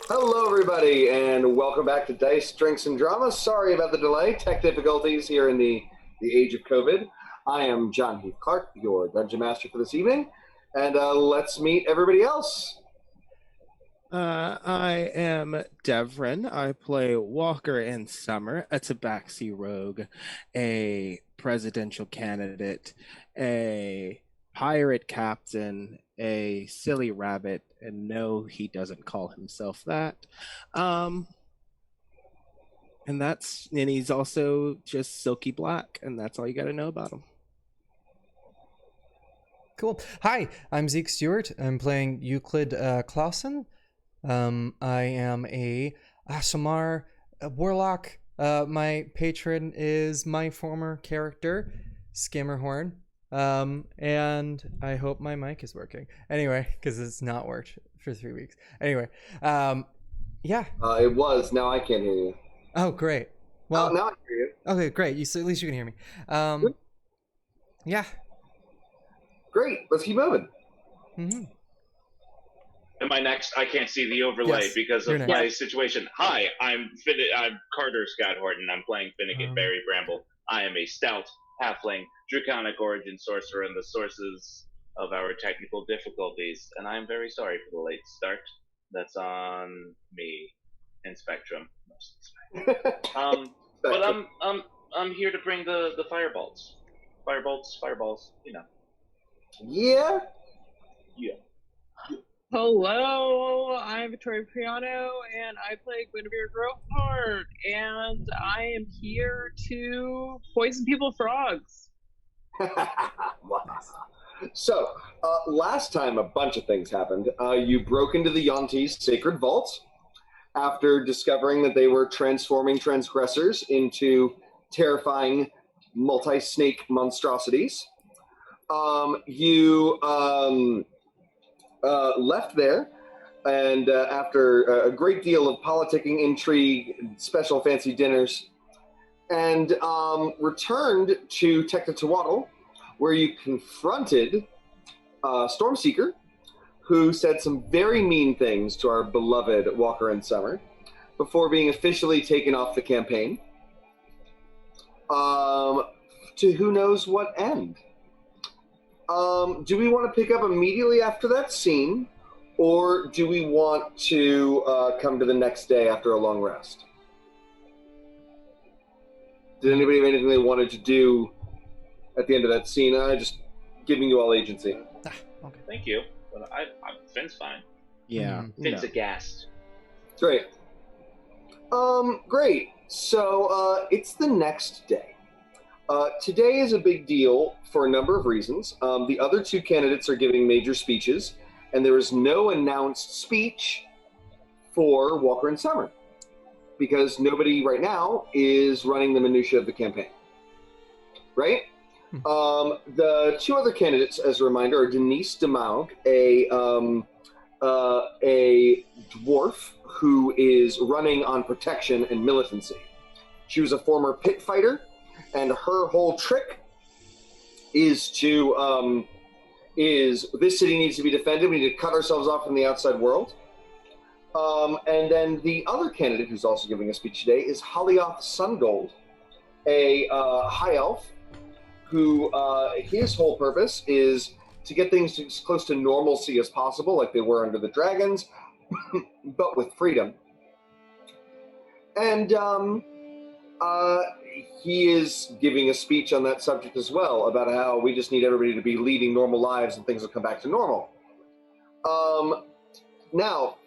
Hello, everybody, and welcome back to Dice, Drinks, and Drama. Sorry about the delay, tech difficulties here in the age of COVID. I am John Heath Clark, your Dungeon Master for this evening, and let's meet everybody else. I am Devren. I play Walker in Summer, a tabaxi rogue, a presidential candidate, a pirate captain, a silly rabbit, and no, he doesn't call himself that. Um, and he's also just silky black, and that's all you got to know about him. Cool. Hi, I'm Zëk Stewart. I'm playing Euclid Clausen. I am a Asimar warlock. My patron is my former character, Skimmerhorn. And I hope my mic is working. Anyway, because it's not worked for 3 weeks. Anyway, yeah. It was. Now I can't hear you. Oh, great. Well, now I hear you. Okay, great. At least you can hear me. Yeah. Great. Let's keep moving. Mm-hmm. Am I next? I can't see the overlay because of my situation. Hi, I'm Carter Scott Horton. I'm playing Finnegan Barry Bramble. I am a stout halfling, draconic origin sorcerer, and the sources of our technical difficulties. And I'm very sorry for the late start. That's on me and Spectrum. But I'm here to bring the fireballs. Fireballs, you know. Yeah? Yeah. Hello, I'm Vic Priano, and I play Guinevere Growthheart, and I am here to poison people with frogs. So, last time a bunch of things happened. You broke into the Yonti's sacred vault after discovering that they were transforming transgressors into terrifying multi-snake monstrosities. You left there, and after a great deal of politicking, intrigue, special fancy dinners, and returned to Tectatawatl, where you confronted Stormseeker, who said some very mean things to our beloved Walker and Summer before being officially taken off the campaign. To who knows what end. Do we want to pick up immediately after that scene, or do we want to come to the next day after a long rest? Did anybody have anything they wanted to do at the end of that scene? Just giving you all agency. Okay. Thank you. But Finn's fine. Yeah. Finn's aghast. Great. Great. So it's the next day. Today is a big deal for a number of reasons. The other two candidates are giving major speeches, and there is no announced speech for Walker and Summer, because nobody right now is running the minutiae of the campaign. Right? The two other candidates, as a reminder, are Denise DeMaug, a dwarf who is running on protection and militancy. She was a former pit fighter, and her whole trick is to this city needs to be defended. We need to cut ourselves off from the outside world. And then the other candidate who's also giving a speech today is Halioth Sungold, a high elf who his whole purpose is to get things as close to normalcy as possible, like they were under the dragons, but with freedom. And he is giving a speech on that subject as well, about how we just need everybody to be leading normal lives and things will come back to normal. Now,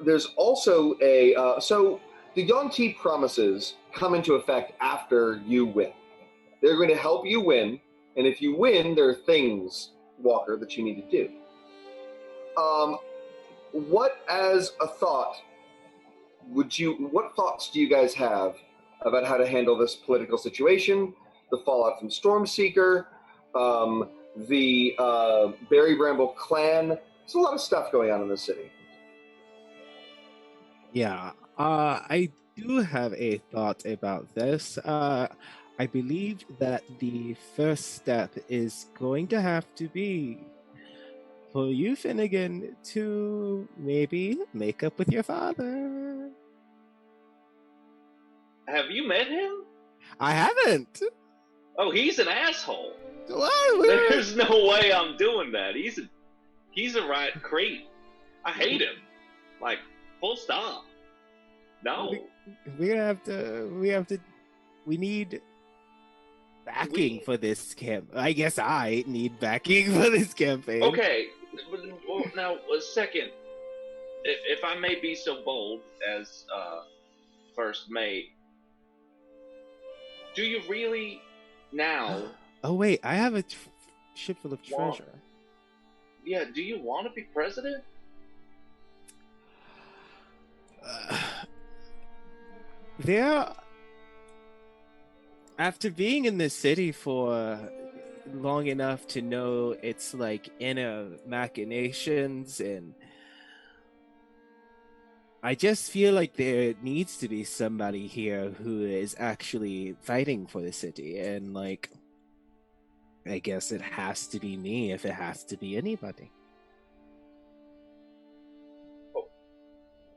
there's also so the Yonti promises come into effect after you win. They're going to help you win, and if you win, there are things, Walker, that you need to do. What, as a thought, what thoughts do you guys have about how to handle this political situation, the fallout from Stormseeker, the Barry Bramble clan? There's a lot of stuff going on in this city. Yeah, I do have a thought about this. I believe that the first step is going to have to be for you, Finnegan, to maybe make up with your father. Have you met him? I haven't. Oh, he's an asshole. What? There's no way I'm doing that. He's a right creep. I hate him. Like, full stop. No. We need backing for this camp. I guess I need backing for this campaign. Okay. Well, now, a second. If I may be so bold as first mate, do you really now... Oh, wait. I have a ship full of treasure. Yeah, do you want to be president? After being in this city for long enough to know its like inner machinations, and I just feel like there needs to be somebody here who is actually fighting for the city, and like I guess it has to be me if it has to be anybody.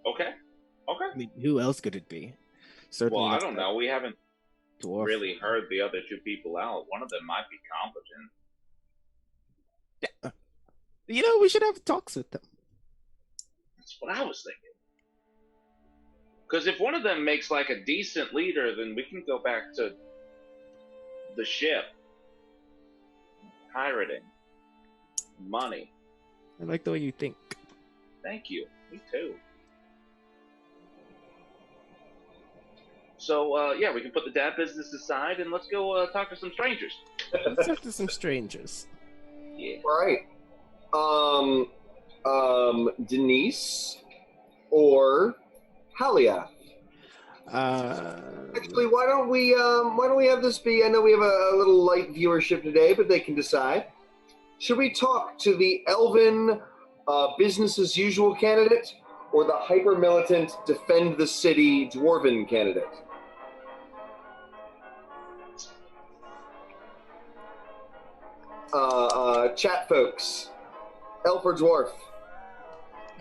Okay. I mean, who else could it be? Certainly. Well, I don't know. We haven't dwarf. Really heard the other two people out. One of them might be competent. Yeah. We should have talks with them. That's what I was thinking. Because if one of them makes like a decent leader, then we can go back to the ship. Pirating. Money. I like the way you think. Thank you. Me too. So, yeah, we can put the dad business aside and let's go talk to some strangers. Let's talk to some strangers. Yeah. All right. Denise or Halia? Actually, why don't we have this be? I know we have a little light viewership today, but they can decide. Should we talk to the Elven business as usual candidate or the hyper militant defend the city dwarven candidate? Chat folks, elf or dwarf?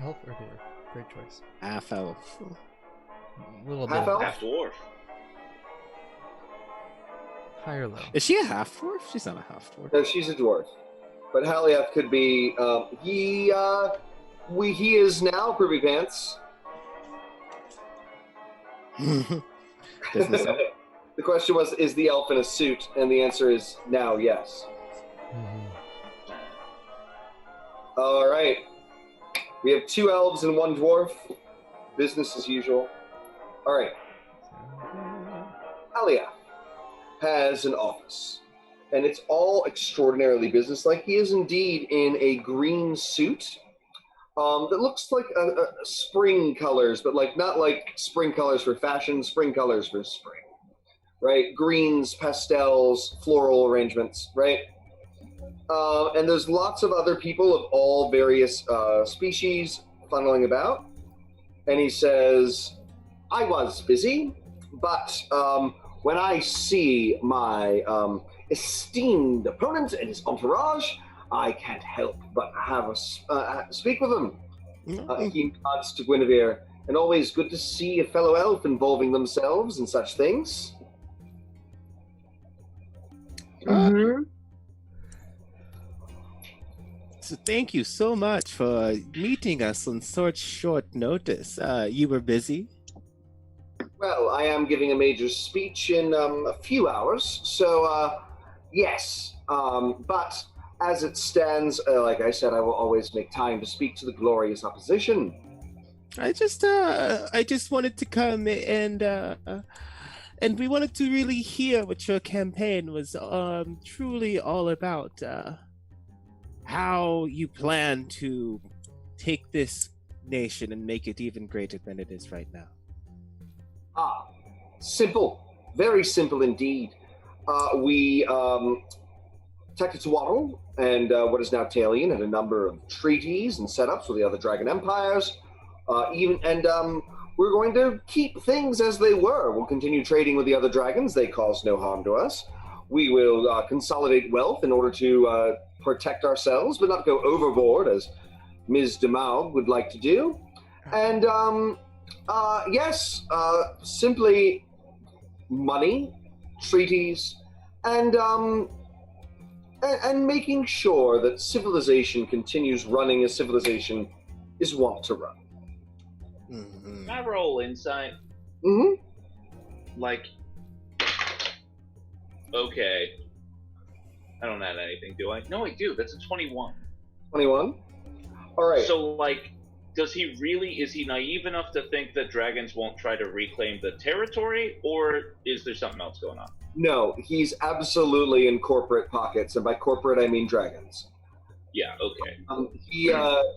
Elf or dwarf? Great choice. Half elf. A little bit. Half elf? Half dwarf. High or low? Is she a half dwarf? She's not a half dwarf. No, she's a dwarf. But Haliath could be. He is now Privy Pants. Business elf. The question was, is the elf in a suit? And the answer is now yes. Mm-hmm. All right. We have 2 elves and 1 dwarf. Business as usual. All right. Alia has an office, and it's all extraordinarily businesslike. He is indeed in a green suit that looks like a spring colors, but like not like spring colors for fashion, spring colors for spring, right? Greens, pastels, floral arrangements, right? And there's lots of other people of all various species funneling about. And he says, I was busy, but when I see my esteemed opponent and his entourage, I can't help but have a speak with him. He nods to Guinevere, and always good to see a fellow elf involving themselves in such things. So thank you so much for meeting us on such short notice. You were busy? Well, I am giving a major speech in a few hours, so yes. But as it stands, like I said, I will always make time to speak to the glorious opposition. I just wanted to come and we wanted to really hear what your campaign was truly all about. How you plan to take this nation and make it even greater than it is right now. Simple. Very simple indeed. We Tekatuatl and what is now Talion had a number of treaties and setups with the other dragon empires. We're going to keep things as they were. We'll continue trading with the other dragons. They cause no harm to us. We will consolidate wealth in order to protect ourselves, but not go overboard, as Ms. DeMaug would like to do. And yes, simply money, treaties, and making sure that civilization continues running as civilization is wont to run. Can I roll insight? Mm-hmm. Like, okay. I don't add anything, do I? No, I do. That's a 21. 21? All right. So, like, is he naive enough to think that dragons won't try to reclaim the territory, or is there something else going on? No, he's absolutely in corporate pockets, and by corporate I mean dragons. Yeah, okay.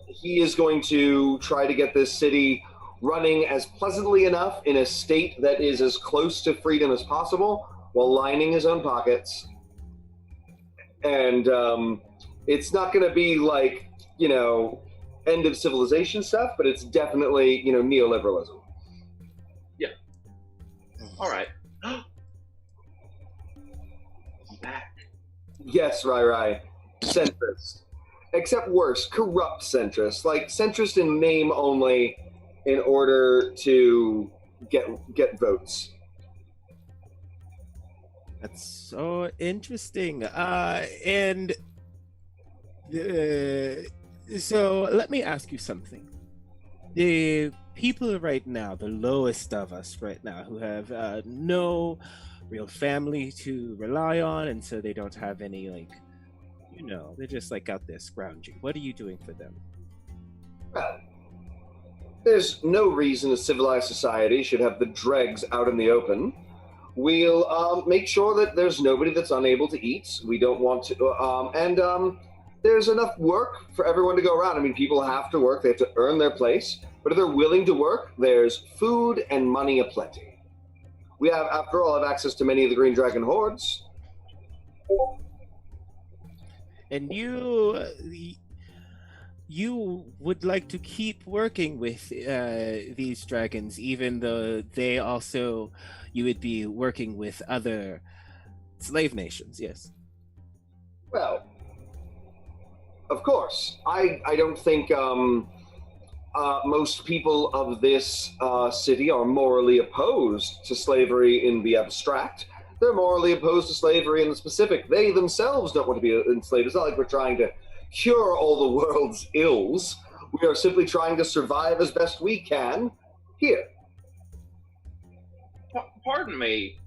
He is going to try to get this city running as pleasantly enough in a state that is as close to freedom as possible, while lining his own pockets. And it's not going to be like, end of civilization stuff, but it's definitely, neoliberalism. Yeah. All right. Back. Yes, Rai. Centrist. Except worse, corrupt centrist. Like, centrist in name only in order to get votes. That's so interesting. So let me ask you something. The people right now, the lowest of us right now, who have no real family to rely on, and so they don't have any, they're just out there scrounging. What are you doing for them? Well, there's no reason a civilized society should have the dregs out in the open. We'll make sure that there's nobody that's unable to eat. We don't want to, there's enough work for everyone to go around. I mean, people have to work, they have to earn their place, but if they're willing to work, there's food and money aplenty. We have, after all, have access to many of the Green Dragon hordes. And you would like to keep working with these dragons, even though you would be working with other slave nations, yes? Well, of course. I don't think most people of this city are morally opposed to slavery in the abstract. They're morally opposed to slavery in the specific. They themselves don't want to be enslaved. It's not like we're trying to cure all the world's ills. We are simply trying to survive as best we can here. Pardon me,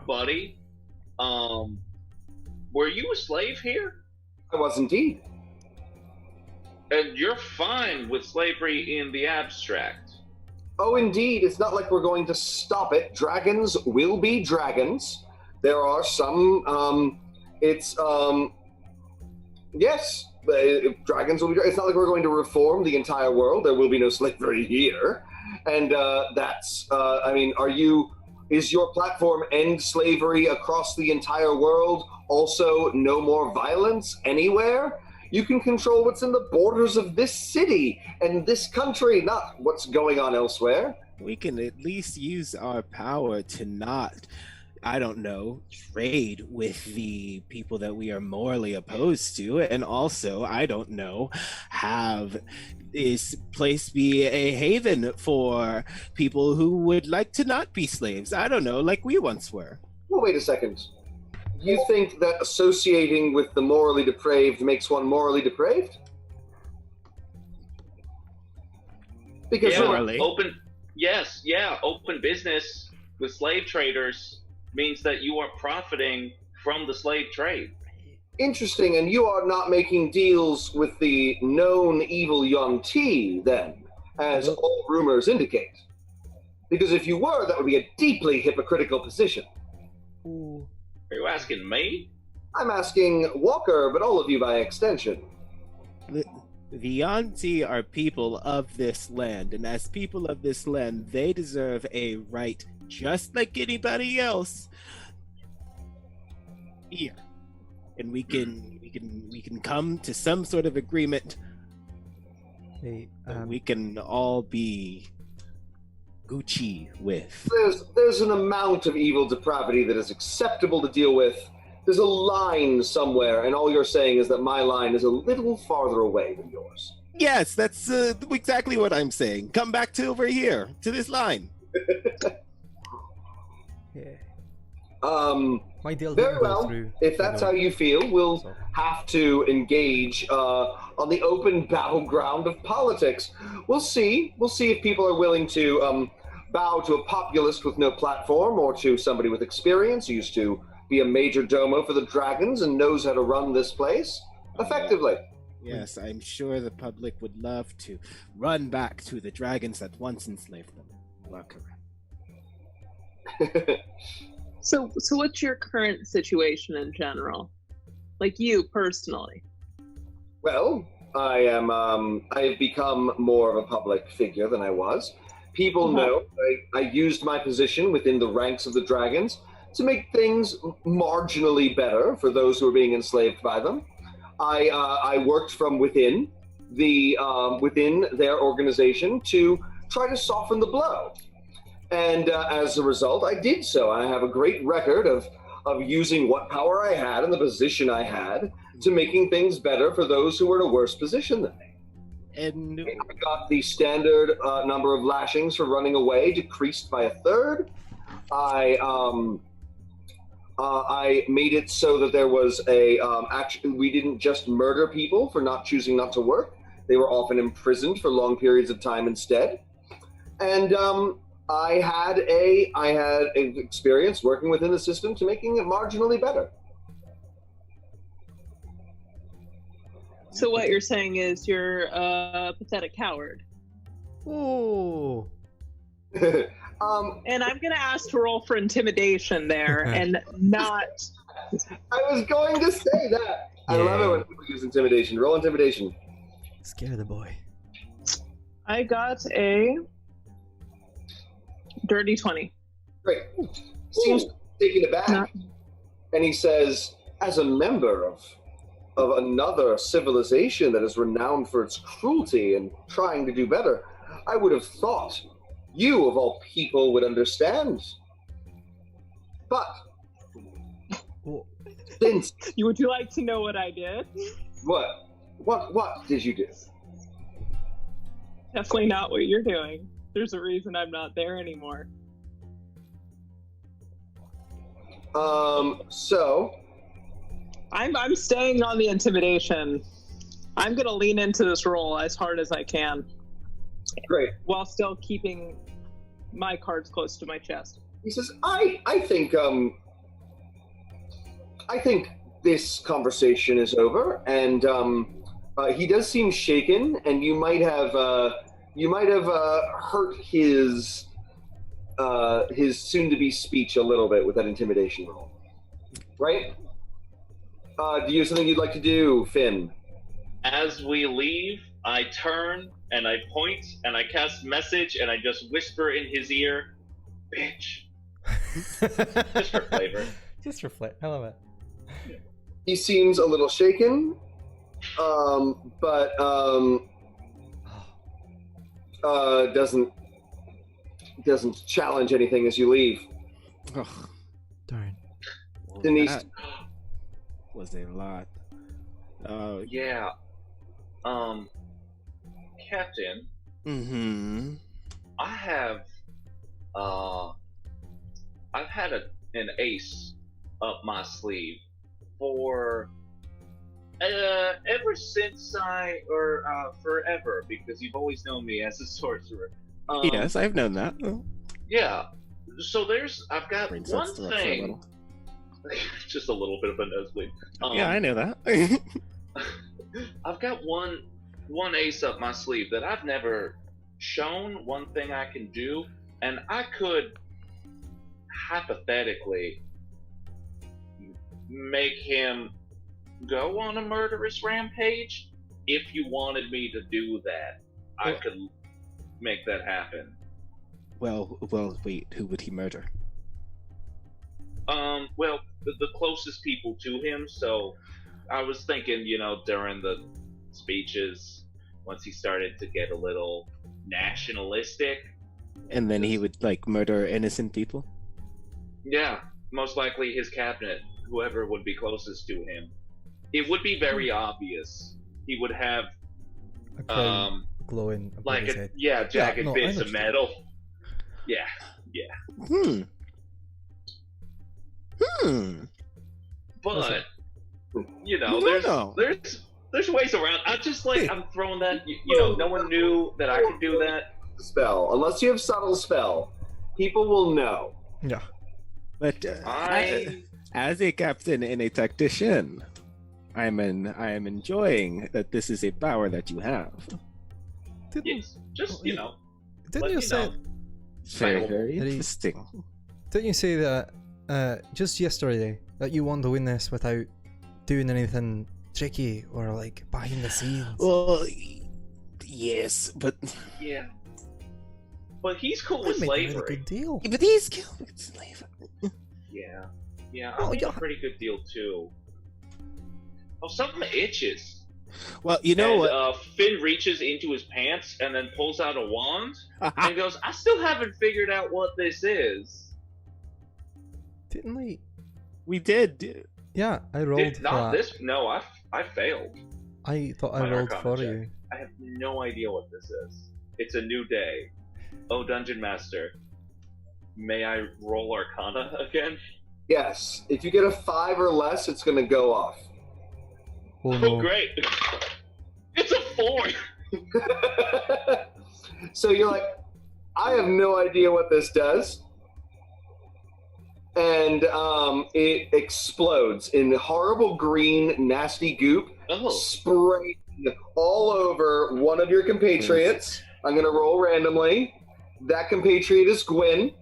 buddy. Were you a slave here? I was indeed. And you're fine with slavery in the abstract? Oh, indeed. It's not like we're going to stop it. Dragons will be dragons. There are some, yes, dragons will be. It's not like we're going to reform the entire world. There will be no slavery here, and is your platform end slavery across the entire world? Also, no more violence anywhere? You can control what's in the borders of this city and this country, not what's going on elsewhere. We can at least use our power to not, trade with the people that we are morally opposed to, and also, have this place be a haven for people who would like to not be slaves. Like we once were. Well, wait a second. You think that associating with the morally depraved makes one morally depraved? Because open business with slave traders means that you are profiting from the slave trade. Interesting, and you are not making deals with the known evil Yuan Ti, then, as all rumors indicate. Because if you were, that would be a deeply hypocritical position. Ooh. Are you asking me? I'm asking Walker, but all of you by extension. The Yuan-Ti are people of this land, and as people of this land, they deserve a right, just like anybody else, here. And we can come to some sort of agreement. Hey, we can all be Gucci with. There's an amount of evil depravity that is acceptable to deal with there's a line somewhere, and all you're saying is that my line is a little farther away than yours. Yes, that's exactly what I'm saying. Come back to over here, to this line. Yeah. Very well. If that's how you feel, we'll have to engage on the open battleground of politics. We'll see. We'll see if people are willing to bow to a populist with no platform, or to somebody with experience who used to be a major domo for the dragons and knows how to run this place effectively. Yes, I'm sure the public would love to run back to the dragons that once enslaved them. Walker. So what's your current situation in general? Like you personally? Well, I've become more of a public figure than I was. People know I used my position within the ranks of the dragons to make things marginally better for those who were being enslaved by them. I worked from within their organization to try to soften the blow. And as a result, I did so. I have a great record of using what power I had and the position I had to making things better for those who were in a worse position than me. And I got the standard number of lashings for running away decreased by a third. I made it so that there was actually, we didn't just murder people for not choosing not to work. They were often imprisoned for long periods of time instead. And I had an experience working within the system to making it marginally better. So what you're saying is you're a pathetic coward. Ooh. And I'm going to ask to roll for intimidation there, and not... I was going to say that. I love it when people use intimidation. Roll intimidation. Scare the boy. I got a dirty 20. Great. Seems taken aback. And he says, as a member of another civilization that is renowned for its cruelty and trying to do better, I would have thought you, of all people, would understand. But since... Would you like to know what I did? What did you do? Definitely not what you're doing. There's a reason I'm not there anymore. So... I'm staying on the intimidation. I'm gonna lean into this role as hard as I can. Great. While still keeping my cards close to my chest. He says, I think this conversation is over, and he does seem shaken, and you might have hurt his soon-to-be speech a little bit with that intimidation roll, right? Do you have something you'd like to do, Finn? As we leave, I turn and I point and I cast message and I just whisper in his ear, "Bitch." Just for flavor. Just for flavor. I love it. He seems a little shaken, but doesn't challenge anything as you leave. Oh, darn. Well, Denise that was a lot. Yeah. Captain. Mm-hmm. I've had an ace up my sleeve for ever since forever, because you've always known me as a sorcerer. Yes, I've known that. Yeah. So I've got Brain one cells still up for a thing. little. Just a little bit of a nosebleed. Yeah, I know that. I've got one ace up my sleeve that I've never shown. One thing I can do, and I could hypothetically make him go on a murderous rampage. If you wanted me to do that, I could make that happen. Well, wait, who would he murder? Well, the closest people to him. So I was thinking, during the speeches, once he started to get a little nationalistic. And then he would, murder innocent people? Yeah, most likely his cabinet, whoever would be closest to him, it would be very obvious. He would have glowing like his head. jagged bits of metal. Yeah. But there's ways around. I'm throwing that. No one knew that I could do that spell unless you have subtle spell. People will know. Yeah. But as a captain and a tactician, I am enjoying that this is a power that you have. Yes, just Didn't you say? Very interesting. Didn't you say that just yesterday that you want to win this without doing anything tricky or like behind the scenes? Well, yes, but but he's cool with slavery. A good deal. But he's cool with slavery. Yeah, I think a pretty good deal too. Oh, something itches. Well, you know what? Finn reaches into his pants and then pulls out a wand and goes, "I still haven't figured out what this is." Didn't we? We did. Yeah, I rolled. No, I failed. I thought I rolled for check. you. I have no idea what this is. It's a new day. Oh, Dungeon Master, may I roll Arcana again? Yes. If you get a 5 or less, it's going to go off. Oh, no. Great. It's a 4. So you're like, I have no idea what this does. And it explodes in horrible green, nasty goop, spraying all over one of your compatriots. I'm going to roll randomly. That compatriot is Guin.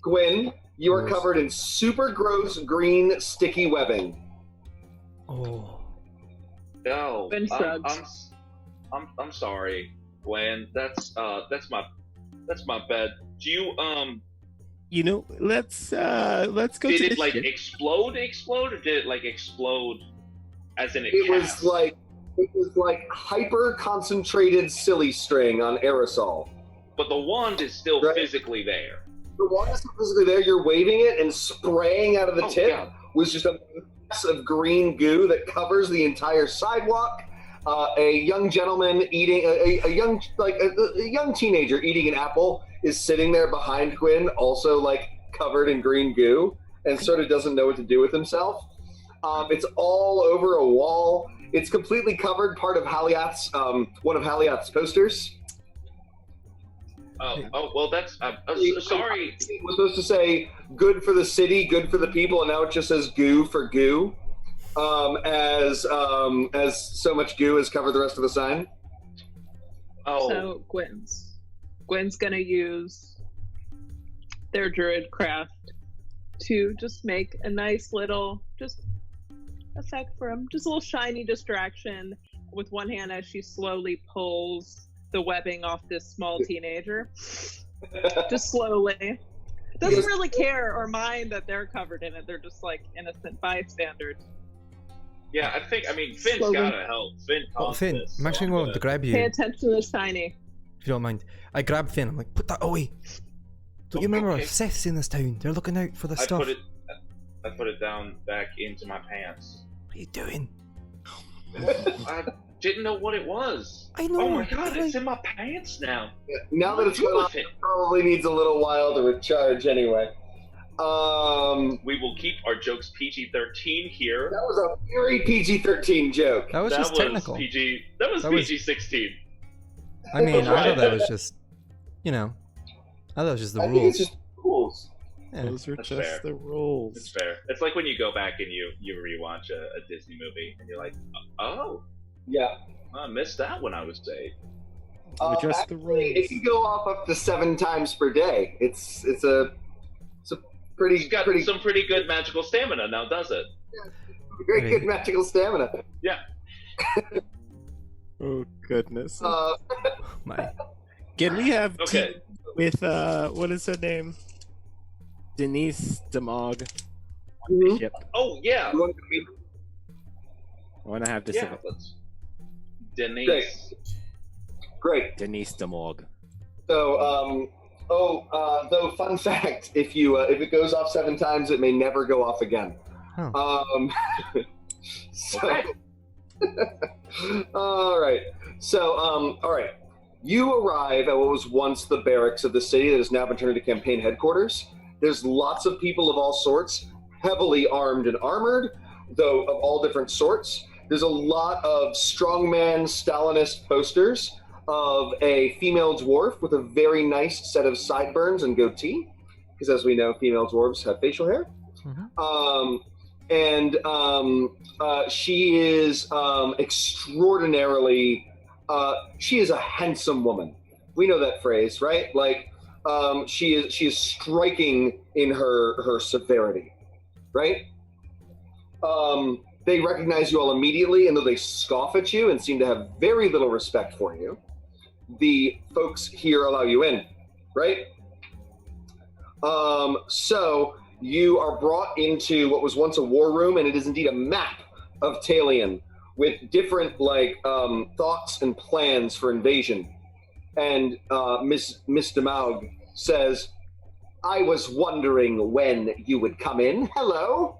Guin, you are covered in super gross green sticky webbing. Oh. No, I'm sorry, Gwen. That's my bad. Do you let's go. Did it like explode, or did it like explode as in it was like hyper concentrated silly string on aerosol. But the wand is still physically there. The wand is still physically there. You're waving it, and spraying out of the tip was just a mess of green goo that covers the entire sidewalk. A young gentleman eating a young teenager eating an apple is sitting there behind Guin, also like covered in green goo, and sort of doesn't know what to do with himself. It's all over a wall. It's completely covered. Part of Haliath's one of Haliath's posters. Oh well, that's sorry. It was supposed to say "good for the city, good for the people," and now it just says "goo" for goo. As so much goo has covered the rest of the sign. Oh. So Gwen's gonna use their druid craft to just make a nice little effect for him, just a little shiny distraction with one hand as she slowly pulls the webbing off this small teenager. Just slowly. Doesn't really care or mind that they're covered in it. They're just like innocent bystanders. Yeah, Finn's slowly. Gotta help. Finn, this, I'm actually going to grab you. Pay attention to the shiny. If you don't mind. I grab Finn, I'm like, put that away. Don't you remember Seth's in this town? They're looking out for the stuff. I put it down back into my pants. What are you doing? I didn't know what it was. I know. Oh my god, it's in my pants now. Yeah, now that it's gone off, it probably needs a little while to recharge anyway. We will keep our jokes PG-13 here. That was a very PG-13 joke. That was just technical. That was PG-16. I mean, I thought that was just, I thought it was just the rules. I think it's just rules. Yeah. Those are That's just fair. the rules. It's fair. It's like when you go back and you rewatch a Disney movie and you're like, oh, yeah, I missed that when I was 8. Just the rules. It can go off up to 7 times per day. It's a pretty got some pretty good magical stamina now, does it? Yeah, very good magical stamina. Yeah. Oh goodness. My. Can we have Okay. with what is her name? Denise Demog. Mhm. Yep. Oh yeah. I want to have this. Yeah. Denise. Great. Denise Demog. So, though, fun fact: if it goes off 7 times, it may never go off again. Oh. So, all right. So, all right. You arrive at what was once the barracks of the city that has now been turned into campaign headquarters. There's lots of people of all sorts, heavily armed and armored, though of all different sorts. There's a lot of strongman Stalinist posters of a female dwarf with a very nice set of sideburns and goatee, because as we know, female dwarves have facial hair. She is extraordinarily. She is a handsome woman. We know that phrase, right? Like, she is striking in her severity, right? They recognize you all immediately, and though they scoff at you and seem to have very little respect for you, the folks here allow you in, right? So you are brought into what was once a war room, and it is indeed a map of Talion with different thoughts and plans for invasion. And Miss Demaug says, "I was wondering when you would come in. Hello,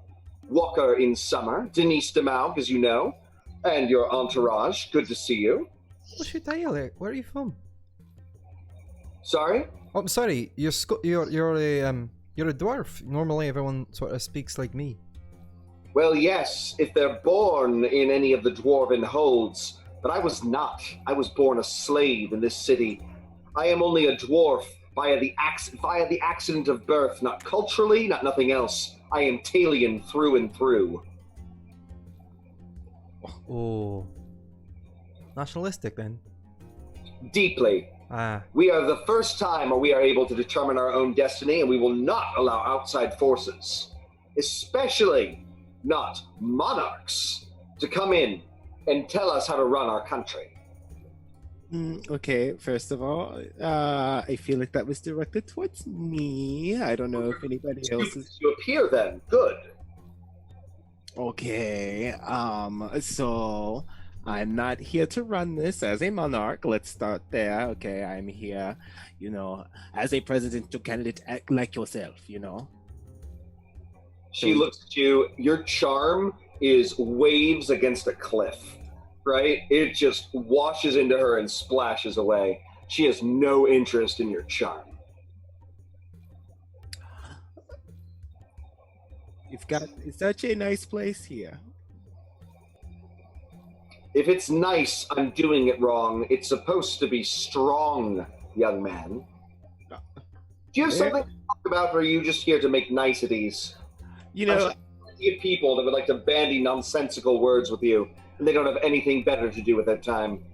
Walker in Summer, Denise Demaug, as you know, and your entourage. Good to see you." What's your dialect? Where are you from? Sorry? Oh, I'm sorry. You're a dwarf. Normally, everyone sort of speaks like me. Well, yes, if they're born in any of the dwarven holds, but I was not. I was born a slave in this city. I am only a dwarf via the accident of birth, not culturally, not nothing else. I am Talion through and through. Oh. Nationalistic, then? Deeply. We are the first time where we are able to determine our own destiny, and we will not allow outside forces, especially not monarchs, to come in and tell us how to run our country. Okay, first of all, I feel like that was directed towards me. I don't know if anybody else is... You appear then. Good. Okay, so I'm not here to run this as a monarch. Let's start there. Okay, I'm here, as a presidential candidate like yourself, She looks at you. Your charm is waves against a cliff, right? It just washes into her and splashes away. She has no interest in your charm. You've got such a nice place here. If it's nice, I'm doing it wrong. It's supposed to be strong, young man. Do you have something to talk about, or are you just here to make niceties? I see people that would like to bandy nonsensical words with you, and they don't have anything better to do with their time.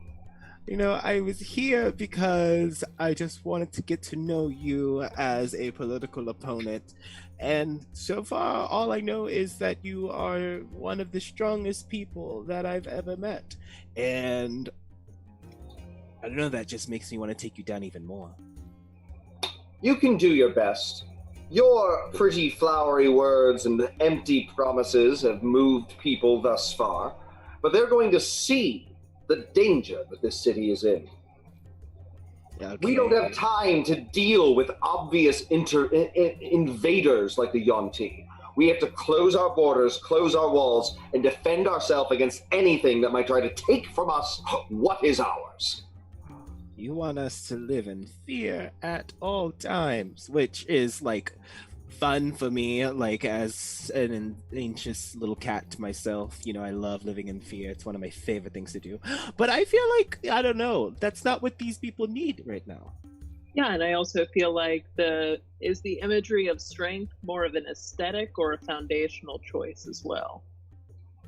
I was here because I just wanted to get to know you as a political opponent. And so far, all I know is that you are one of the strongest people that I've ever met. And I don't know, that just makes me want to take you down even more. You can do your best. Your pretty flowery words and empty promises have moved people thus far, but they're going to see the danger that this city is in. Okay. We don't have time to deal with obvious invaders like the Yuan-Ti. We have to close our borders, close our walls, and defend ourselves against anything that might try to take from us what is ours. You want us to live in fear at all times, which is fun for me, as an anxious little cat myself. I love living in fear. It's one of my favorite things to do. But I feel I don't know, that's not what these people need right now. Yeah, and I also feel like is the imagery of strength more of an aesthetic or a foundational choice as well?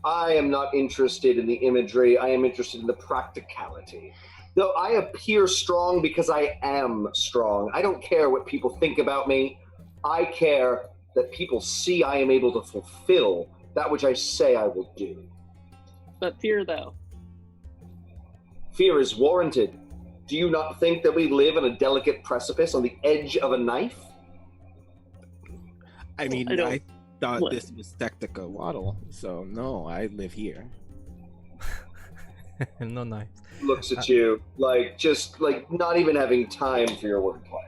I am not interested in the imagery. I am interested in the practicality. Though I appear strong because I am strong. I don't care what people think about me. I care that people see I am able to fulfill that which I say I will do. But fear, though? Fear is warranted. Do you not think that we live on a delicate precipice on the edge of a knife? I mean, I thought this was Tactica Waddle, so no, I live here. No knife. Looks at you not even having time for your wordplay.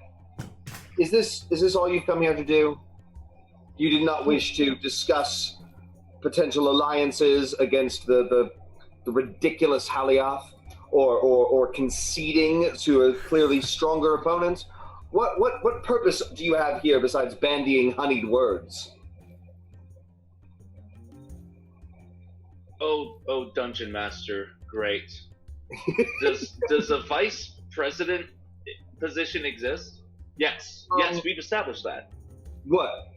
Is this all you've come here to do? You did not wish to discuss potential alliances against the ridiculous Halioth, or conceding to a clearly stronger opponent? What purpose do you have here besides bandying honeyed words? Oh, Dungeon Master, great. Does a vice president position exist? Yes, we've established that. What?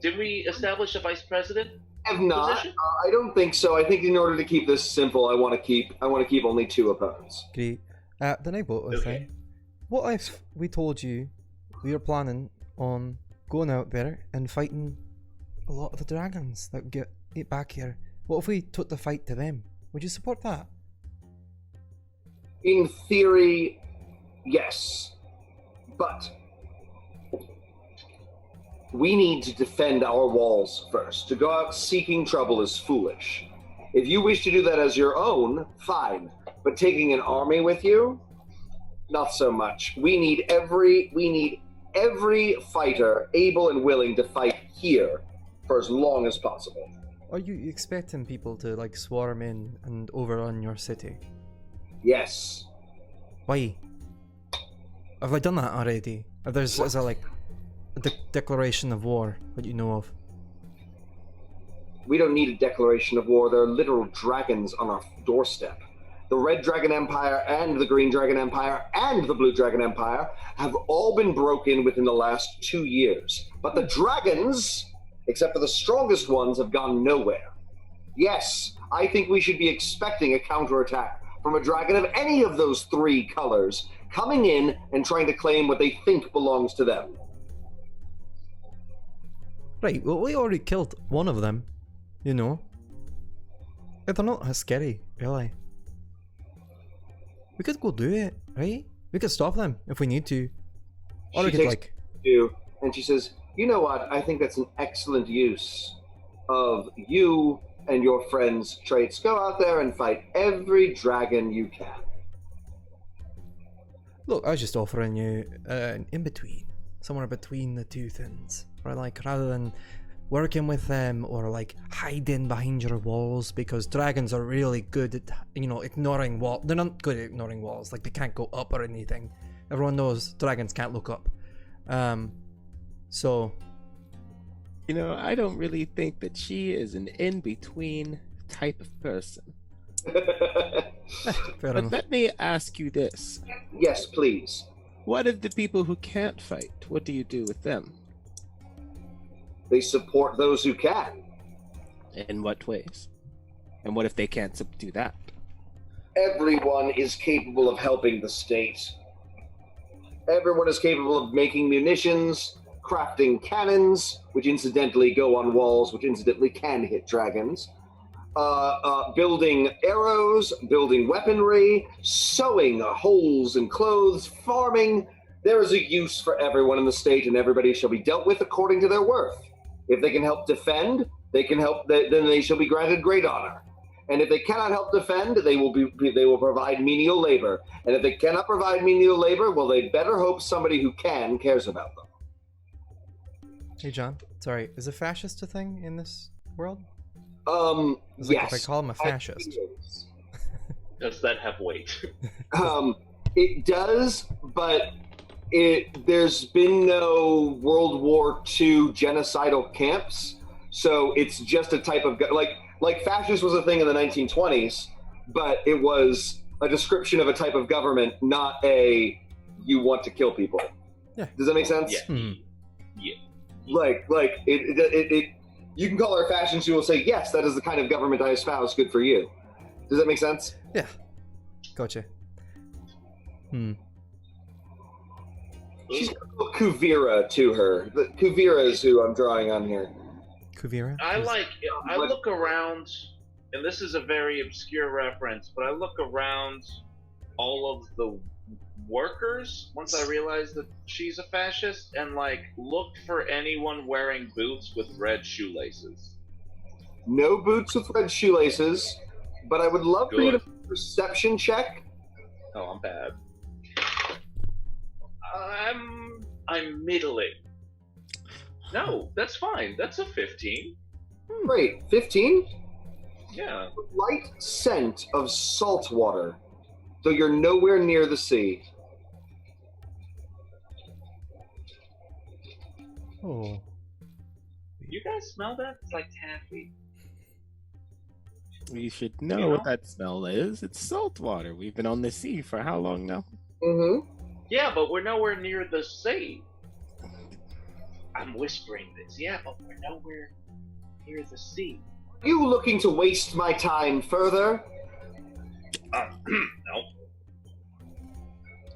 Did we establish a vice president? Have not. I don't think so. I think in order to keep this simple, I want to keep only 2 opponents. Great. Then I got a thing. What if we told you we are planning on going out there and fighting a lot of the dragons that get back here? What if we took the fight to them? Would you support that? In theory, yes. But we need to defend our walls first. To go out seeking trouble is foolish. If you wish to do that as your own, fine. But taking an army with you, not so much. We need every fighter able and willing to fight here for as long as possible. Are you expecting people to like swarm in and overrun your city? Yes. Why? Have I done that already? Is there like a declaration of war that you know of? We don't need a declaration of war. There are literal dragons on our doorstep. The Red Dragon Empire and the Green Dragon Empire and the Blue Dragon Empire have all been broken within the last 2 years. But the dragons, except for the strongest ones, have gone nowhere. Yes, I think we should be expecting a counterattack from a dragon of any of those 3 colors coming in and trying to claim what they think belongs to them. Right, well, we already killed one of them, you know. They're not as scary, really. We could go do it, right? We could stop them if we need to. Or we could like... you, and she says, you know what, I think that's an excellent use of you and your friends' traits. Go out there and fight every dragon you can. Look, I was just offering you an in-between. Somewhere between the 2 things. Right, like, rather than working with them or like hiding behind your walls, because dragons are really good at, you know, ignoring walls. They're not good at ignoring walls. Like, they can't go up or anything. Everyone knows dragons can't look up. So... You know, I don't really think that she is an in-between type of person. But let me ask you this. Yes, please. What of the people who can't fight? What do you do with them? They support those who can. In what ways? And what if they can't do that? Everyone is capable of helping the state. Everyone is capable of making munitions, crafting cannons, which incidentally go on walls, which incidentally can hit dragons, building arrows, building weaponry, sewing holes in clothes, farming. There is a use for everyone in the state, and everybody shall be dealt with according to their worth. If they can help defend, they can help. Then they shall be granted great honor. And if they cannot help defend, they will provide menial labor. And if they cannot provide menial labor, well, they better hope somebody who can cares about them. Hey, John. Sorry, is a fascist a thing in this world? Yes. Like if I call him a fascist. Does that have weight? It does, but there's been no World War II genocidal camps, so it's just a type of like fascist was a thing in the 1920s, but it was a description of a type of government, not a you want to kill people. Yeah. Does that make sense? Yeah. Mm-hmm. Yeah. Like it you can call her fascist, you will say, yes, that is the kind of government I espouse, good for you. Does that make sense? Yeah. Gotcha. She's got a little Kuvira to her. The Kuvira is who I'm drawing on here. Kuvira? I look around, and this is a very obscure reference, but I look around all of the workers once I realized that she's a fascist, and look for anyone wearing boots with red shoelaces. No boots with red shoelaces, but I would love for you to do a perception check. Oh, I'm bad. I'm middling. No, that's fine. That's a 15. Great. 15? Yeah. Light scent of salt water, though you're nowhere near the sea. Oh. You guys smell that? It's like taffy. We should know what that smell is. It's salt water. We've been on the sea for how long now? Mm-hmm. Yeah, but we're nowhere near the sea. I'm whispering this. Yeah, but we're nowhere near the sea. Are you looking to waste my time further? No.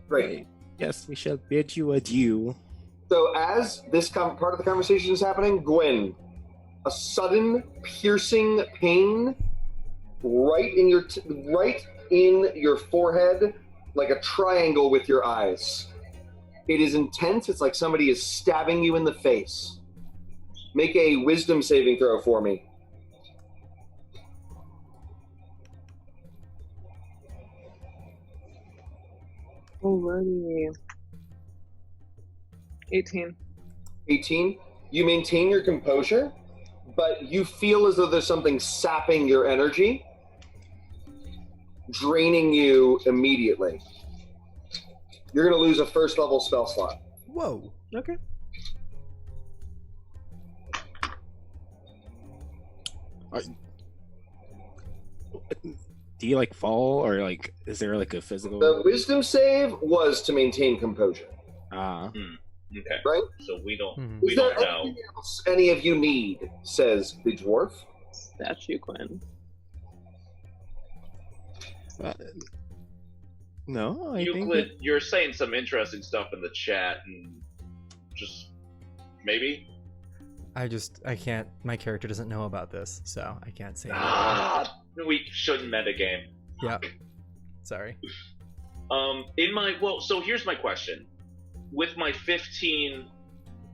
Great. Yes, we shall bid you adieu. So as this part of the conversation is happening, Guin, a sudden piercing pain right in your forehead, like a triangle with your eyes. It is intense. It's like somebody is stabbing you in the face. Make a wisdom saving throw for me. Alrighty. 18. 18. You maintain your composure, but you feel as though there's something sapping your energy, draining you immediately. You're going to lose a first level spell slot. Whoa. Okay. Do you like fall, or like is there like a physical? The wisdom save was to maintain composure. Okay. Right? So we don't Is there anything else any of you need, says the dwarf. Statue Quinn. No, I Euclid, think you're saying some interesting stuff in the chat, and just maybe. I can't. My character doesn't know about this, so I can't say anything. We shouldn't metagame. Yep. Sorry. So here's my question. With my 15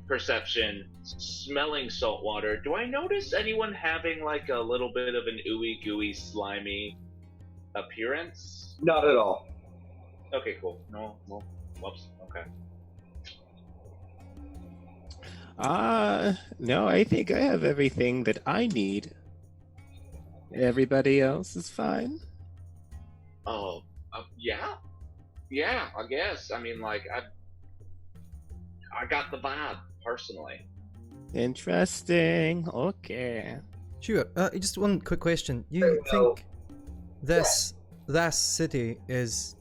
perception, smelling salt water, do I notice anyone having like a little bit of an ooey gooey slimy appearance? Not at all. Okay, cool. No, well, whoops. Okay. no, I think I have everything that I need. Everybody else is fine? Oh, yeah. Yeah, I guess. I mean, like, I got the vibe, personally. Interesting. Okay. Sure. Just one quick question. You think this city is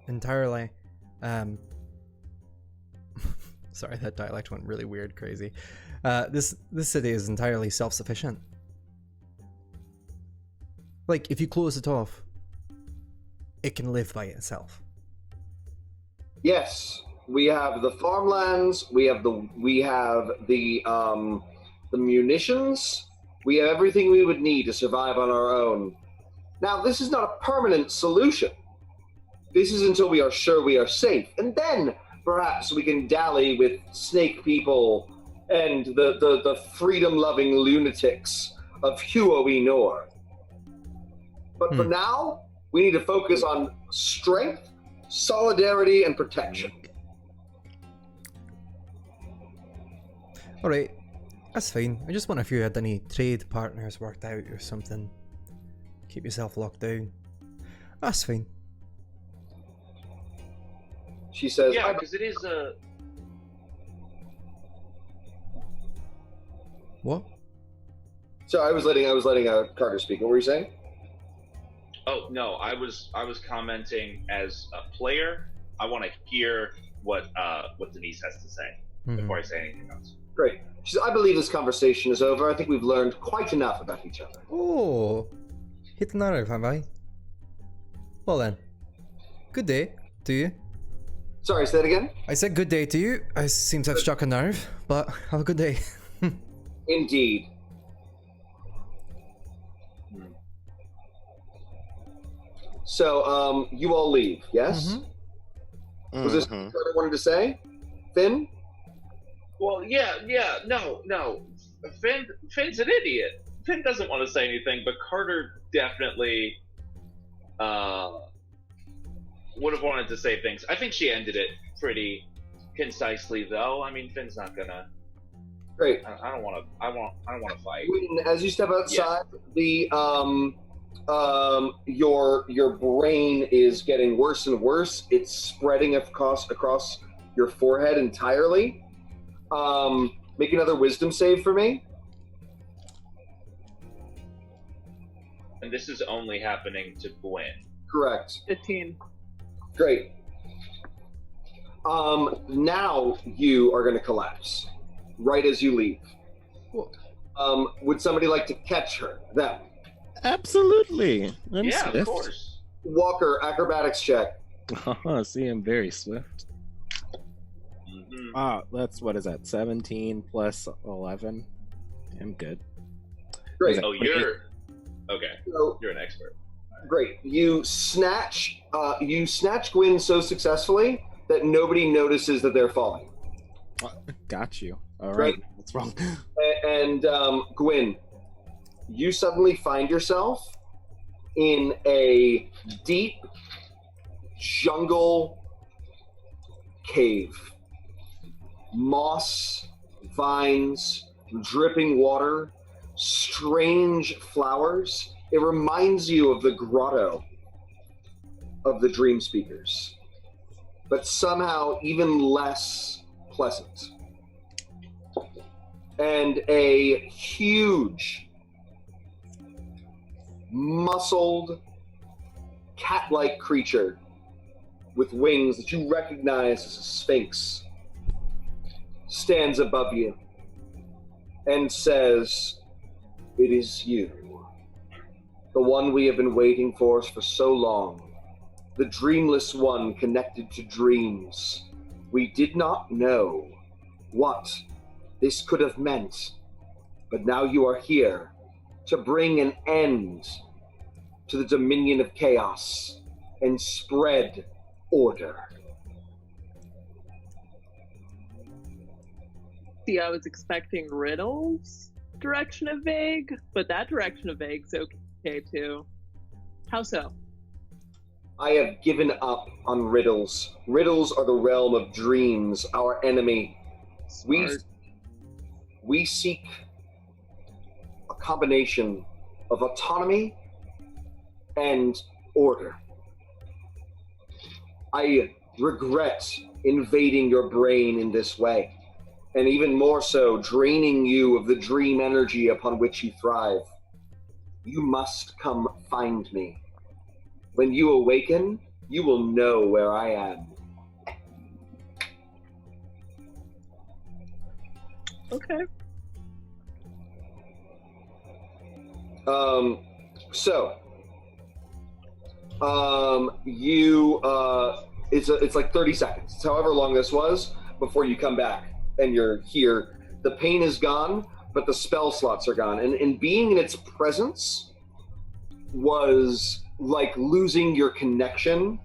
entirely sorry, that dialect went really weird, crazy. This city is entirely self-sufficient. Like, if you close it off, it can live by itself. Yes, we have the farmlands. We have the munitions. We have everything we would need to survive on our own. Now, this is not a permanent solution. This is until we are sure we are safe, and then perhaps we can dally with snake people and the freedom-loving lunatics of Huo-e-Nor. But for now, we need to focus on strength, solidarity, and protection. Alright, that's fine. I just wonder if you had any trade partners worked out or something. Keep yourself locked down. That's fine. She says, yeah, because it is a... What? So I was letting Carter speak. What were you saying? Oh no, I was commenting as a player. I want to hear what Denise has to say before I say anything else. Great. She says, I believe this conversation is over. I think we've learned quite enough about each other. Oh, hit the nerve, have I? Well then, good day to you. Sorry, say that again? I said good day to you. I seem to have struck a nerve, but have a good day. Indeed. So, you all leave, yes? Was this what I wanted to say? Finn? Well, no. Finn's an idiot. Finn doesn't want to say anything, but Carter definitely would have wanted to say things. I think she ended it pretty concisely, though. I mean, Finn's not gonna Great. I don't want to. I don't want to fight. As you step outside, the your brain is getting worse and worse. It's spreading across your forehead entirely. Make another wisdom save for me. And this is only happening to Guin. Correct. 15. Great. Now you are going to collapse right as you leave. Would somebody like to catch her? Them. Absolutely. I'm yeah, swift. of course. Walker, acrobatics check. See, I'm very swift. That's, what is that, 17 plus 11? I'm good. Great. Oh, you're... Okay, So, you're an expert. great. You snatch Guin so successfully that nobody notices that they're falling. Got you. All right. Right. What's wrong? And Guin, you suddenly find yourself in a deep jungle cave. Moss, vines, dripping water, strange flowers. It reminds you of the grotto of the Dream Speakers, but somehow even less pleasant. And a huge, muscled, cat-like creature with wings that you recognize as a sphinx stands above you and says, "It is you, the one we have been waiting for so long, the dreamless one connected to dreams. We did not know what this could have meant, but now you are here to bring an end to the dominion of chaos and spread order." See, I was expecting riddles direction of vague, but that direction of vague's okay too. How so? I have given up on riddles. Riddles are the realm of dreams, our enemy. Smart. We seek a combination of autonomy and order. I regret invading your brain in this way, and even more so, draining you of the dream energy upon which you thrive. You must come find me. When you awaken, you will know where I am. Okay. It's like 30 seconds. It's however long this was before you come back and you're here. The pain is gone, but the spell slots are gone. And being in its presence was like losing your connection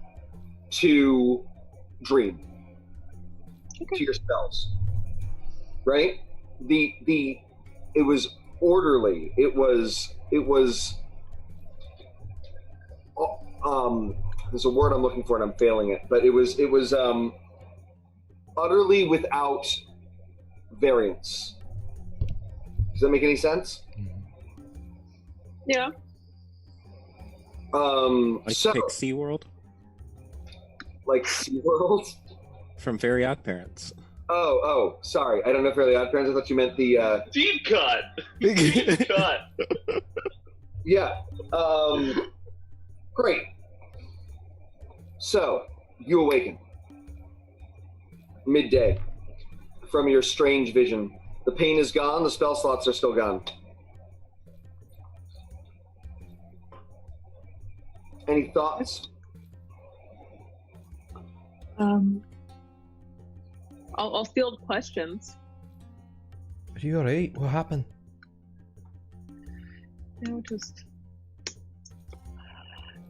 to dream, to your spells, right? It was orderly. It was there's a word I'm looking for and I'm failing it, but it was utterly without variance. Does that make any sense? Yeah. Like So Pixie World like SeaWorld? from Very Odd Parents. Oh, sorry. I don't know if Fairly Odd Parents. I thought you meant the Deep cut. Deep cut. yeah. Great. So, you awaken. Midday. From your strange vision. The pain is gone, the spell slots are still gone. Any thoughts? I'll field questions. Are you alright? What happened? Just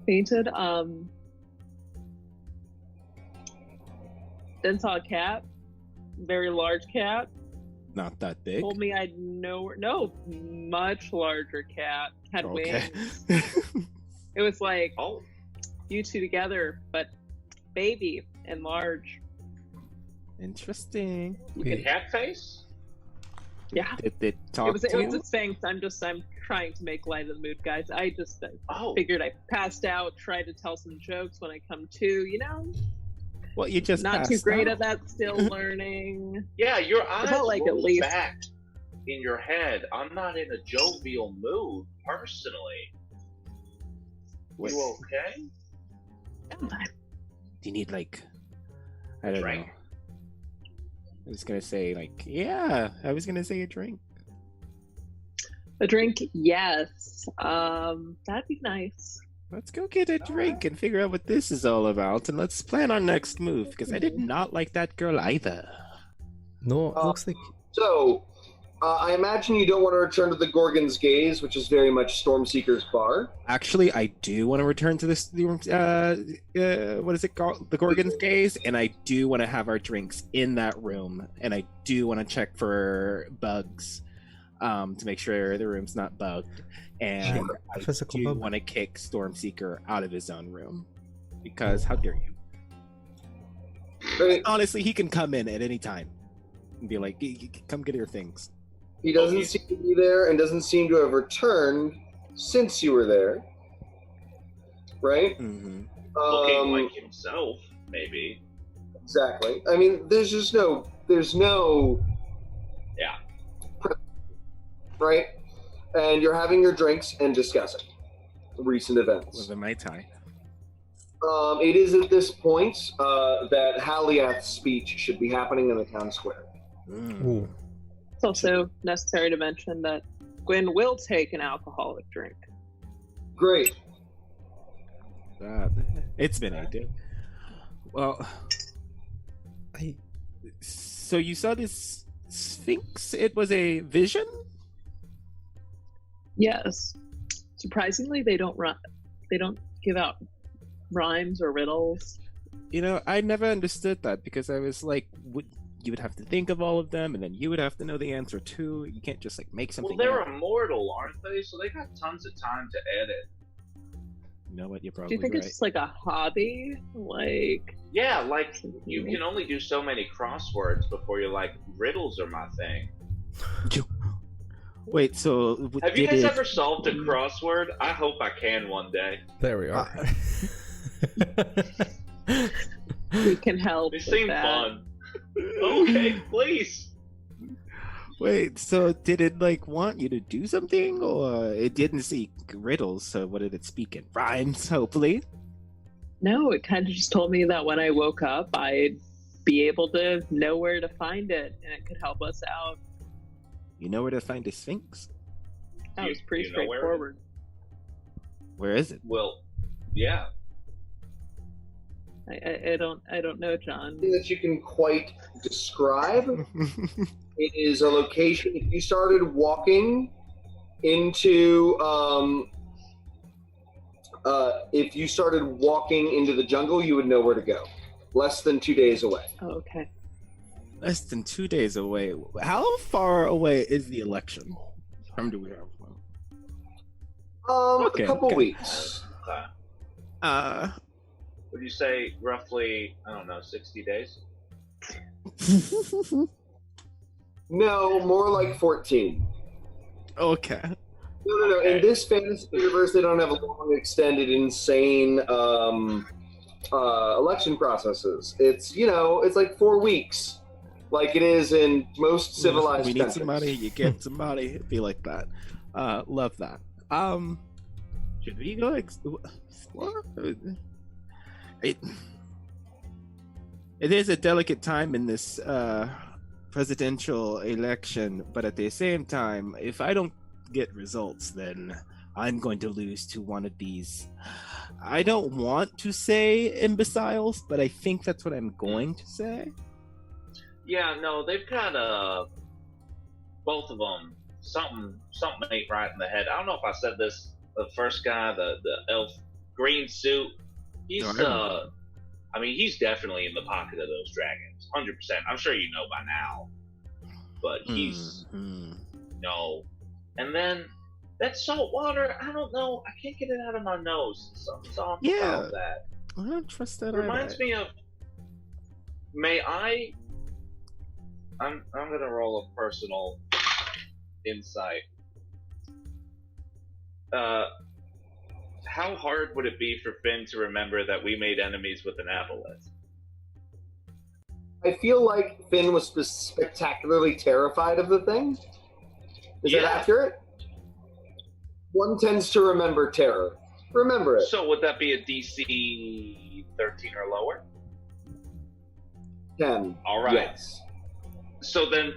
fainted. Then saw a cat, very large cat. Not that big. Told me I'd know. No, much larger cat. Had wings. It was like, Oh, you two together, but baby and large. Interesting. cat face? Yeah. Did they talk It was to you? a sphinx. I'm trying to make light of the mood, guys. I just figured I passed out, tried to tell some jokes when I come to, you know? Well, you just not too passed great out. at that, still learning. Yeah, your eyes like at least back in your head. I'm not in a jovial mood, personally. Wait. You okay? Yeah. Do you need like, I don't Drink? know. I was gonna say like, yeah. I was gonna say a drink. A drink, yes. That'd be nice. Let's go get a drink and figure out what this is all about, and let's plan our next move. Because I did not like that girl either. No, it looks like. So, I imagine you don't want to return to the Gorgon's Gaze, which is very much Stormseeker's bar. Actually, I do want to return to this. What is it called? The Gorgon's Gaze, and I do want to have our drinks in that room, and I do want to check for bugs, to make sure the room's not bugged. And I Physical do bug. want to kick Stormseeker out of his own room, because how dare you? Right? Honestly, he can come in at any time and be like, "Come get your things." He doesn't seem to be there and doesn't seem to have returned since you were there. Right? Mm-hmm. Looking like himself, maybe. Exactly. I mean, there's no... Yeah. Right? And you're having your drinks and discussing recent events. With a Mai Tai. It is at this point that Haliath's speech should be happening in the town square. Ooh. It's also necessary to mention that Guin will take an alcoholic drink. Great. It's been ages. Well, so you saw this sphinx? It was a vision? Yes. Surprisingly, they don't give out rhymes or riddles. You know, I never understood that because I was like, you would have to think of all of them, and then you would have to know the answer too. You can't just like make something. Well, they're up. immortal, aren't they? So they got tons of time to edit. You know what? You're Do probably you think right. it's just like a hobby? Like, Yeah, like you can only do so many crosswords before you're like, riddles are my thing. Wait, so Have you guys ever solved a crossword? I hope I can one day. There we are. we can help. They with seem that. fun. Okay, please. Wait, so did it like want you to do something, or it didn't speak riddles? So what did it speak in rhymes? Hopefully. No, it kind of just told me that when I woke up, I'd be able to know where to find it, and it could help us out. You know where to find a sphinx? That was pretty you know where? straightforward. Where is it? Well, yeah. I don't know, John. That you can quite describe. It is a location. If you started walking into the jungle, you would know where to go. Less than 2 days away. Oh, okay. Less than 2 days away. How far away is the election? How time do we have? Okay, a couple okay. weeks. Would you say roughly, I don't know, 60 days? No, more like 14. Okay. No. Okay. In this fantasy universe, they don't have long, extended, insane election processes. It's it's like 4 weeks, like it is in most civilized We need countries. somebody. You get somebody. It'd be like that. Love that. Should we go explore? It is a delicate time in this presidential election, but at the same time, if I don't get results, then I'm going to lose to one of these. I don't want to say imbeciles, but I think that's what I'm going to say. Yeah, no, they've got both of them. Something ain't right in the head. I don't know if I said this. The first guy, the elf, green suit. He's he's definitely in the pocket of those dragons, 100%. I'm sure you know by now, but he's no. And then that salt water, I don't know. I can't get it out of my nose. Something's off about that. I don't trust that. It reminds me of. May I? I'm gonna roll a personal insight. How hard would it be for Finn to remember that we made enemies with an aboleth? I feel like Finn was spectacularly terrified of the thing. Is that accurate? One tends to remember terror. Remember it. So would that be a DC 13 or lower? 10. All right. Yes. So then,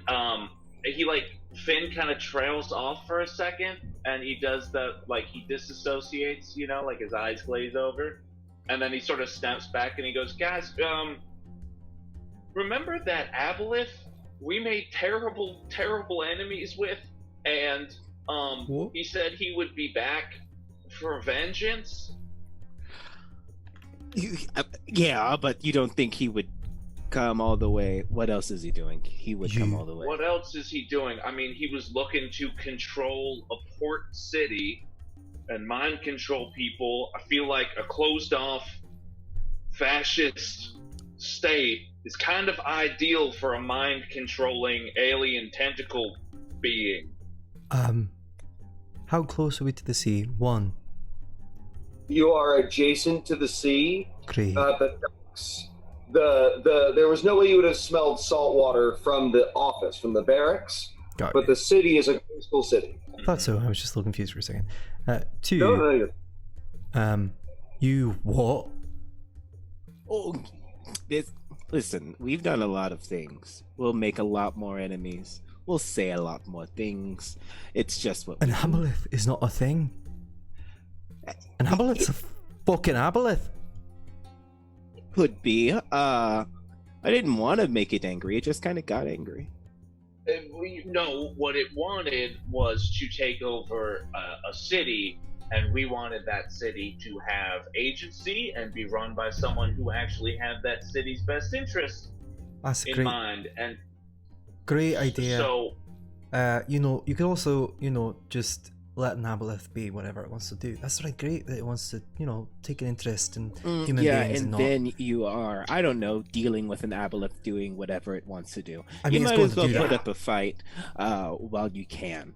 Finn kind of trails off for a second, and he does he disassociates, like his eyes glaze over, and then he sort of snaps back and he goes, guys, remember that aboleth we made terrible, terrible enemies with, and he said he would be back for vengeance? Yeah, but you don't think he would come all the way? What else is he doing? He would come all the way. What else is he doing? I mean, he was looking to control a port city and mind control people. I feel like a closed off fascist state is kind of ideal for a mind controlling alien tentacle being. How close are we to the sea? 1. You are adjacent to the sea. Great. The docks. There was no way you would have smelled salt water from the office, from the barracks. But the city is a coastal city. I thought so. I was just a little confused for a second. 2. No. You what? Oh, listen, we've done a lot of things. We'll make a lot more enemies. We'll say a lot more things. It's just what An aboleth is not a thing. An aboleth's a fucking aboleth. Could be. I didn't want to make it angry. It just kind of got angry. No, what it wanted was to take over a city, and we wanted that city to have agency and be run by someone who actually had that city's best interest in mind. And great idea. So, you could also, just let an aboleth be whatever it wants to do. That's right, great that it wants to, take an interest in human beings. And then you are, I don't know, dealing with an aboleth doing whatever it wants to do. I mean, you might as well put up a fight while you can.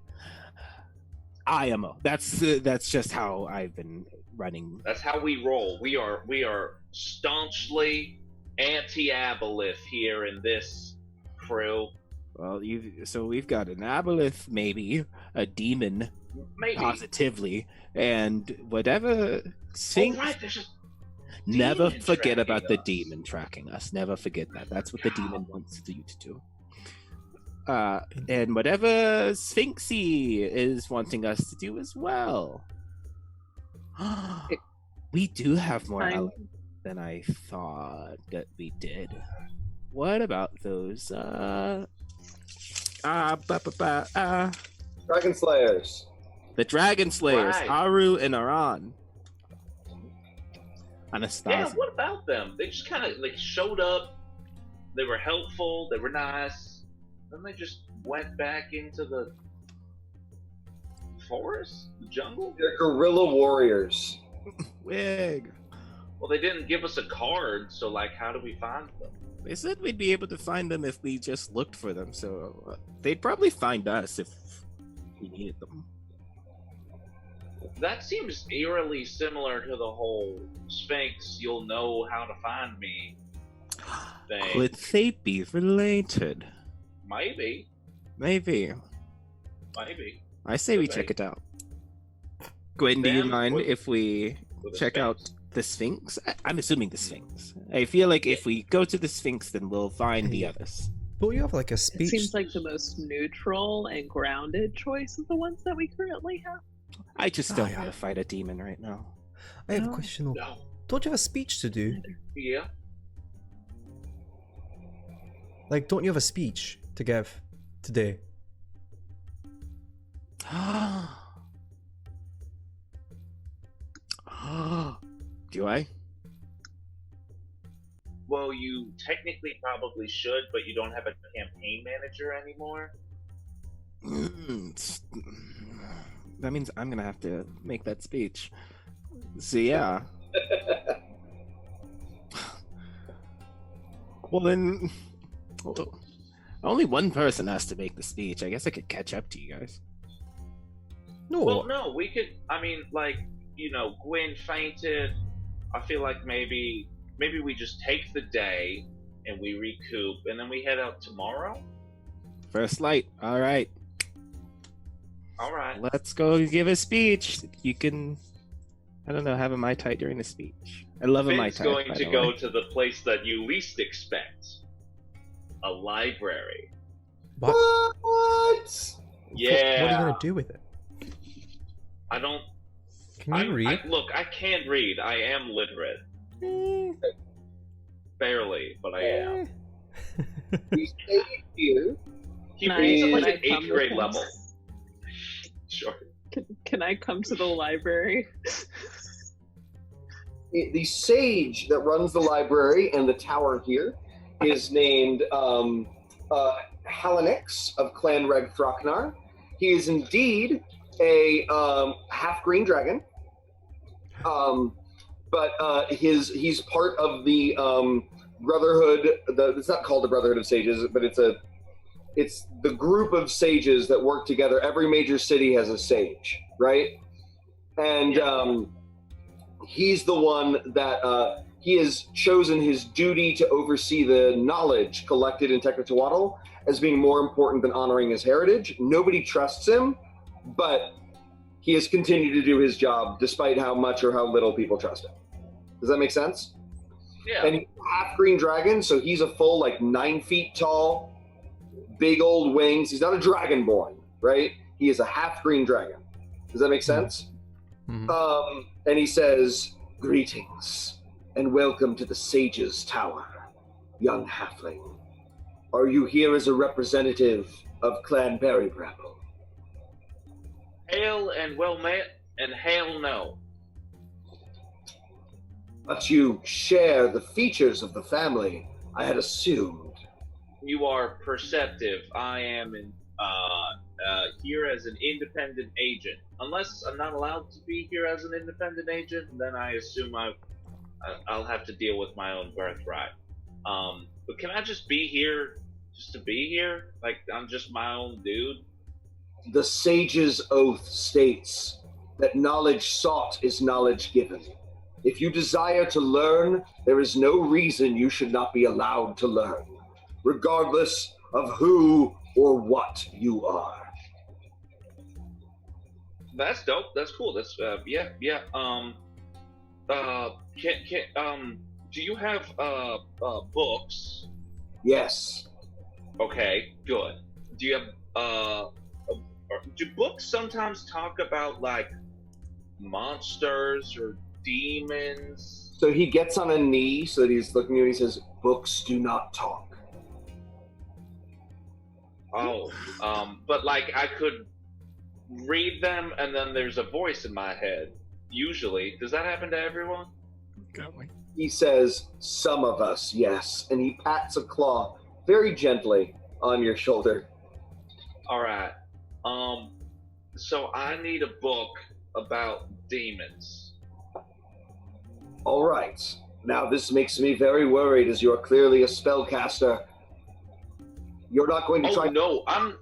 IMO. That's just how I've been running. That's how we roll. We are staunchly anti-aboleth here in this crew. Well, so we've got an aboleth, maybe a demon, maybe positively, and whatever sphinx. Right, there's just never forget about the demon tracking us. Never forget that. That's what the demon wants you to do. And whatever Sphinxy is wanting us to do as well. We do have more elements than I thought that we did. What about those Dragon Slayers. The Dragon Slayers, Right. Aru and Aran. Anastasia. Yeah, what about them? They just kind of showed up. They were helpful. They were nice. Then they just went back into the forest, the jungle. They're guerrilla warriors. Wig. Well, they didn't give us a card, so how do we find them? They said we'd be able to find them if we just looked for them, so they'd probably find us if we needed them. That seems eerily similar to the whole Sphinx, you'll know how to find me thing. Could they be related? Maybe. I say we check it out. Gwen, do you mind if we check out the Sphinx? I'm assuming the Sphinx. I feel like if we go to the Sphinx, then we'll find the others. Don't you have a speech? It seems like the most neutral and grounded choice of the ones that we currently have. I just don't want to fight a demon right now. I have a question though. No. Don't you have a speech to do? Yeah. Don't you have a speech to give today? Do I? Well, you technically probably should, but you don't have a campaign manager anymore. That means I'm gonna have to make that speech. So yeah. Well then, Only one person has to make the speech. I guess I could catch up to you guys. No. Well, no, we could. I mean, like, Guin fainted. I feel like maybe we just take the day and we recoup, and then we head out tomorrow. First light. All right. All right. Let's go give a speech. You can, I don't know, have a Mai Tai during the speech. I love a Mai Tai. Going to go to the place that you least expect. A library. What? Yeah. What are you gonna do with it? I don't. Can you read? Look, I can read. I am literate. Barely, but I am. We stay here. He Nice. reads at like Can I an come 8th with grade him? level. Sure. Can I come to the library? The sage that runs the library and the tower here is named Halanix of Clan Reg Throcknar. He is indeed a half-green dragon, but he's part of the Brotherhood. It's not called the Brotherhood of Sages, but it's the group of sages that work together. Every major city has a sage, right? And he's the one that he has chosen his duty to oversee the knowledge collected in Teknatuatl as being more important than honoring his heritage. Nobody trusts him, but he has continued to do his job despite how much or how little people trust him. Does that make sense? Yeah. And he's a half-green dragon, so he's a full 9 feet tall, big old wings. He's not a dragonborn, right? He is a half-green dragon. Does that make sense? Mm-hmm. And he says, "Greetings, and welcome to the Sage's Tower, young halfling. Are you here as a representative of Clan Berrybramble?" Hail and well met, and hail no. But you share the features of the family, I had assumed. You are perceptive. I am here as an independent agent. Unless I'm not allowed to be here as an independent agent, then I assume I'll have to deal with my own birthright. But can I just be here, just to be here? Like, I'm just my own dude? The Sage's Oath states that knowledge sought is knowledge given. If you desire to learn, there is no reason you should not be allowed to learn, regardless of who or what you are. That's dope. That's cool. That's yeah. Do you have books? Yes. Okay, good. Do you have do books sometimes talk about monsters or demons? So he gets on a knee so that he's looking at you and he says, "Books do not talk." Oh, but I could read them and then there's a voice in my head. Usually. Does that happen to everyone? He says, "Some of us, yes." And he pats a claw very gently on your shoulder. All right. So I need a book about demons. All right. Now this makes me very worried as you're clearly a spellcaster. You're not going to try... No, I'm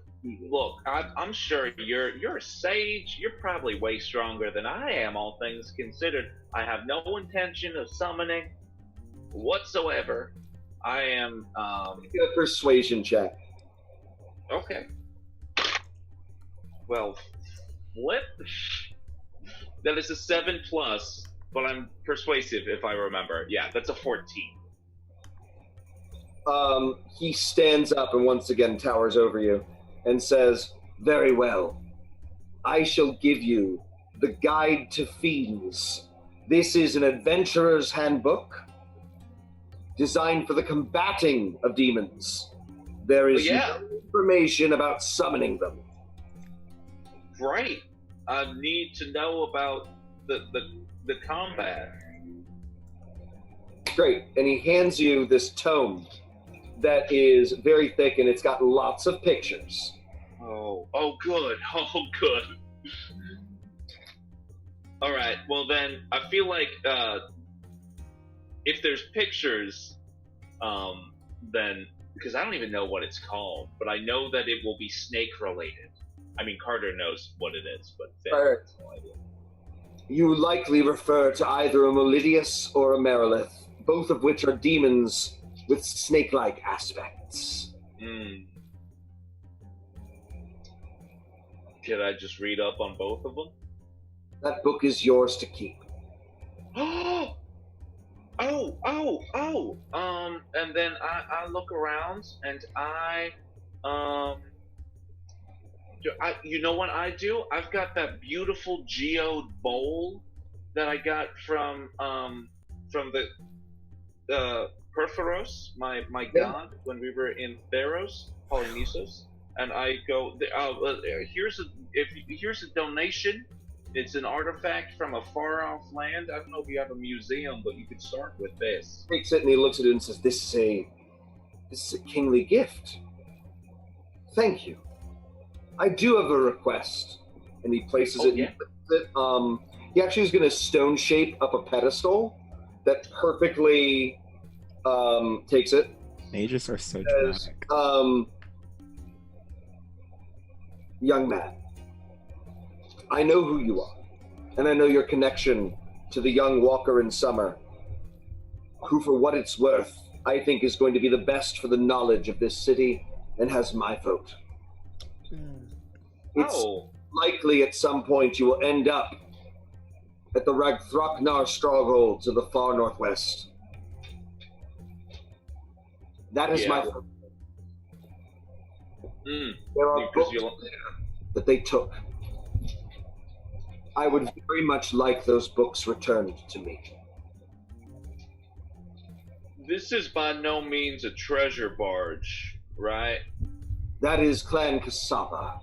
sure you're a sage. You're probably way stronger than I am, all things considered. I have no intention of summoning whatsoever. I am, Get a persuasion check. Okay. Well, flip. That is a 7+, but I'm persuasive if I remember. Yeah, that's a 14. He stands up and once again towers over you and says, "Very well. I shall give you the Guide to Fiends. This is an adventurer's handbook designed for the combating of demons. There is no information about summoning them." Great. I need to know about the combat. Great. And he hands you this tome that is very thick and it's got lots of pictures. Oh, good. Oh, good. All right. Well, then I feel like if there's pictures, then because I don't even know what it's called, but I know that it will be snake related. I mean, Carter knows what it is, but Finn has no idea. You likely refer to either a Melidius or a Merilith, both of which are demons with snake-like aspects. Could I just read up on both of them? That book is yours to keep. And then I look around and you know what I do? I've got that beautiful geode bowl that I got from the Perforos, my god, when we were in Theros, Polynisos, and I go, here's a donation. It's an artifact from a far-off land. I don't know if you have a museum, but you could start with this. He takes it and he looks at it and says, This is a kingly gift. Thank you. I do have a request. And he places it. Yeah. He actually is going to stone shape up a pedestal that perfectly takes it. Mages are so dramatic. Young man, I know who you are, and I know your connection to the young Walker in Summer, who, for what it's worth, I think is going to be the best for the knowledge of this city and has my vote. It's likely at some point you will end up at the Ragthraknar stronghold to the far northwest. That is my vote. There are books there that they took. I would very much like those books returned to me. This is by no means a treasure barge, right? That is Clan Kasaba.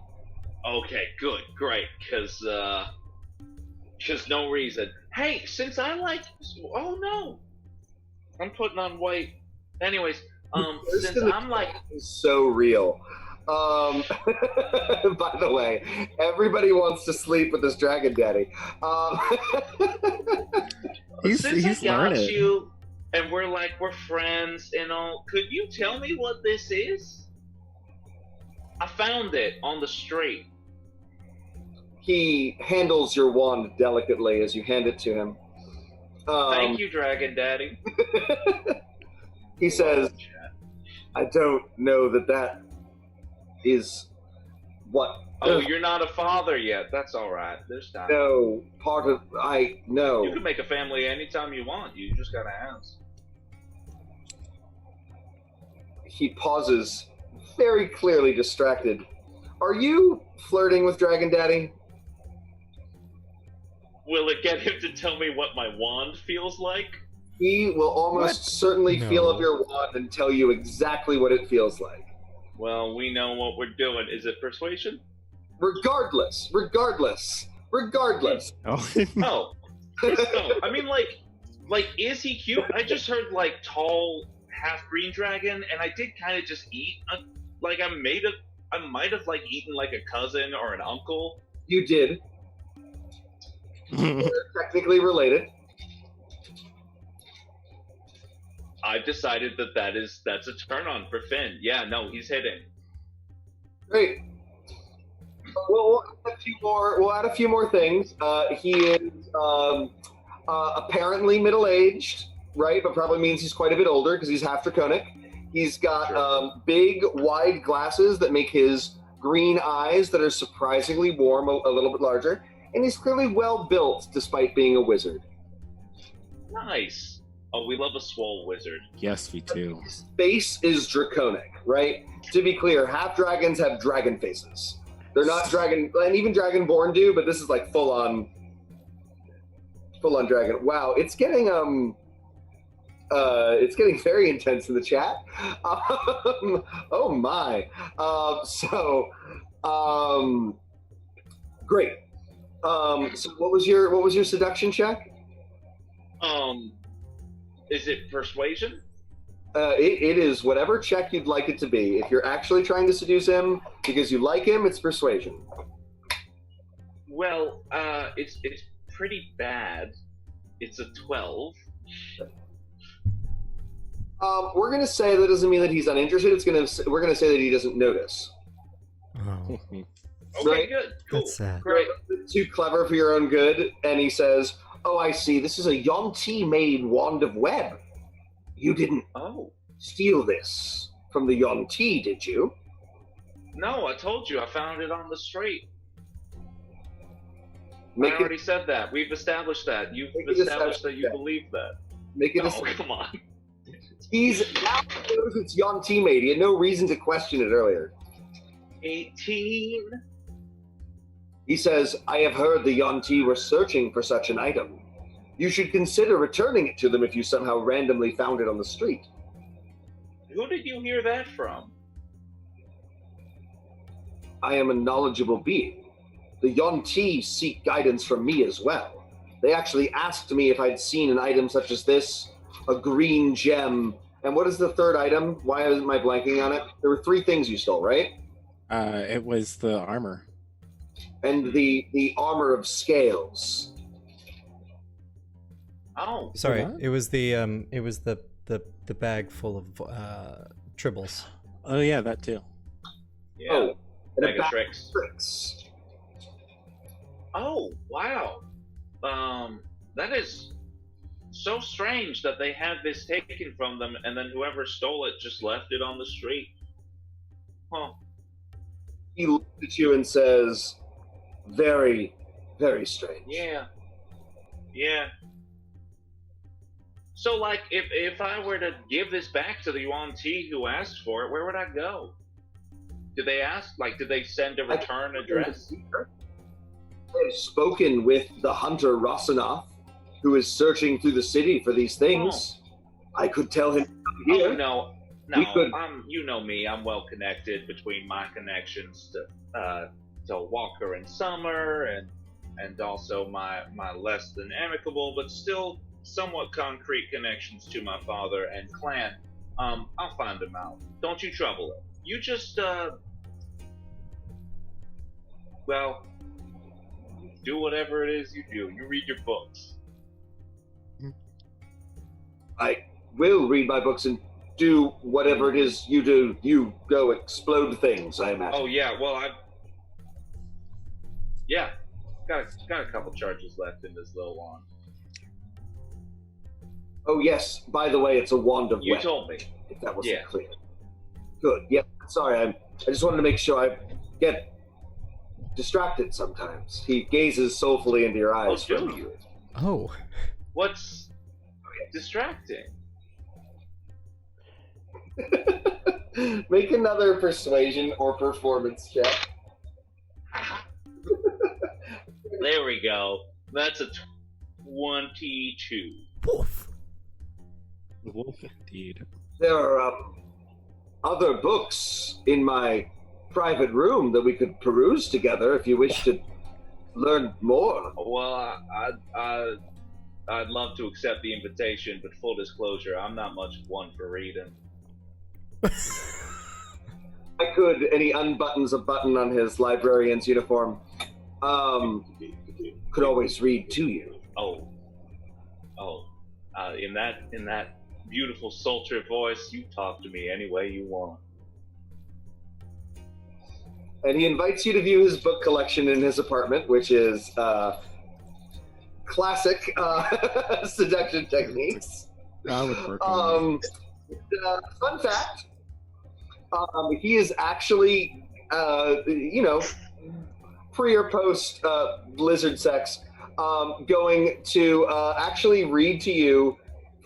Okay, good, great, because no reason. Hey, since I like... Oh, no. I'm putting on weight. Anyways, since I'm like... It's so real. By the way, everybody wants to sleep with this dragon daddy. He's learning. You, and we're friends and all, could you tell me what this is? I found it on the street. He handles your wand delicately as you hand it to him. Thank you, Dragon Daddy. He says, I don't know that is what... Oh, you're not a father yet. That's all right. There's time. No, I know. You can make a family anytime you want. You just gotta ask. He pauses, very clearly distracted. Are you flirting with Dragon Daddy? Will it get him to tell me what my wand feels like? He will almost certainly feel up your wand and tell you exactly what it feels like. Well, we know what we're doing. Is it persuasion? Regardless. Oh. No. I mean, like, is he cute? I just heard, like, tall, half-green dragon, and I did kind of just eat, I might have, like, eaten, like, a cousin or an uncle. You did. They're technically related. I've decided that's a turn on for Finn. Yeah, no, he's hitting. Great. We'll add a few more things. He is apparently middle-aged, right? But probably means he's quite a bit older because he's half draconic. He's got big, wide glasses that make his green eyes that are surprisingly warm a little bit larger. And he's clearly well-built despite being a wizard. Nice. Oh, we love a swole wizard. Yes, we do. His face is draconic, right? To be clear, half dragons have dragon faces. They're not dragon, and even dragonborn do, but this is like full on dragon. Wow, it's getting very intense in the chat. Oh my. Great. So what was your seduction check? Is it persuasion? It is whatever check you'd like it to be. If you're actually trying to seduce him because you like him, it's persuasion. Well, it's pretty bad. It's a 12. We're gonna say that doesn't mean that he's uninterested. We're gonna say that he doesn't notice. Oh, Okay, Right. good. Cool. that's sad. Great. Too clever for your own good, and he says, "Oh, I see. This is a Yuan-Ti-made wand of web. You didn't Oh. steal this from the Yuan-Ti, did you?" No, I told you. I found it on the street. Make I it already said that. We've established that. You've Make it established that you yeah. believe that. make it. Oh, come on. He's now he knows it's Yuan-Ti made. He had no reason to question it earlier. 18. He says, "I have heard the Yuan-Ti were searching for such an item. You should consider returning it to them if you somehow randomly found it on the street." Who did you hear that from? I am a knowledgeable being. The Yuan-Ti seek guidance from me as well. They actually asked me if I'd seen an item such as this, a green gem. And what is the third item? Why am I blanking on it? There were 3 things you stole, right? It was the armor. And the armor of scales. Oh. Sorry, What? it was the bag full of tribbles. Oh yeah, that too. Yeah. Oh, and a Mega bag of tricks. tricks. Oh, wow. That is so strange that they had this taken from them and then whoever stole it just left it on the street. Huh. He looks at you and says, "Very, very strange." Yeah. Yeah. So, like, if I were to give this back to the Yuan-Ti who asked for it, where would I go? Did they ask? Like, did they send a return address? I have spoken with the hunter Rosanoff, who is searching through the city for these things. I could tell him to come here. Oh, no. We could- You know me. I'm well connected between my connections to Walker and Summer, and also my less than amicable, but still somewhat concrete connections to my father and clan. I'll find them out. Don't you trouble it. You just well, do whatever it is you do. You read your books. I will read my books and do whatever it is you do. You go explode things, I imagine. Oh yeah, well got a couple charges left in this little wand. Oh yes, by the way, it's a wand of You web, told me. if that wasn't Yeah. clear. Good. Yep. Sorry, I just wanted to make sure I get distracted sometimes. He gazes soulfully into your eyes. Oh, for a do you? moment. Oh, What's distracting? Make another persuasion or performance check. There we go. That's a 22. woof. Wolf indeed. There are other books in my private room that we could peruse together if you wish to learn more. Well, I'd love to accept the invitation, but full disclosure, I'm not much one for reading. I could, and he unbuttons a button on his librarian's uniform. Could always read to you. In that beautiful sultry voice, you talk to me any way you want. And he invites you to view his book collection in his apartment, which is classic seduction techniques. That would work. on me. Fun fact, he is actually, pre or post lizard sex, going to actually read to you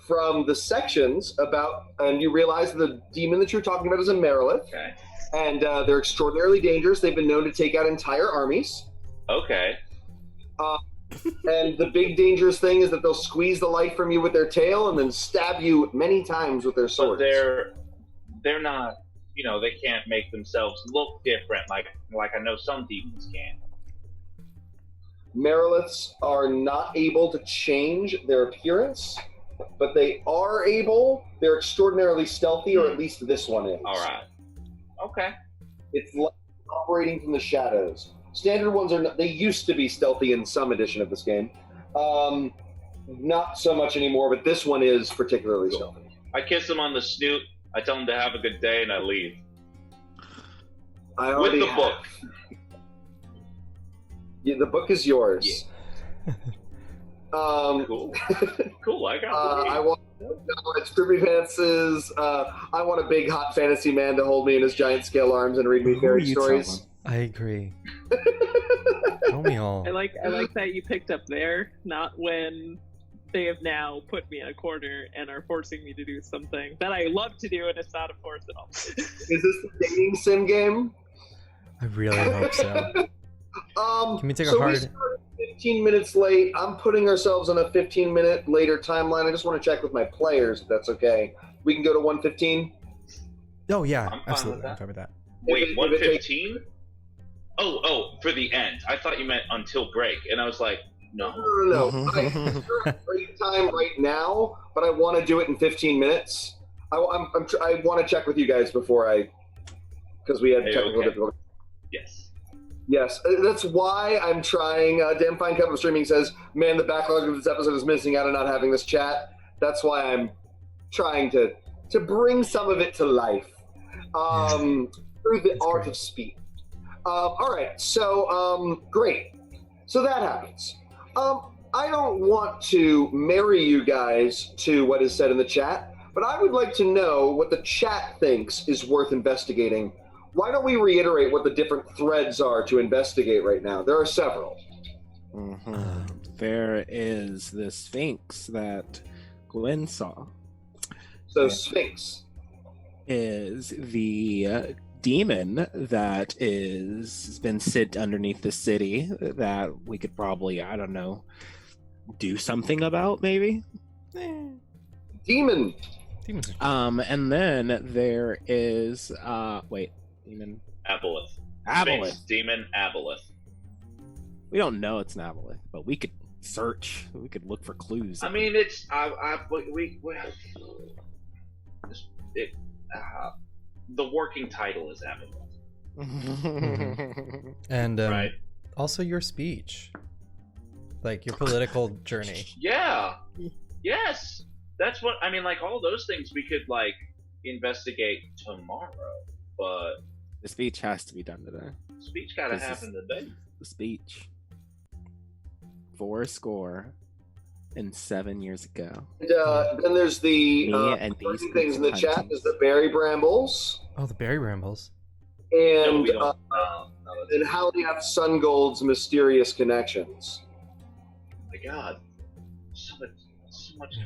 from the sections about, and you realize the demon that you're talking about is a Merilith, Okay. and they're extraordinarily dangerous. They've been known to take out entire armies. Okay. And the big dangerous thing is that they'll squeeze the life from you with their tail and then stab you many times with their But swords. they're not, they can't make themselves look different like I know some demons can. Meriliths are not able to change their appearance, but they're extraordinarily stealthy, or at least this one is. All right. Okay. It's like operating from the shadows. Standard ones they used to be stealthy in some edition of this game. Not so much anymore, but this one is particularly stealthy. I kiss him on the snoot. I tell him to have a good day, and I leave. With the book. Yeah, the book is yours. Yeah. Cool. Cool. I got. I want it's Droopy Pants'. I want a big hot fantasy man to hold me in his giant scale arms and read me fairy stories. I agree. Tell me all. I like that you picked up there, not when they have now put me in a corner and are forcing me to do something that I love to do, and it's not a force at all. Is this the dating sim game? I really hope so. Can we take a hard... We started 15 minutes late. I'm putting ourselves on a 15-minute later timeline. I just want to check with my players if that's okay. We can go to 1:15? Oh, yeah, I'm absolutely. I'm fine with that. Wait, 1:15? Oh, for the end. I thought you meant until break, and I was like, no. No. We're at break time right now, but I want to do it in 15 minutes. I want to check with you guys before because we had technical difficulties. Yes, that's why I'm trying. Damn Fine Cup of Streaming says, man, the backlog of this episode is missing out on not having this chat. That's why I'm trying to bring some of it to life through the art of speech. All right, so great. So that happens. I don't want to marry you guys to what is said in the chat, but I would like to know what the chat thinks is worth investigating. Why don't we reiterate what the different threads are to investigate right now? There are several. Mm-hmm. There is the Sphinx that Guin saw. So Sphinx is the demon that has been sit underneath the city that we could probably, I don't know, do something about, maybe? Demon. And then there is demon Aboleth. Sphinx, demon Aboleth. We don't know it's an Aboleth, but we could search. We could look for clues. I mean, it's the working title is Aboleth. And right. Also your speech, like your political journey. Yeah. Yes. That's what I mean. Like all those things, we could like investigate tomorrow, but the speech has to be done today. Speech gotta happen today. The speech. 407 years ago. And then there's the things in the chat. Is the berry brambles. Oh, the berry brambles. And and Haliath Sungold's mysterious connections. Oh my God, so much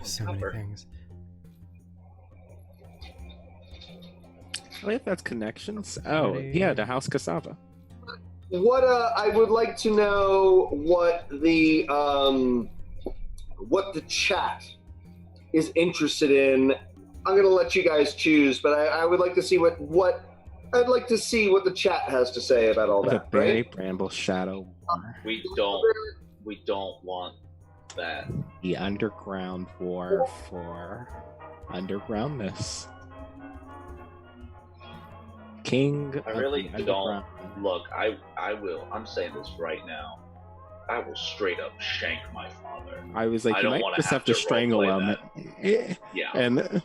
so many things. Oh, yeah, that's connections. Oh, yeah, the House Cassava. What I would like to know what the chat is interested in. I'm gonna let you guys choose, but I would like to see what I'd like to see what the chat has to say about all that. The berry right? bramble shadow. We don't want that. The underground war for undergroundness. King. I really don't. Look, I'm saying this right now. I will straight up shank my father. I was like, you might just have to strangle him. Yeah. And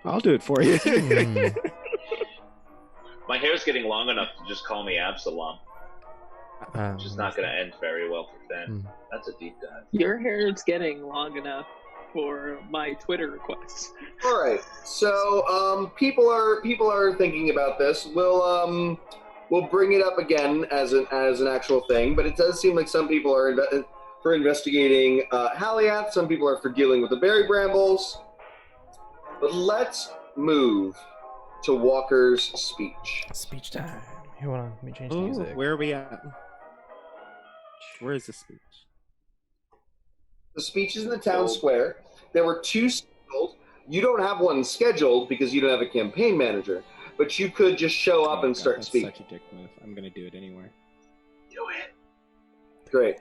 I'll do it for you. My hair's getting long enough to just call me Absalom. Which is not going to end very well for Finn. That's a deep dive. Your hair is getting long enough for my Twitter requests. All right, so people are thinking about this. We'll bring it up again as an actual thing, but it does seem like some people are for investigating Haliath. Some people are for dealing with the berry brambles. But let's move to Walker's speech. Speech time. Here, hold on. Let me change the music. Where are we at? Where is the speech? The speech is in the town square. There were 2 scheduled. You don't have one scheduled because you don't have a campaign manager, but you could just show up and start speaking. Such a dick move. I'm gonna do it anyway. Do it. Great.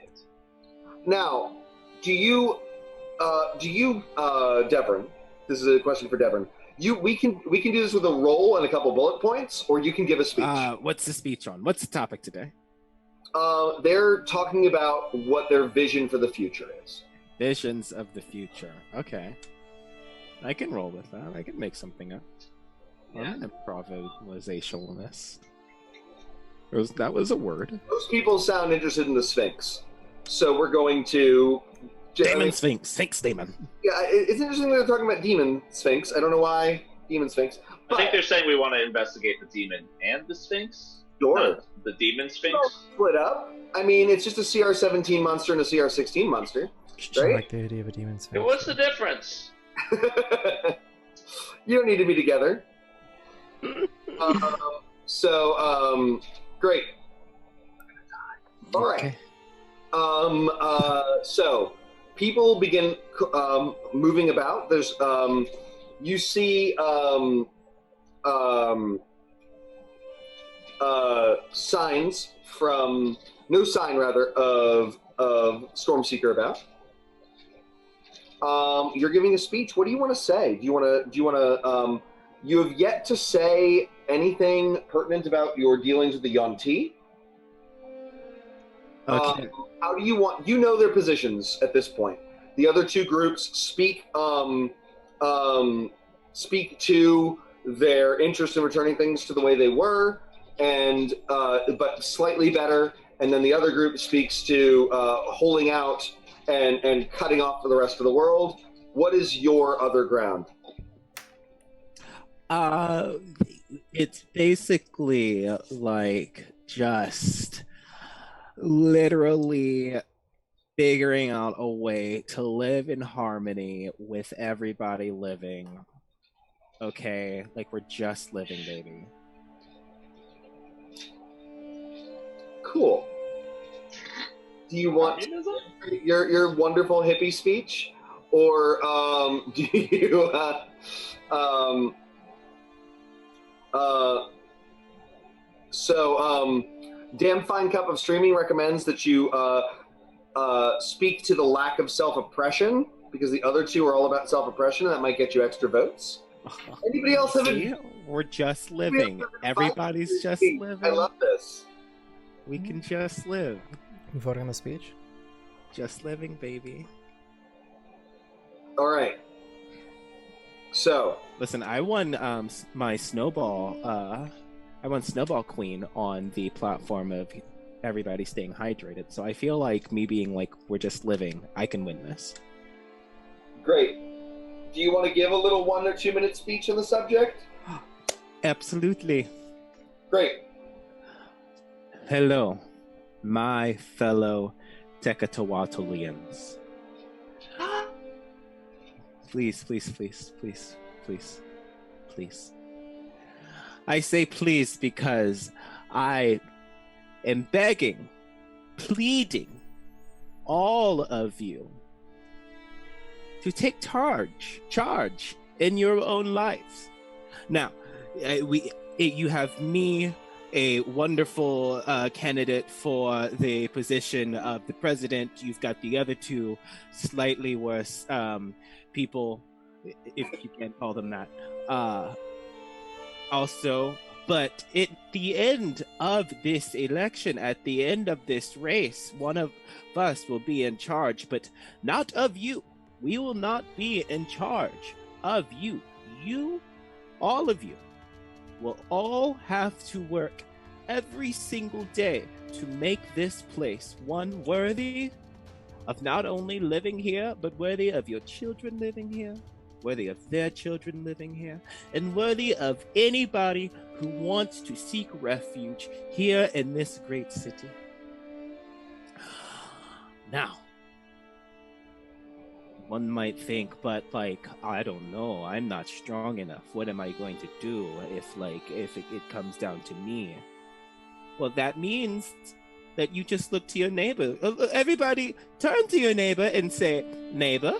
Now, do you, Devren? This is a question for Devren. We can do this with a roll and a couple bullet points, or you can give a speech. What's the speech on? What's the topic today? They're talking about what their vision for the future is. Visions of the future. Okay. I can roll with that. I can make something up. Yeah. I'm an improvisationalist. That was a word. Most people sound interested in the Sphinx, so we're going to. Demon Sphinx demon. Yeah, it's interesting that they're talking about Demon Sphinx. I don't know why Demon Sphinx. I think they're saying we want to investigate the demon and the Sphinx. Sure. No, the demon Sphinx. Split up. I mean, it's just a CR-17 monster and a CR-16 monster, I right? like the idea of a demon sphinx. Hey, what's the difference? You don't need to be together. Great. All right. Okay. So people begin moving about. There's you see signs from of Stormseeker about. You're giving a speech. What do you want to say? Do you want to? You have yet to say anything pertinent about your dealings with the Yuan-Ti. Okay. How do you want? You know their positions at this point. The other two groups speak to their interest in returning things to the way they were, and but slightly better. And then the other group speaks to holding out and cutting off for the rest of the world. What is your other ground? It's basically like just literally figuring out a way to live in harmony with everybody living. Okay, like we're just living, baby. Cool. Do you want your wonderful hippie speech, or do you? Damn Fine Cup of Streaming recommends that you speak to the lack of self-oppression, because the other two are all about self-oppression, and that might get you extra votes. Anybody else have See? We're just living. Everybody's just living. I love this. We can just live. Voting on the speech? Just living, baby. All right. So, listen, I won my snowball. I won Snowball Queen on the platform of everybody staying hydrated. So I feel like me being like, we're just living, I can win this. Great. Do you want to give a little 1 or 2 minute speech on the subject? Absolutely. Great. Hello, my fellow Tekatawatolians. Please, please, please, please, please, please. I say please because I am begging, pleading all of you to take charge in your own lives. Now, you have me, a wonderful candidate for the position of the president. You've got the other two slightly worse people, if you can't call them that. Also, but at the end of this election, at the end of this race, one of us will be in charge, but not of you. We will not be in charge of you. You, all of you, will all have to work every single day to make this place one worthy of not only living here, but worthy of your children living here, worthy of their children living here, and worthy of anybody who wants to seek refuge here in this great city. Now, one might think, but like, I don't know, I'm not strong enough. What am I going to do if it comes down to me? Well, that means that you just look to your neighbor. Everybody turn to your neighbor and say, neighbor.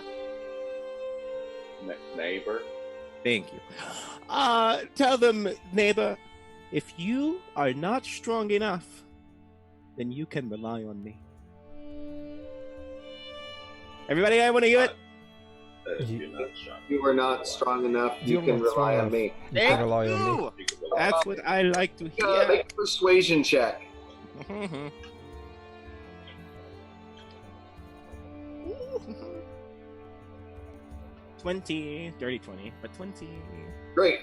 Neighbor. Thank you. Tell them, neighbor, if you are not strong enough, then you can rely on me. Everybody, I want to hear it. You are not strong enough. You can rely on me. Thank you. That's what I like to hear. Make a persuasion check. 20. Dirty 20, but 20. Great.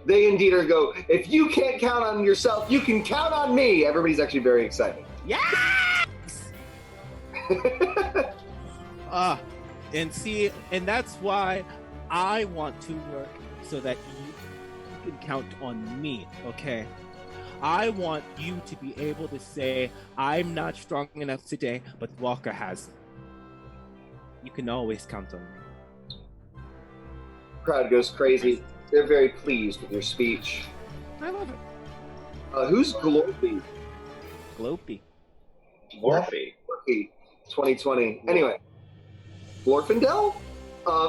They indeed are go, if you can't count on yourself, you can count on me. Everybody's actually very excited. Yes! And that's why I want to work so that you can count on me, okay? I want you to be able to say, I'm not strong enough today, but Walker has. You can always count on me. Crowd goes crazy. They're very pleased with your speech. I love it. Who's Glorpy? Glopey. Glorpy. 2020. Anyway. Glorfindel?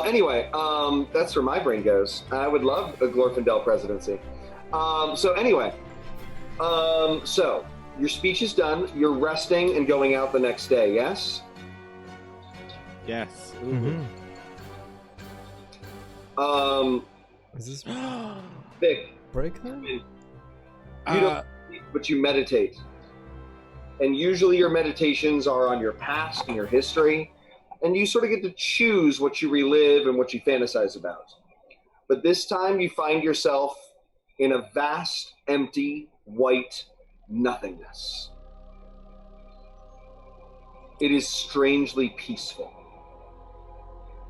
Anyway, that's where my brain goes. I would love a Glorfindel presidency. So your speech is done. You're resting and going out the next day, yes? Yes. Mm-hmm. Is this Vic, break then? you don't speak, but you meditate. And usually your meditations are on your past and your history, and you sort of get to choose what you relive and what you fantasize about. But this time you find yourself in a vast, empty, white nothingness. It is strangely peaceful.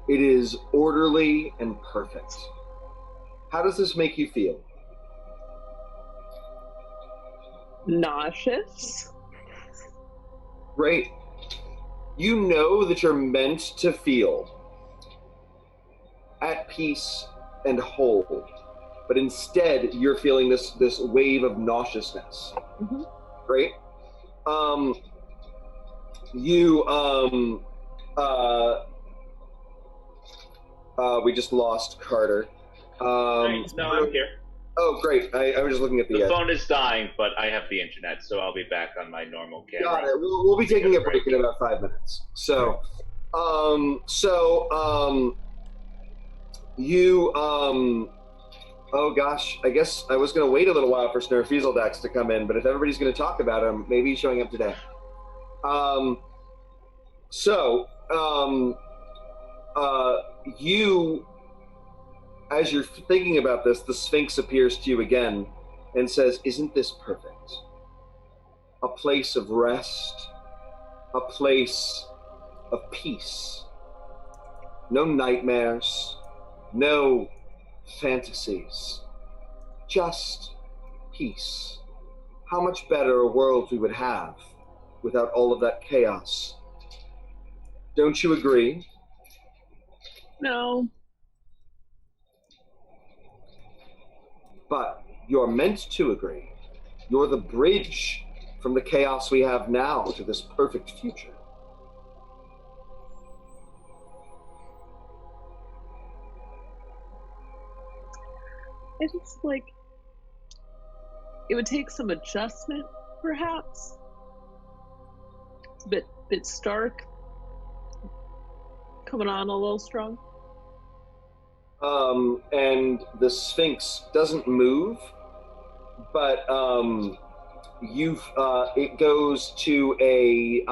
It is orderly and perfect. How does this make you feel? Nauseous. Great. You know that you're meant to feel at peace and whole, but instead you're feeling this wave of nauseousness. Mm-hmm. Great. We just lost Carter. No, I'm here. Oh, great. I was just looking at the phone is dying, but I have the internet, so I'll be back on my normal camera. Got it. We'll be taking a break in about 5 minutes. Oh gosh, I guess I was going to wait a little while for Snurfizzledax to come in, but if everybody's going to talk about him, maybe he's showing up today. As you're thinking about this, the Sphinx appears to you again and says, "Isn't this perfect? A place of rest, a place of peace. No nightmares, no fantasies, just peace. How much better a world we would have without all of that chaos. Don't you agree?" No. But you're meant to agree. You're the bridge from the chaos we have now to this perfect future. I just it would take some adjustment, perhaps. It's a bit stark. Coming on a little strong. And the Sphinx doesn't move, but it goes to a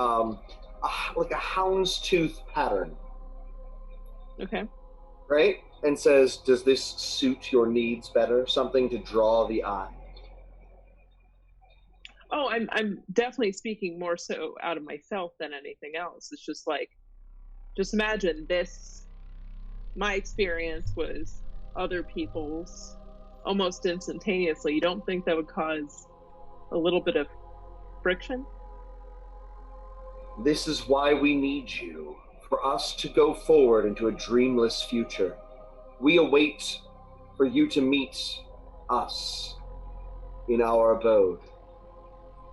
houndstooth pattern. Okay. Right? And says, "Does this suit your needs better? Something to draw the eye." Oh, I'm definitely speaking more so out of myself than anything else. It's just just imagine this. My experience was other people's almost instantaneously. You don't think that would cause a little bit of friction? This is why we need you, for us to go forward into a dreamless future. We await for you to meet us in our abode.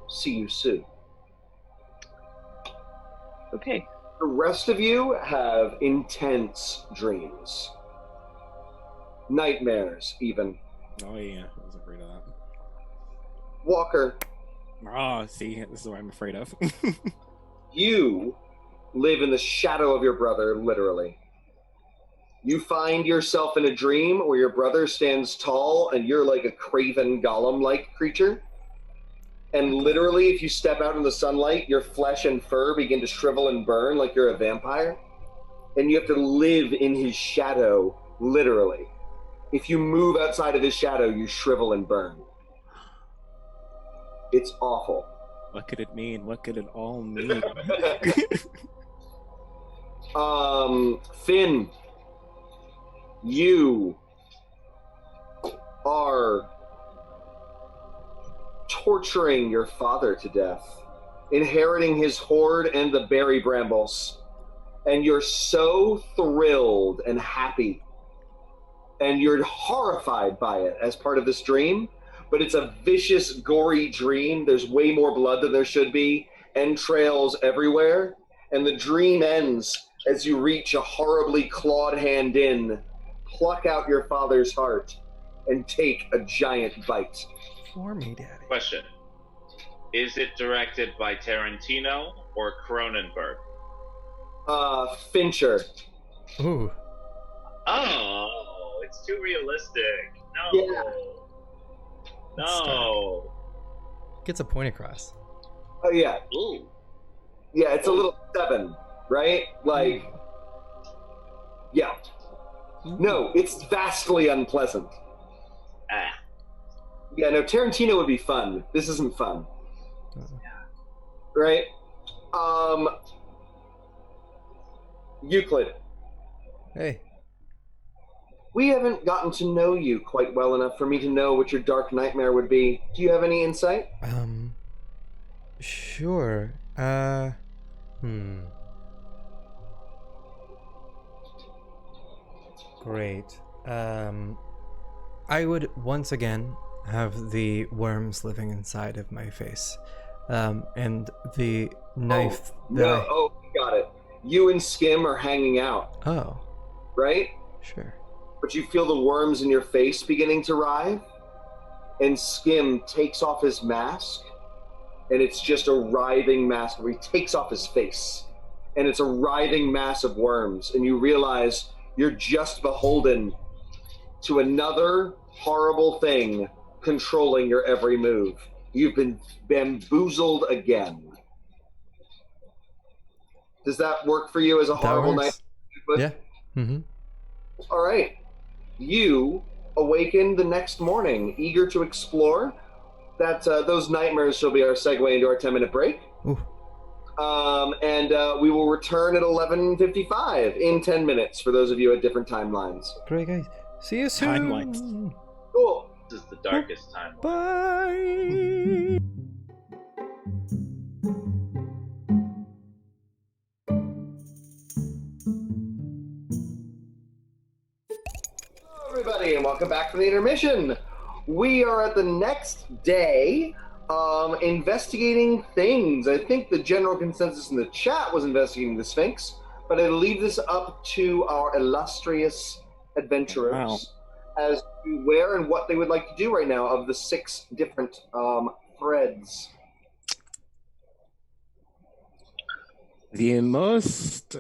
See you soon. Okay. The rest of you have intense dreams. Nightmares, even. Oh, yeah. I was afraid of that. Walker. Oh, see? This is what I'm afraid of. You live in the shadow of your brother, literally. You find yourself in a dream where your brother stands tall and you're like a craven golem-like creature. And literally, if you step out in the sunlight, your flesh and fur begin to shrivel and burn like you're a vampire. And you have to live in his shadow Literally. If you move outside of his shadow, you shrivel and burn. It's awful. What could it mean? What could it all mean? Finn, you are torturing your father to death, inheriting his hoard and the berry brambles, and you're so thrilled and happy, and you're horrified by it as part of this dream, but it's a vicious, gory dream. There's way more blood than there should be, entrails everywhere, and the dream ends as you reach a horribly clawed hand in, pluck out your father's heart, and take a giant bite. For me, Daddy. Question. Is it directed by Tarantino or Cronenberg? Fincher. Ooh. Oh, it's too realistic. No. Yeah. No. Gets a point across. Oh, yeah. Ooh. Yeah, it's a little 7, right? Like, yeah. No, it's vastly unpleasant. Ah. Yeah, no, Tarantino would be fun. This isn't fun. Right? Euclid. Hey. We haven't gotten to know you quite well enough for me to know what your dark nightmare would be. Do you have any insight? Sure. Great. I would once again have the worms living inside of my face. And the knife got it. You and Skim are hanging out. Oh. Right? Sure. But you feel the worms in your face beginning to writhe, and Skim takes off his mask, and it's just a writhing mask where he takes off his face, and it's a writhing mass of worms, and you realize you're just beholden to another horrible thing controlling your every move. You've been bamboozled again. Does that work for you as a horrible night? Yeah. Mm-hmm. All right. You awaken the next morning, eager to explore. That those nightmares shall be our segue into our 10-minute break. Ooh. And we will return at 11:55 in 10 minutes for those of you at different timelines. Great, guys. See you soon. Timelines. Cool. This is the darkest time. Bye. Everybody, and welcome back from the intermission. We are at the next day investigating things. I think the general consensus in the chat was investigating the Sphinx, but I leave this up to our illustrious adventurers as to where and what they would like to do right now of the 6 different threads. The most...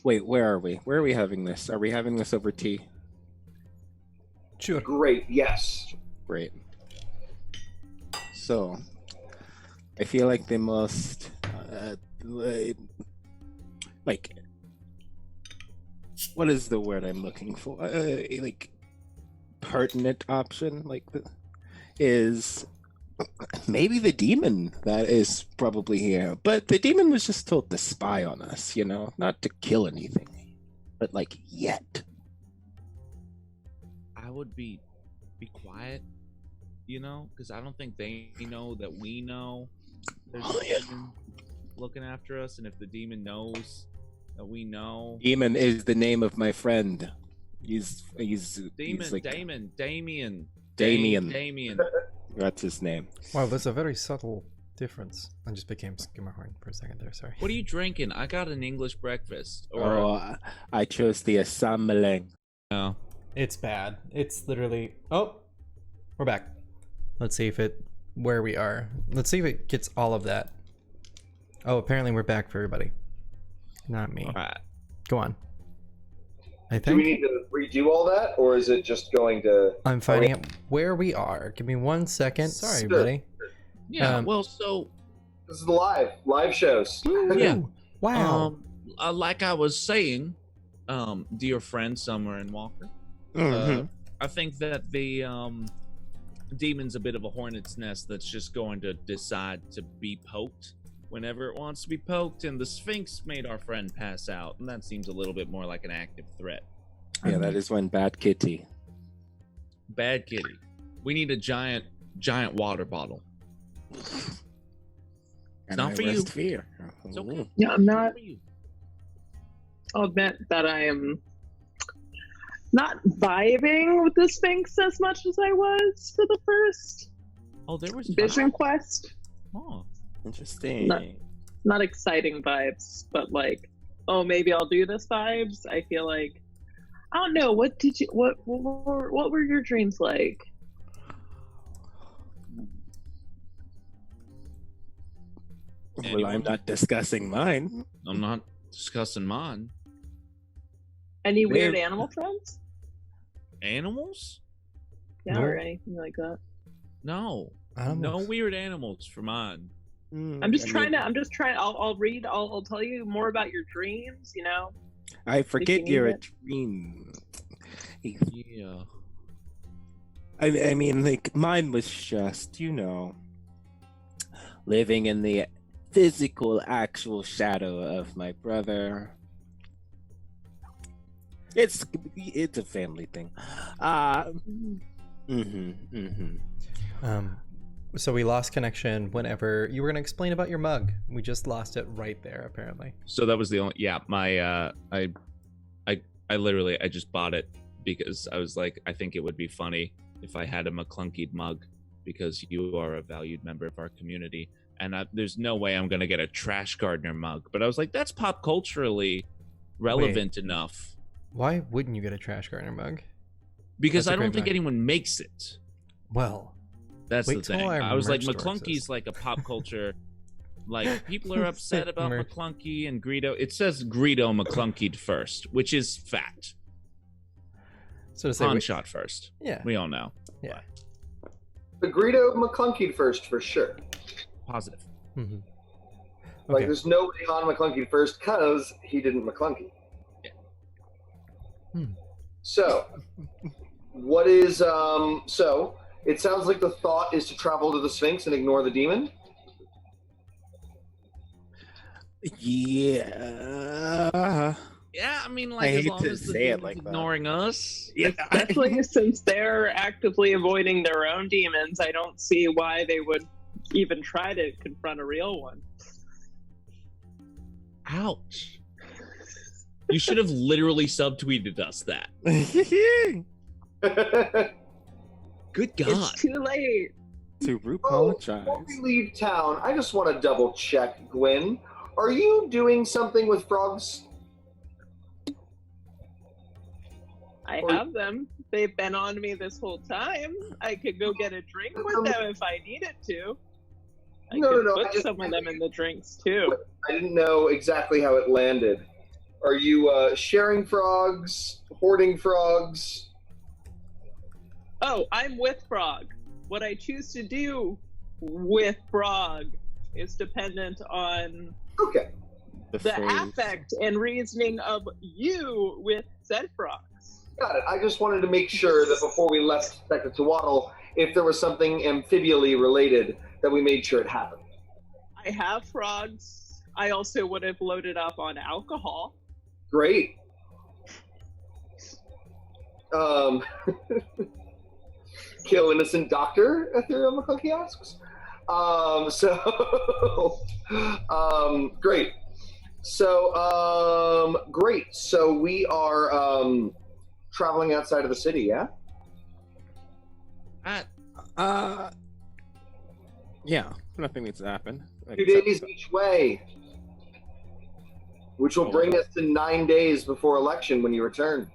Wait, where are we? Where are we having this? Are we having this over tea? Sure. Great, yes. Great. So, I feel like the most, like, what is the word I'm looking for? Like, pertinent option, like, is maybe the demon that is probably here. But the demon was just told to spy on us, you know, not to kill anything. But, like, yet. I would be quiet, you know, because I don't think they know that we know there's a demon looking after us, and if the demon knows that we know, Demon is the name of my friend. He's like Damien. That's his name. Wow, there's a very subtle difference. I just became Skimmerhorn for a second there. Sorry. What are you drinking? I got an English breakfast. I chose the assembling. No. It's bad. It's literally... Oh, we're back. Let's see if it... Where we are. Let's see if it gets all of that. Oh, apparently we're back for everybody. Not me. All right. Go on. I think... Do we need to redo all that, or is it just going to... I'm finding out where we are. Give me 1 second. Sorry, Sure. buddy. Yeah, well, so... This is the live shows. Yeah. Wow. Like I was saying, dear friend Summer and Walker. I think that the demon's a bit of a hornet's nest that's just going to decide to be poked whenever it wants to be poked, and the Sphinx made our friend pass out, and that seems a little bit more like an active threat. Yeah, that is one bad kitty. Bad kitty. We need a giant water bottle. It's not for you. Fear. It's okay. Yeah, I'm not. I'll admit that I am not vibing with the Sphinx as much as I was for the first there was Vision Quest. Oh, interesting. Not exciting vibes, but like, oh, maybe I'll do this vibes. I feel like, I don't know. What were your dreams like? Well, I'm not discussing mine. I'm not discussing mine. Any weird animal friends? Animals? Yeah, No. or anything like that. No. Animals. No weird animals for mine. I'm just trying. I'll tell you more about your dreams, you know? I forget you you're need a dream. Yeah. I mean, like, mine was just, living in the physical, actual shadow of my brother. It's a family thing. So we lost connection whenever you were gonna explain about your mug. We just lost it right there, apparently. So that was the only. Yeah, my I literally I just bought it because I was like, I think it would be funny if I had a McClunkied mug because you are a valued member of our community, and there's no way I'm gonna get a Trash Gardener mug. But I was like, that's pop culturally relevant enough. Why wouldn't you get a Trash Gardener mug? Because That's a I don't great think mug. anyone makes it. Well, That's wait the till thing. our I was like, merch store McClunky's exists. like a pop culture. Like, people are upset about Merch. McClunky and Greedo. It says Greedo McClunkied first, which is fact. so to say, Han shot first. yeah, We all know. yeah. The Greedo McClunky first for sure. Positive. Mm-hmm. Like, there's no way Han McClunky first because he didn't McClunky. Hmm. So, what is so it sounds like the thought is to travel to the Sphinx and ignore the demon. Yeah. Yeah, I mean, I like, as hate long to as the say it demon's like that. ignoring us. Yeah. Especially since they're actively avoiding their own demons, I don't see why they would even try to confront a real one. Ouch. You should have literally subtweeted us that. Good God. It's too late. To Oh, apologize. before we leave town, I just want to double check, Guin. Are you doing something with frogs? I have them. They've been on me this whole time. I could go get a drink with them if I needed to. I could put some of them in the drinks too. I didn't know exactly how it landed. Are you sharing frogs, hoarding frogs? Oh, I'm with Frog. What I choose to do with Frog is dependent on Okay. the phrase. affect and reasoning of you with said frogs. Got it. I just wanted to make sure that before we left Sector Twaddle, if there was something amphibially related, that we made sure it happened. I have frogs. I also would have loaded up on alcohol. Great. Kill innocent doctor, Ethereal McClunky asks. Great. So, great. So we are traveling outside of the city, yeah? Yeah, nothing needs to happen. 2 days each way, which will bring us to 9 days before election when you return.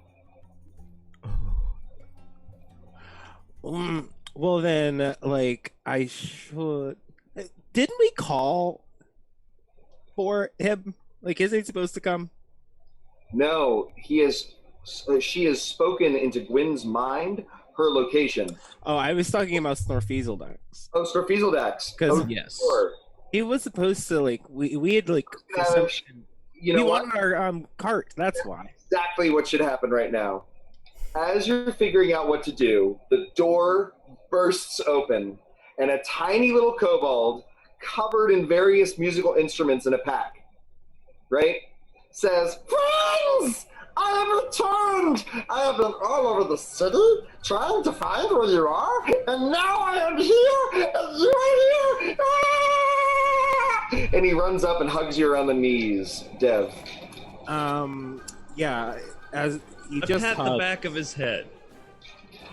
Well then, like, I should. Didn't we call for him? Like, isn't he supposed to come? No, she has spoken into Gwyn's mind her location. Oh, I was talking about Snorfeezeldax. Oh, Snorfeezeldax. Because Yes. Sure. he was supposed to, like, we had, like, You we know what? wanted our cart, that's why. exactly what should happen right now. As you're figuring out what to do, the door bursts open, and a tiny little kobold, covered in various musical instruments in a pack, right, says, "Friends! I have returned! I have been all over the city trying to find where you are, and now I am here, and you are here! Ah!" And he runs up and hugs you around the knees, Dev. Yeah, as he I just pat the hugged. back of his head.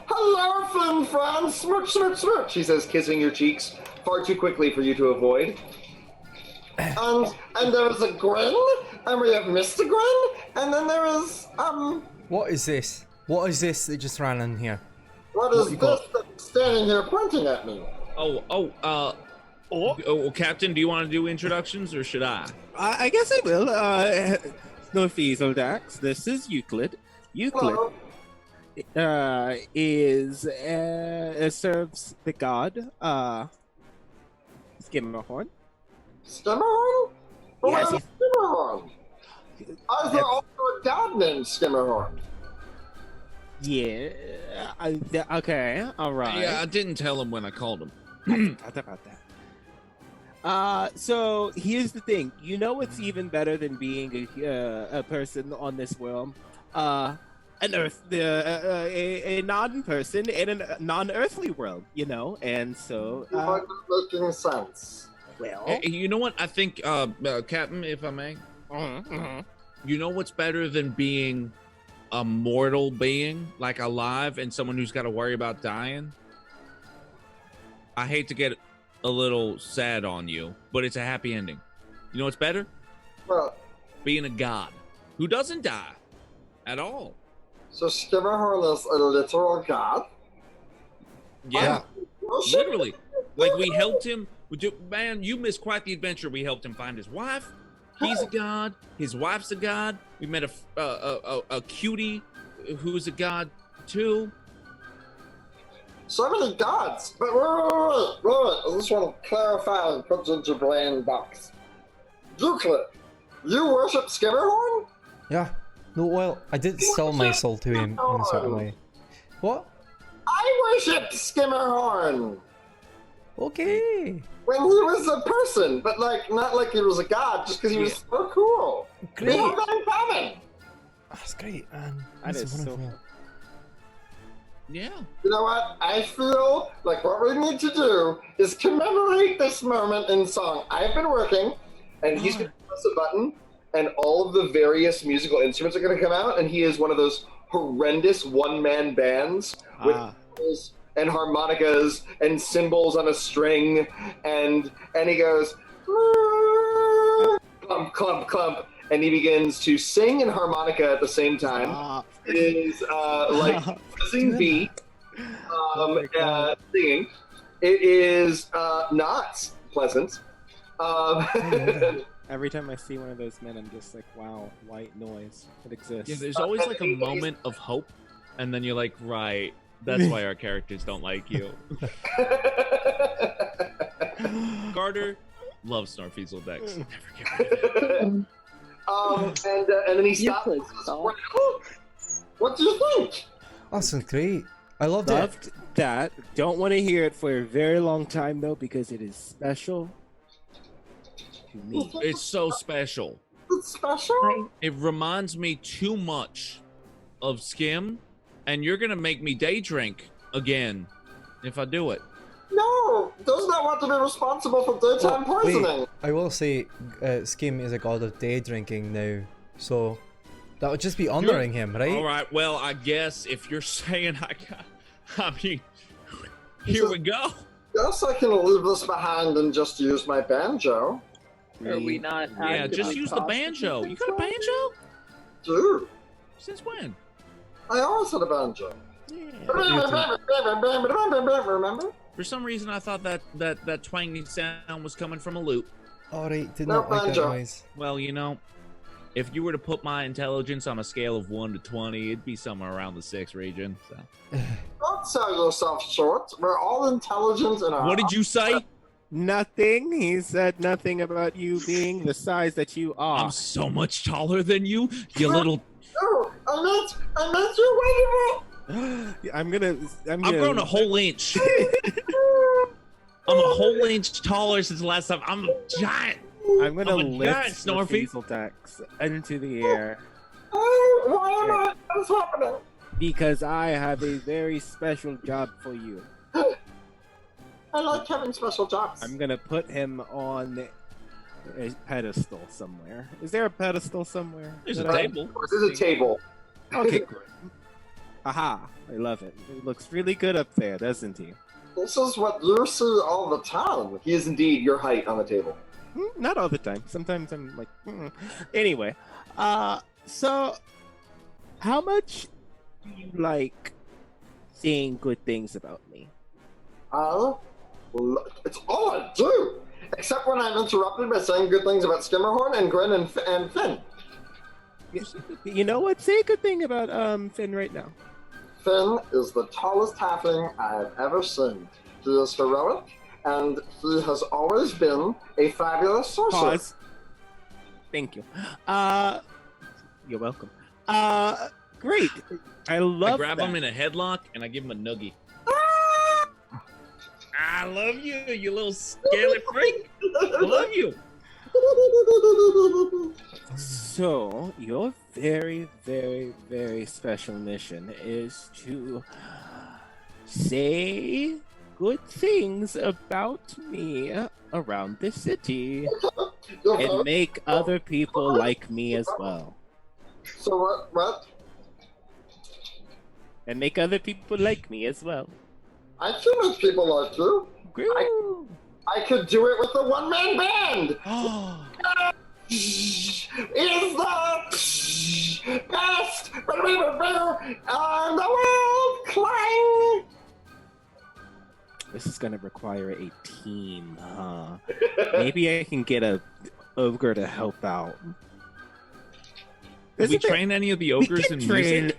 "Hello, Flynn friend! Smooch, smooch, smooch," he says, kissing your cheeks far too quickly for you to avoid. And there is a Guin, and we have Mr. Guin, and then there is, What is this? What is this that just ran in here? what is you this got? that's standing here pointing at me? Captain, do you want to do introductions or should I? I guess I will. Snorfiesel Dax, this is Euclid. Euclid Hello. serves the god, Skimmerhorn. Skimmerhorn? Who Yes, is Skimmerhorn? Is there also a god named Skimmerhorn? Yeah. Okay. All right. Yeah, I didn't tell him when I called him. I forgot about that. So here's the thing. You know what's even better than being a person on this world? An earth, a non-person in a non-earthly world. You know, and so. You are not making sense. Well. You know what? I think, Captain, if I may, Mm-hmm. you know what's better than being a mortal being, like alive, and someone who's got to worry about dying? I hate to get a little sad on you, but it's a happy ending. You know what's better? Well, Being a god who doesn't die at all. so Skimmerhorn is a literal god? Yeah, Worship? literally. Like, we helped him. Man, you missed quite the adventure. We helped him find his wife. He's a god. His wife's a god. We met a cutie who's a god too. So many gods! But wait. I just want to clarify and put into your brain box. Euclid, you worship Skimmerhorn? Yeah. No, well, I did sell my soul to him in a certain way. What? I worshipped Skimmerhorn! Okay. When he was a person, but not like he was a god, just because he was so cool. Great. We have that in common. That's great, man. That That's is so wonderful. Yeah. You know what? I feel like what we need to do is commemorate this moment in song. I've been working, and he's going to press a button, and all of the various musical instruments are going to come out, and he is one of those horrendous one-man bands with cymbals and harmonicas and cymbals on a string, and he goes, clump, clump, clump, and he begins to sing and harmonica at the same time. It is like pressing beat, singing. It is not pleasant. Every time I see one of those men, I'm just like, wow, white noise. It exists. Yeah, there's always like a moment of hope, and then you're like, right, that's why our characters don't like you. Carter loves Snorfiesel Dex. Never get rid of it. And then he stops. What do you think? That's great. I loved it. Loved that. Don't want to hear it for a very long time, though, because it is special to me. It's so special. It's special? It reminds me too much of Skim, and you're gonna make me day drink again if I do it. No, does not want to be responsible for daytime poisoning. Wait, I will say, Skim is a god of day drinking now, so that would just be honoring him, right? All right. Well, I guess if you're saying I mean, here we go. Yes, I can leave this behind and just use my banjo. Are we not? Yeah, just use the banjo. You got a banjo? Dude, Since when? I always had a banjo. Remember? For some reason, I thought that twangy sound was coming from a lute. Alright, did No not like that banjo. noise. Well, you know, if you were to put my intelligence on a scale of 1 to 20, it'd be somewhere around the 6 region. So. Don't sell yourself short. We're all intelligent in our... What did you say? Nothing. He said nothing about you being the size that you are. I'm so much taller than you, you little No, I meant your wedding. I've grown a whole inch. I'm a whole inch taller since the last time. I'm a giant. I'm gonna lift the Diesel Dex into the air. Why am I? What's happening? Because I have a very special job for you. I like having special jobs. I'm gonna put him on a pedestal somewhere. Is there a pedestal somewhere? There's a table. There's a table. Okay, great. Aha, I love it. It looks really good up there, doesn't he? This is what you see all the time. He is indeed your height on the table. Not all the time. Sometimes I'm like, Anyway, so how much do you like saying good things about me? It's all I do, except when I'm interrupted by saying good things about Skimmerhorn and Guin and Finn. You know what? Say a good thing about Finn right now. Finn is the tallest halfling I've ever seen. He is heroic, and he has always been a fabulous sorcerer. Pause. Thank you. You're welcome. Great. I love I grab that. him in a headlock and I give him a noogie. I love you, you little scaly freak. I love you. So, your very, very, very special mission is to say good things about me around the city and make other people like me as well. So what? And make other people like me as well. I can make people like you. I could do it with a one-man band. Is the best in the world. Clang. This is gonna require a team, huh? Maybe I can get a ogre to help out. Did we train any of the ogres in music?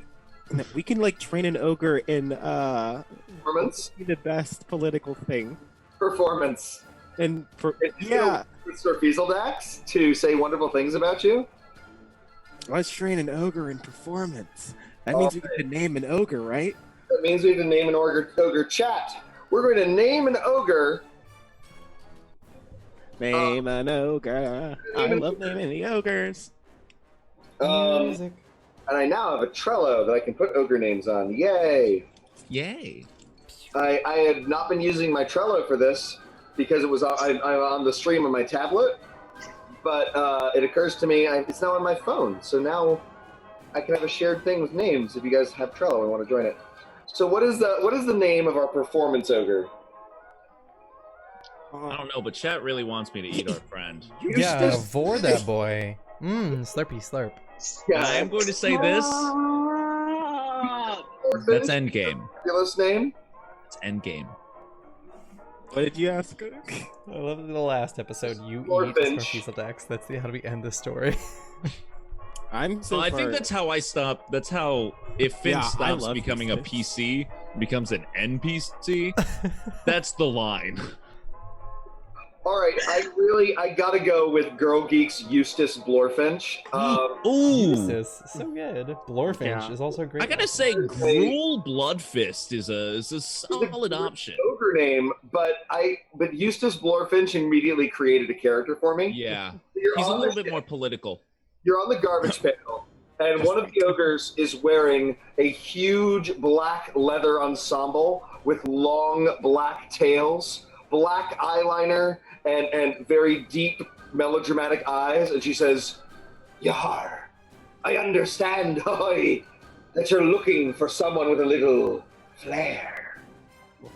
We can train an ogre in performance. The best political thing. Performance. And Sir Fieseldax to say wonderful things about you. Let's train an ogre in performance. That means we get to name an ogre, right? That means we have to name an ogre chat. We're going to name an ogre. Name an ogre. I love naming the ogres. Music. And I now have a Trello that I can put ogre names on. Yay! Yay! I had not been using my Trello for this because it was I'm on the stream on my tablet, but it occurs to me it's now on my phone. So now I can have a shared thing with names if you guys have Trello and want to join it. So what is the name of our performance ogre? I don't know, but chat really wants me to eat our friend. Yeah, vor that boy. Slurpy slurp. And I am going to say this. That's endgame. Fabulous name. It's endgame. What did you ask? I love the last episode. You eat Fieseldax. That's how we end the story. I'm so. Well, I think that's how I stop. That's how if Finn stops becoming a PC, becomes an NPC. That's the line. All right, I gotta go with Girl Geek's Eustace Blorfinch. Ooh, Eustace, so good. Blorfinch is also great. I gotta say, Gruel Bloodfist is a solid option. Ogre name, but Eustace Blorfinch immediately created a character for me. Yeah, he's a little bit more political. You're on the garbage panel, and one of the ogres is wearing a huge black leather ensemble with long black tails, black eyeliner, and very deep melodramatic eyes, and she says, "Yar, I understand, hoy, that you're looking for someone with a little flair."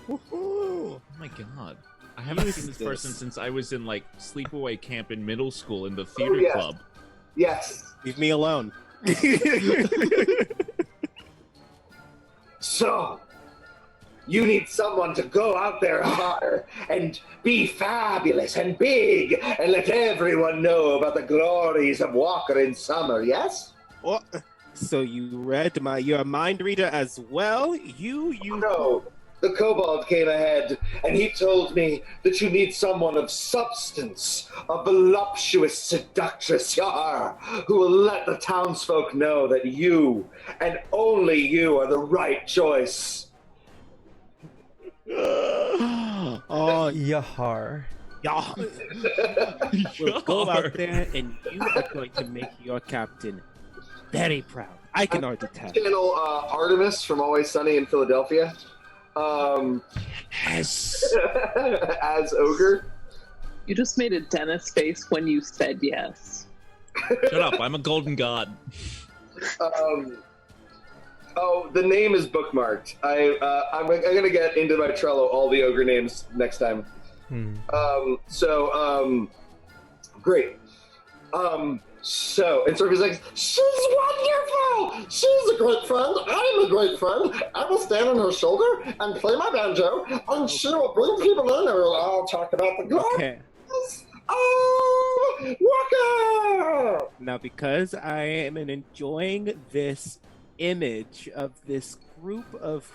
Oh my god. I haven't seen this person since I was in sleepaway camp in middle school in the theater club. Yes. Leave me alone. So, you need someone to go out there hard and be fabulous and big and let everyone know about the glories of Walker in summer, yes? So you read you're a mind reader as well? No. the kobold came ahead, and he told me that you need someone of substance, a voluptuous seductress, Yar, who will let the townsfolk know that you, and only you, are the right choice. Oh, Yahar. yeah. We'll go out there, and you are going to make your captain very proud. I can already tell. Channel Artemis from Always Sunny in Philadelphia. Yes. As Ogre. You just made a dentist face when you said yes. Shut up! I'm a golden god. Oh, the name is bookmarked. I'm gonna get into my Trello all the ogre names next time. Great. And so he's like, she's wonderful! She's a great friend, I'm a great friend. I will stand on her shoulder and play my banjo, and she will bring people in and we'll all talk about the glory. Okay. Oh, Walker! Now, because I am enjoying this image of this group of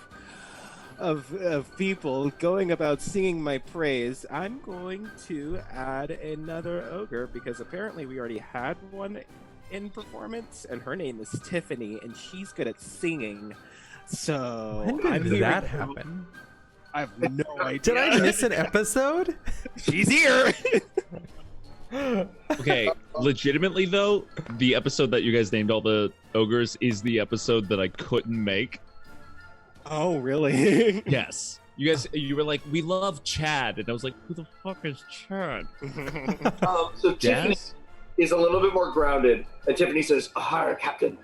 people going about singing my praise, I'm going to add another ogre because apparently we already had one in performance, and her name is Tiffany, and she's good at singing. So When did that happen? I have no idea. Did I miss an episode? She's here. Okay, legitimately though, the episode that you guys named all the ogres is the episode that I couldn't make. Oh, really? Yes. You were like, we love Chad, and I was like, who the fuck is Chad? So Tiffany is a little bit more grounded, and Tiffany says, "Ahar, Captain.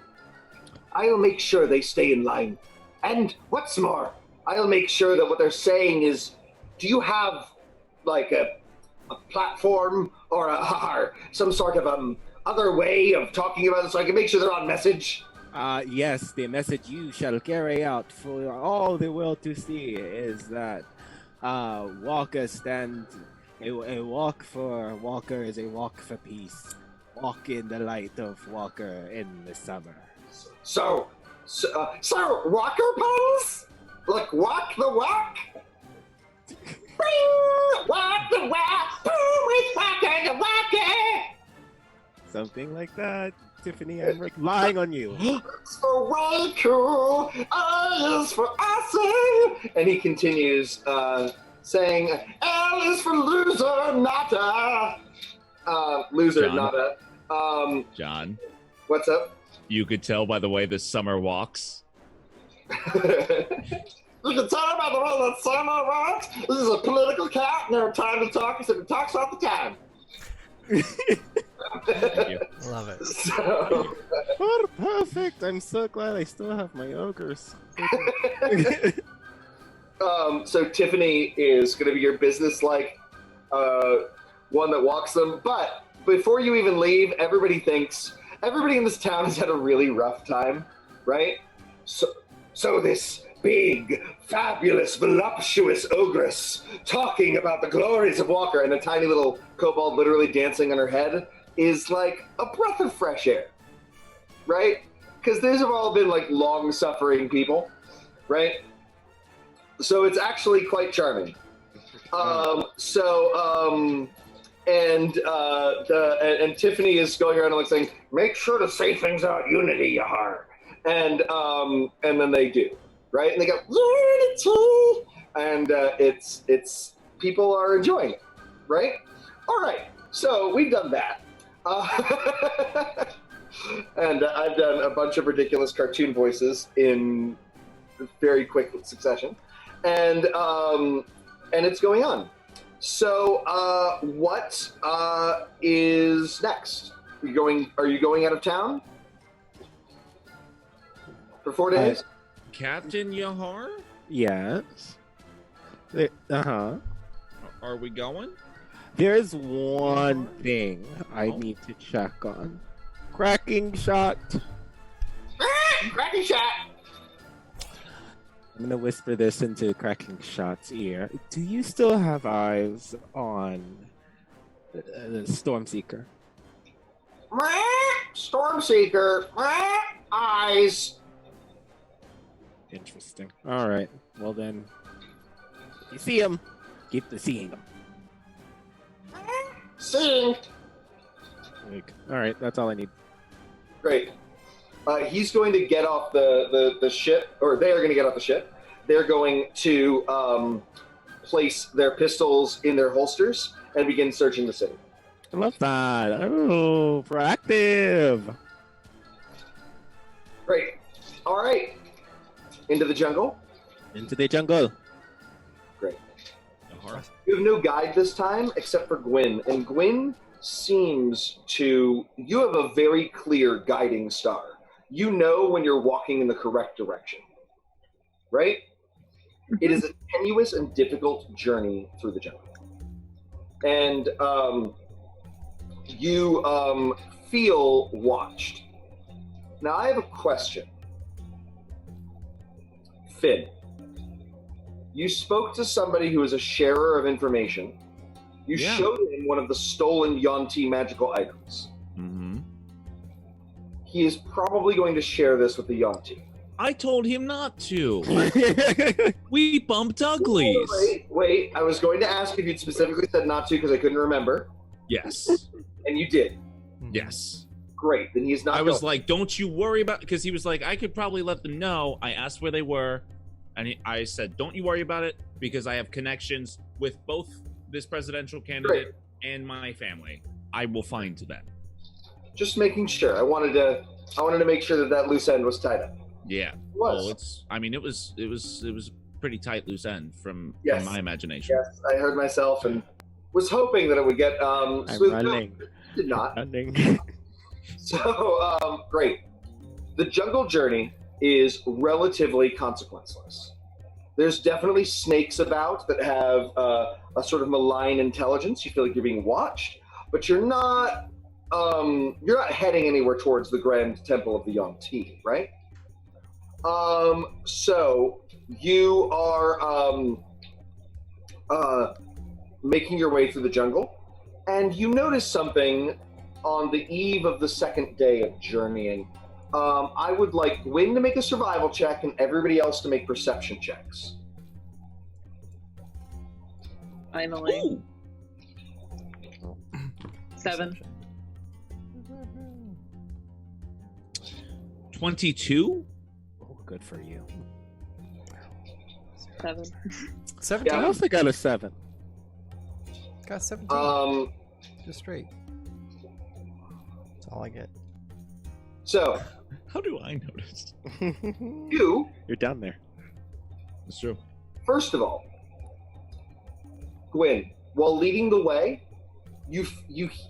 I'll make sure they stay in line. And what's more, I'll make sure that what they're saying is, do you have like a platform or some sort of other way of talking about it so I can make sure they're on message?" Yes, the message you shall carry out for all the world to see is that Walker stands a walk for Walker is a walk for peace. Walk in the light of Walker in the summer. So Walker puns? Like walk the walk? Bing! Walk the walk! Boom! With Walker the Walker! Something like that. Tiffany, I'm relying on you. It's for way cool, I is for awesome. And he continues saying, L is for loser, nada. Loser, John. nada. John, What's up? you could tell by the way the summer walks. You can tell by the way that summer walks. This is a political cat, no time to talk, so he talks all the time. Thank you. Love it. So, Oh, perfect. I'm so glad I still have my ogres. so Tiffany is going to be your business-like one that walks them. But before you even leave, everybody in this town has had a really rough time, right? So this big, fabulous, voluptuous ogress talking about the glories of Walker, and a tiny little kobold literally dancing on her head is like a breath of fresh air, right? Because these have all been like long-suffering people, right? So it's actually quite charming. And Tiffany is going around and like saying, "Make sure to say things out unity, Yahar." And then they do, right? And they go unity, and it's people are enjoying it, right? All right, so we've done that. And I've done a bunch of ridiculous cartoon voices in very quick succession, and it's going on. So, what is next? Are you going out of town for 4 days? Captain Yahar? Yes. Uh-huh. Are we going? There's one thing I need to check on. Cracking shot. Cracking shot. I'm gonna whisper this into Cracking Shot's ear. Do you still have eyes on the Stormseeker? Stormseeker. Eyes. Interesting. All right. Well then, You see him, keep the seeing him. Seeing. All right, that's all I need. Great. He's going to get off the ship, or they are going to get off the ship. They're going to place their pistols in their holsters and begin searching the city. I love that. Oh, proactive. Great. All right. Into the jungle. Into the jungle. Great. You have no guide this time except for Guin, and Guin seems to... You have a very clear guiding star. You know when you're walking in the correct direction, right? It is a tenuous and difficult journey through the jungle. And you feel watched. Now, I have a question. Finn, you spoke to somebody who is a sharer of information. You showed him one of the stolen Yonti magical items. Mm-hmm. He is probably going to share this with the Yonti. I told him not to. We bumped uglies. Wait. I was going to ask if you'd specifically said not to because I couldn't remember. Yes. And you did. Yes. Great. Then he's not. I was like, don't you worry about... Because he was like, I could probably let them know. I asked where they were. And I said, don't you worry about it because I have connections with both this presidential candidate and my family. I will find them. Just making sure. I wanted to make sure that loose end was tied up. Yeah. It was. Well, it was a pretty tight loose end from my imagination. Yes, I heard myself and was hoping that it would get smooth. Running. Did not. Running. So, great. The jungle journey is relatively consequenceless. There's definitely snakes about that have a sort of malign intelligence. You feel like you're being watched, but you're not heading anywhere towards the Grand Temple of the Yonti, right? So you are making your way through the jungle, and you notice something on the eve of the second day of journeying. I would like Guin to make a survival check and everybody else to make perception checks. Finally. Ooh. 7. 22? Oh, good for you. 7. 17. I also got a 7. Got 17. Just straight. That's all I get. So, How do I notice? You're down there. It's true. first of all, Guin, while leading the way, you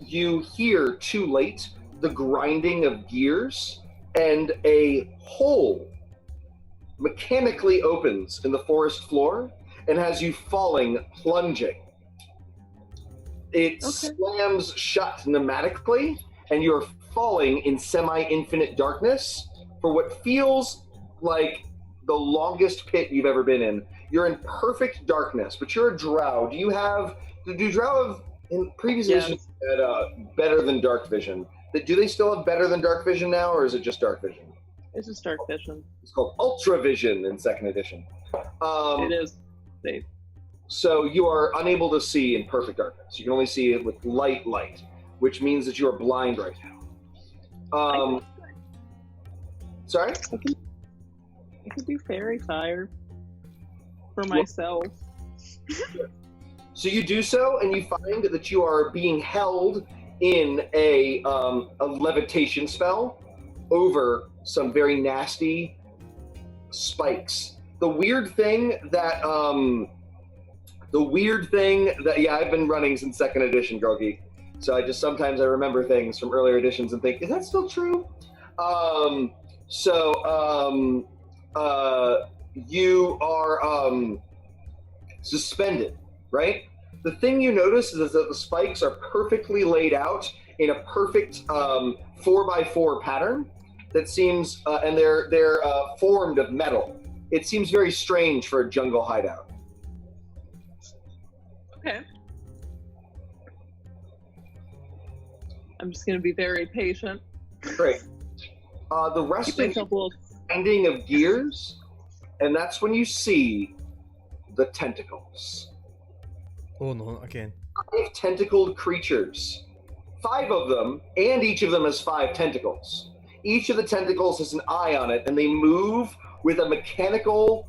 hear too late the grinding of gears, and a hole mechanically opens in the forest floor and has you falling, plunging. It slams shut pneumatically, and you're falling in semi-infinite darkness for what feels like the longest pit you've ever been in. You're in perfect darkness, but you're a drow. Do drow have, in previous editions, had better than dark vision? Do they still have better than dark vision now, or is it just dark vision? It's just dark vision. It's called ultra vision in second edition. It is. So you are unable to see in perfect darkness. You can only see it with light, which means that you are blind right now. Sorry? I could do fairy fire for myself. So you do so, and you find that you are being held in a levitation spell over some very nasty spikes. The weird thing that I've been running since second edition, Groggy. So sometimes I remember things from earlier editions and think, is that still true? You are suspended, right? The thing you notice is that the spikes are perfectly laid out in a perfect 4x4 pattern that seems, and they're formed of metal. It seems very strange for a jungle hideout. Okay. I'm just going to be very patient. Great. The rest of the ending of gears, and that's when you see the tentacles. Oh no, again. 5 tentacled creatures. 5 of them, and each of them has 5 tentacles. Each of the tentacles has an eye on it, and they move with a mechanical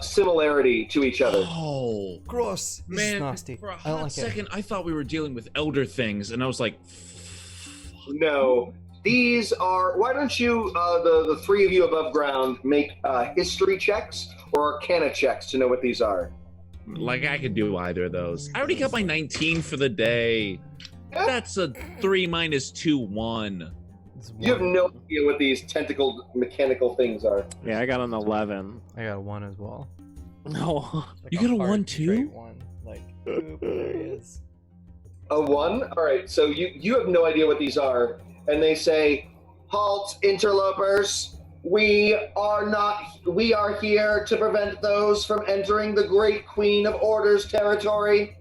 similarity to each other. Oh, Gross. This is man! nasty. For a I don't hot like second, I thought we were dealing with elder things, and I was like, No. These are... Why don't you, the 3 of you above ground, make history checks or arcana checks to know what these are. like I could do either of those. I already got my 19 for the day. That's a 3 minus 2, 1. You have no idea what these tentacled mechanical things are. Yeah, I got an 11. I got a 1 as well. No. Like You got a hard 1 too? straight 1. Like, boop, there he is. A 1? Alright, so you have no idea what these are. And they say, "Halt, interlopers. We are here to prevent those from entering the Great Queen of Order's territory."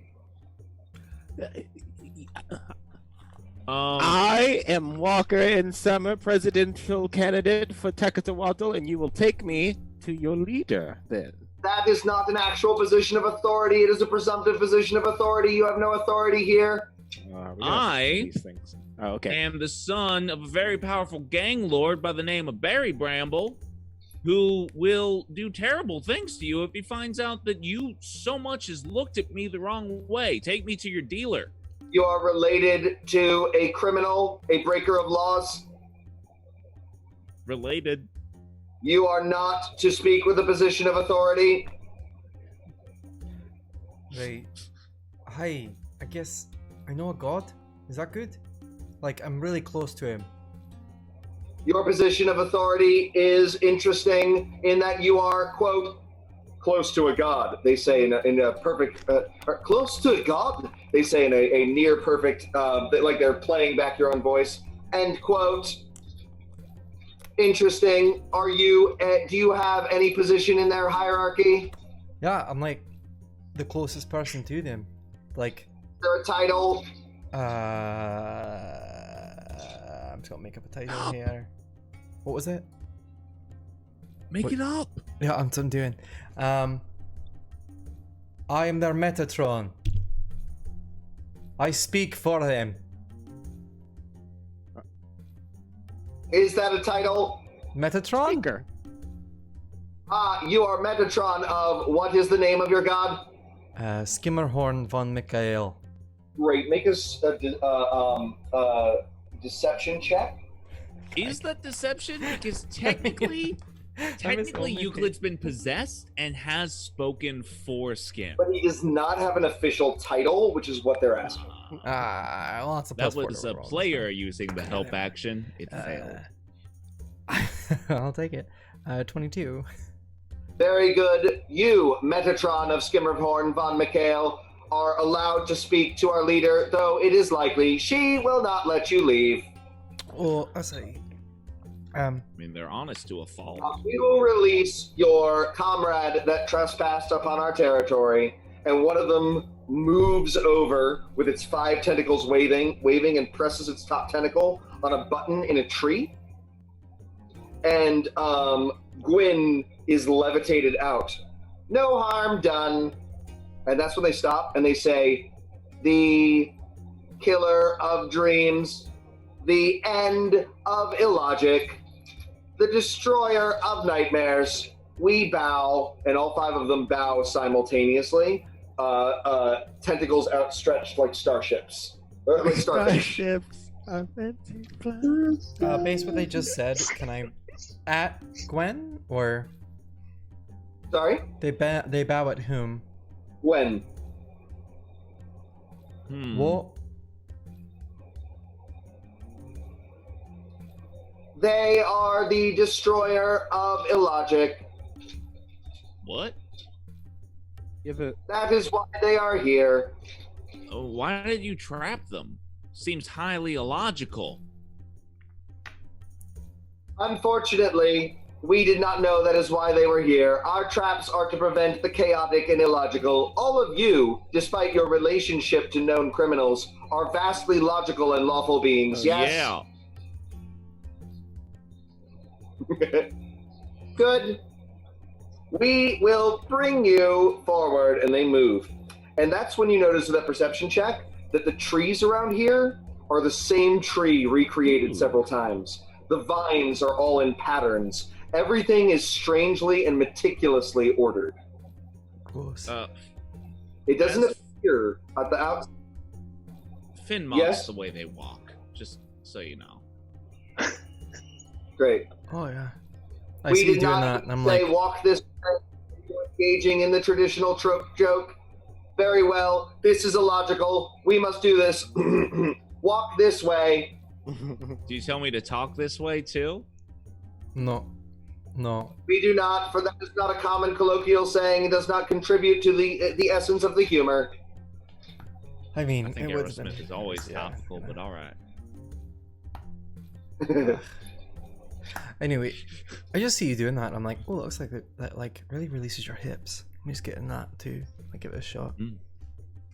I am Walker and Summer, presidential candidate for Tekatehuatl, and you will take me to your leader then. That is not an actual position of authority. It is a presumptive position of authority. You have no authority here. These things. Oh, okay. am the son of a very powerful gang lord by the name of Barry Bramble, who will do terrible things to you if he finds out that you so much as looked at me the wrong way. Take me to your dealer. You are related to a criminal, a breaker of laws. Related. You are not to speak with a position of authority. Right. Hi, I guess I know a god. Is that good? Like, I'm really close to him. Your position of authority is interesting in that you are, quote, close to a god, they say in a perfect, close to a god, they say in a near perfect, like they're playing back your own voice, end quote. Interesting. Are you, do you have any position in their hierarchy? Yeah, I'm like the closest person to them. Like, Is there a title? I'm just gonna make up a title here. What was it? Make it up. Yeah, that's what I'm doing. I am their Metatron. I speak for them. Is that a title? Metatron? Speaker. You are Metatron of, what is the name of your god? Skimmerhorn von Michael. Great. Make us a deception check. Is that deception? Because technically Euclid's been possessed and has spoken for Skim. But he does not have an official title, which is what they're asking. Well, that's a That plus was 4 a to roll, player using the help action. It so. failed. I'll take it. 22. Very good. You, Metatron of Skimmerhorn von Michael, are allowed to speak to our leader, though it is likely she will not let you leave. Oh, I say. I mean, they're honest to a fault. We will release your comrade that trespassed upon our territory, and one of them moves over with its 5 tentacles waving and presses its top tentacle on a button in a tree. And Guin is levitated out. No harm done. And that's when they stop and they say, "The killer of dreams, the end of illogic, the destroyer of nightmares, we bow." And all 5 of them bow simultaneously, tentacles outstretched like starships. Or like Starships are meant to fly. Based what they just said, can I at Gwen or Sorry? they bow at whom? When? What? They are the destroyer of illogic. What? That is why they are here. Why did you trap them? Seems highly illogical. Unfortunately, we did not know that is why they were here. Our traps are to prevent the chaotic and illogical. All of you, despite your relationship to known criminals, are vastly logical and lawful beings. Yes? Yeah. Good. We will bring you forward, and they move. And that's when you notice with that perception check that the trees around here are the same tree recreated several times. The vines are all in patterns. Everything is strangely and meticulously ordered. It doesn't appear at the outside. Finn mocks the way they walk, just so you know. Great. Oh, yeah. We did not say walk this way, engaging in the traditional trope joke. Very well. This is illogical. We must do this. Walk this way. Do you tell me to talk this way, too? No. We do not, for that is not a common colloquial saying. It does not contribute to the essence of the humor. I mean, I think Aerosmith is always topical, but all right. Anyway, I just see you doing that, and I'm like, oh, it looks like that like really releases your hips. I'm just getting that too. I give it a shot.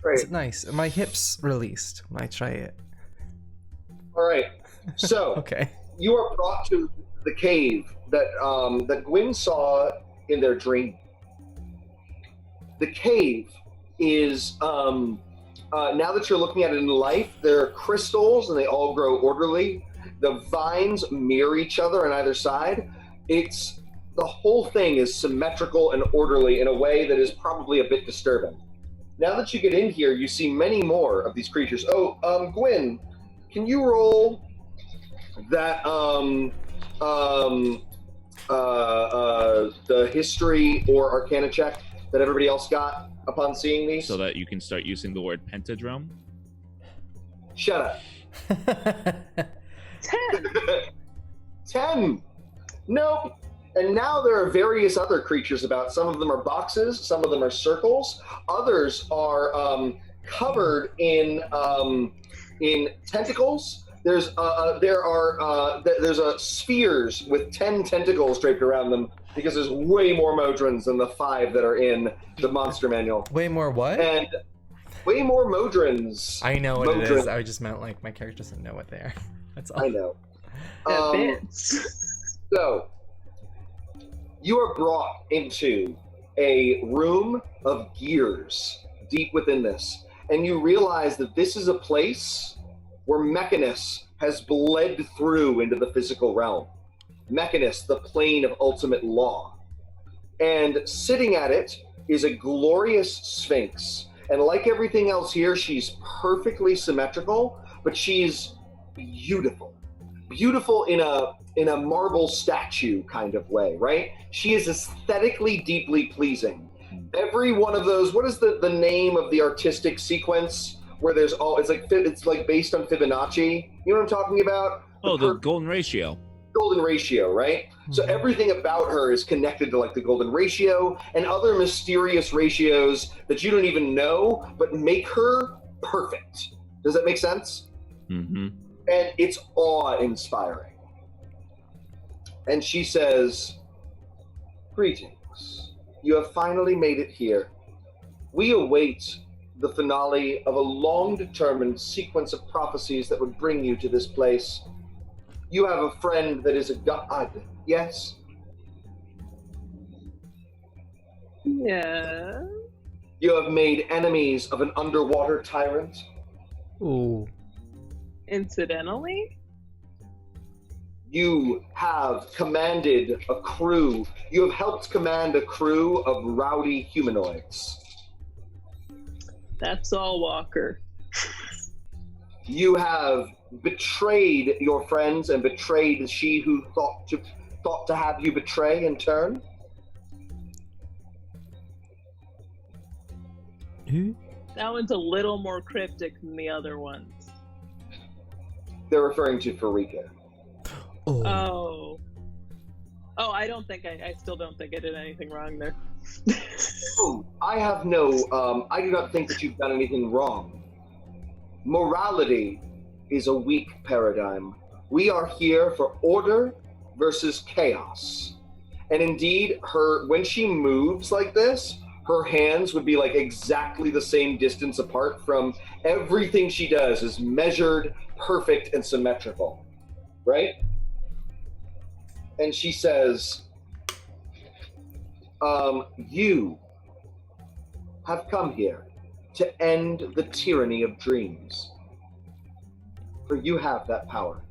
Great. Is it nice? Are my hips released when I try it? All right. So Okay. you are brought to the cave that Guin saw in their dream. The cave is now that you're looking at it in life, there are crystals and they all grow orderly. The vines mirror each other on either side. The whole thing is symmetrical and orderly in a way that is probably a bit disturbing. Now that you get in here, you see many more of these creatures. Oh, Guin, can you roll that the history or arcana check that everybody else got upon seeing these? So that you can start using the word pentadrome? Shut up. 10. 10. Nope. And now there are various other creatures about. Some of them are boxes, some of them are circles, others are covered in tentacles. There's spheres with 10 tentacles draped around them because there's way more Modrons than the 5 that are in the monster manual. Way more what? And way more Modrons. I know what it is. I just meant like my character doesn't know what they are. That's all. I know. Fits. So, you are brought into a room of gears deep within this, and you realize that this is a place where Mechanus has bled through into the physical realm. Mechanus, the plane of ultimate law. And sitting at it is a glorious sphinx. And like everything else here, she's perfectly symmetrical, but she's beautiful. Beautiful in a marble statue kind of way, right? She is aesthetically deeply pleasing. Every one of those, what is the name of the artistic sequence where there's all, it's like based on Fibonacci. You know what I'm talking about? The golden ratio. Golden ratio, right? So everything about her is connected to like the golden ratio and other mysterious ratios that you don't even know, but make her perfect. Does that make sense? Mm-hmm. And it's awe-inspiring. And she says, "Greetings. You have finally made it here. We await the finale of a long-determined sequence of prophecies that would bring you to this place. You have a friend that is a god, yes?" Yeah. "You have made enemies of an underwater tyrant?" Ooh. Incidentally? "You have commanded a crew. You have helped command a crew of rowdy humanoids." That's all, Walker. "You have betrayed your friends and betrayed she who thought to have you betray in turn?" Who? That one's a little more cryptic than the other ones. They're referring to Farika. Oh, I still don't think I did anything wrong there. Oh, I do not think that you've done anything wrong. Morality is a weak paradigm. We are here for order versus chaos. And indeed, when she moves like this, her hands would be like exactly the same distance apart from everything she does is measured, perfect, and symmetrical. Right? And she says, You have come here to end the tyranny of dreams. For you have that power.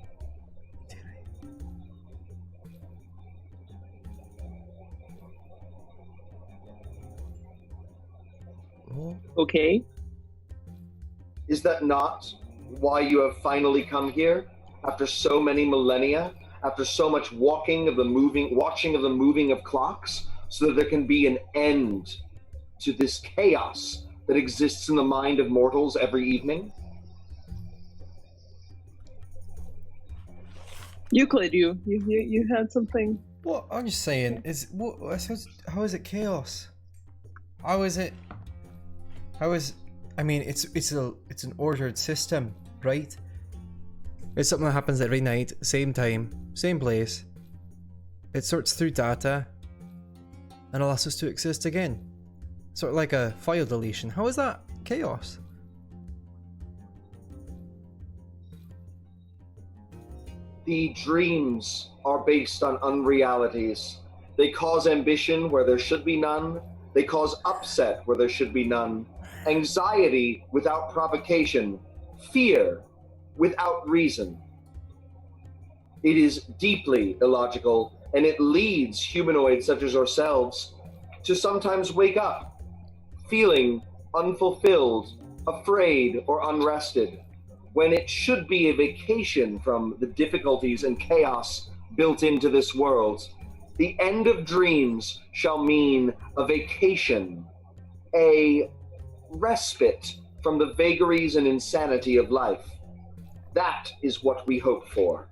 Okay. Is that not why you have finally come here? After so many millennia? After so much watching of the moving of clocks? So that there can be an end to this chaos that exists in the mind of mortals every evening? Euclid, you had something. What I'm just saying is, how is it chaos? How is it? I mean, it's an ordered system, right? It's something that happens every night, same time, same place. It sorts through data and allows us to exist again. Sort of like a file deletion. How is that chaos? The dreams are based on unrealities. They cause ambition where there should be none. They cause upset where there should be none. Anxiety without provocation. Fear without reason. It is deeply illogical, and it leads humanoids such as ourselves to sometimes wake up, feeling unfulfilled, afraid, or unrested, when it should be a vacation from the difficulties and chaos built into this world. The end of dreams shall mean a vacation, a respite from the vagaries and insanity of life. That is what we hope for.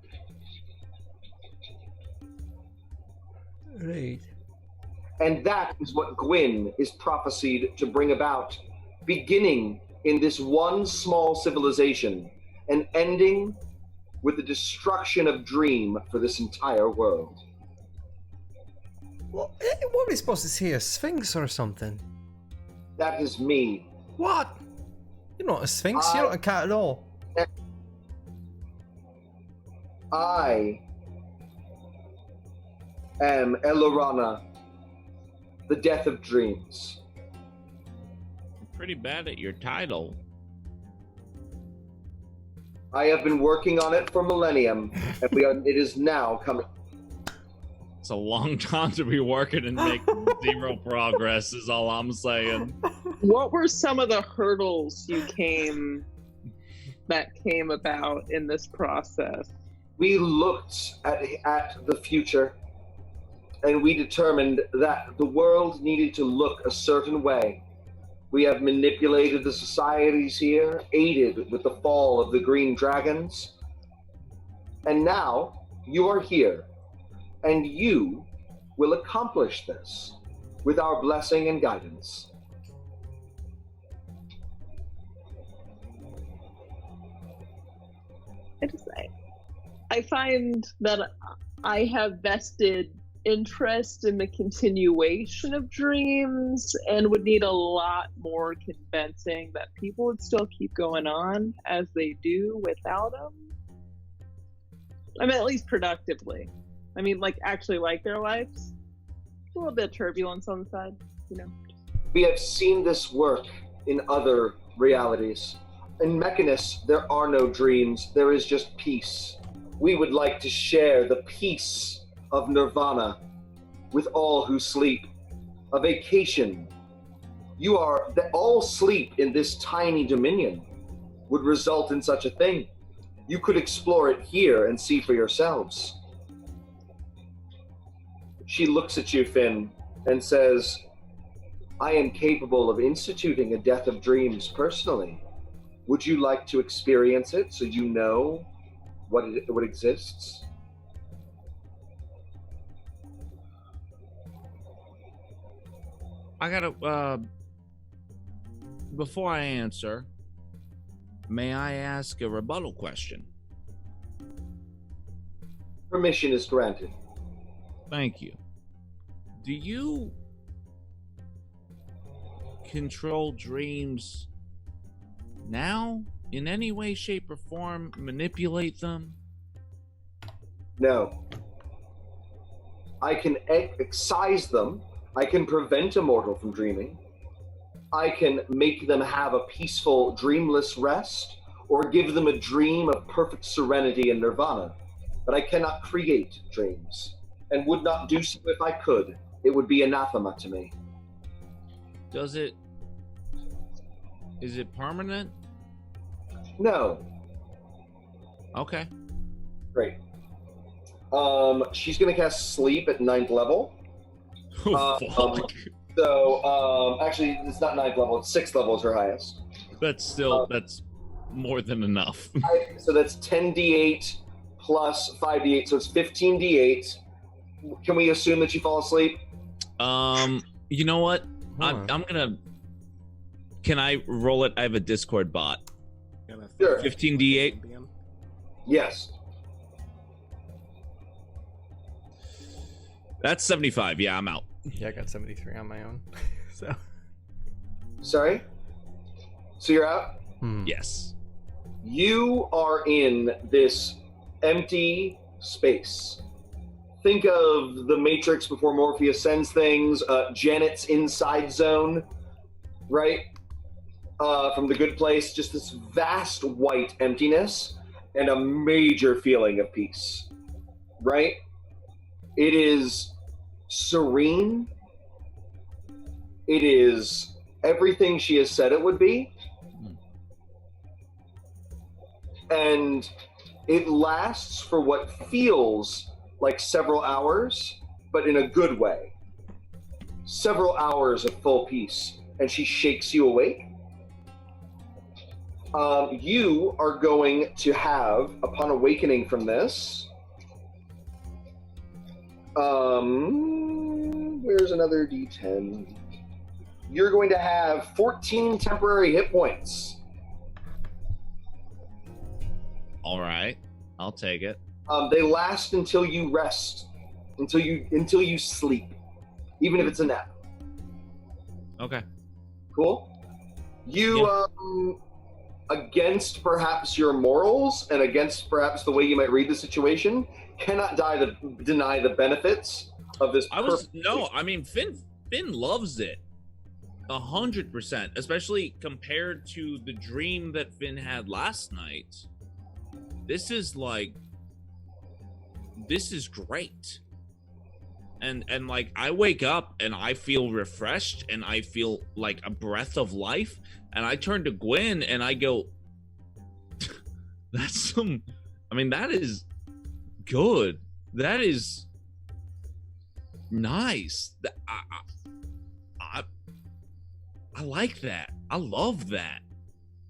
Right. And that is what Guin is prophesied to bring about, beginning in this one small civilization and ending with the destruction of dream for this entire world. What are we supposed to see, a sphinx or something? That is me. What? You're not a sphinx, you're not a cat at all. I am Elorana, the death of dreams. You're pretty bad at your title. I have been working on it for millennium, and it is now coming. It's a long time to be working and make zero progress is all I'm saying. What were some of the hurdles that came about in this process? We looked at the future, and we determined that the world needed to look a certain way. We have manipulated the societies here, aided with the fall of the green dragons. And now you are here, and you will accomplish this with our blessing and guidance. I find that I have vested interest in the continuation of dreams and would need a lot more convincing that people would still keep going on as they do without them. I mean, at least productively. I mean, like, actually like their lives. A little bit of turbulence on the side, you know. We have seen this work in other realities. In Mechanus, there are no dreams, there is just peace. We would like to share the peace of nirvana with all who sleep. A vacation. All sleep in this tiny dominion would result in such a thing. You could explore it here and see for yourselves. She looks at you, Finn, and says, I am capable of instituting a death of dreams personally. Would you like to experience it so you know what exists? I gotta, before I answer, may I ask a rebuttal question? Permission is granted. Thank you. Do you control dreams now? In any way, shape, or form, manipulate them? No. I can excise them I can prevent a mortal from dreaming. I can make them have a peaceful, dreamless rest, or give them a dream of perfect serenity and nirvana. But I cannot create dreams, and would not do so if I could. It would be anathema to me. Is it permanent? No. Okay. Great. She's going to cast Sleep at 9th level. Fuck. Actually, it's not 9th level, it's 6th level is her highest. That's still, that's more than enough. So that's 10d8 plus 5d8, so it's 15d8. Can we assume that you fall asleep? You know what? I'm gonna... Can I roll it? I have a Discord bot. Sure. 15d8? Yes. That's 75. Yeah, I'm out. Yeah, I got 73 on my own. So. Sorry? So you're out? Yes. You are in this empty space. Think of the Matrix before Morpheus sends things, Janet's inside zone, right? From The Good Place, just this vast white emptiness and a major feeling of peace, right? It is serene. It is everything she has said it would be. And it lasts for what feels like several hours, but in a good way. Several hours of full peace. And she shakes you awake. You are going to have, upon awakening from this, where's another d10? You're going to have 14 temporary hit points. All right, I'll take it. They last until you rest, until you sleep, even if it's a nap. Okay. Cool. You against perhaps your morals and against perhaps the way you might read the situation, cannot deny the benefits of this. I mean, Finn loves it 100%, especially compared to the dream that Finn had last night. This is great. And like, I wake up and I feel refreshed and I feel like a breath of life, and I turn to Guin and I go, that is good. That is nice. I like that. I love that.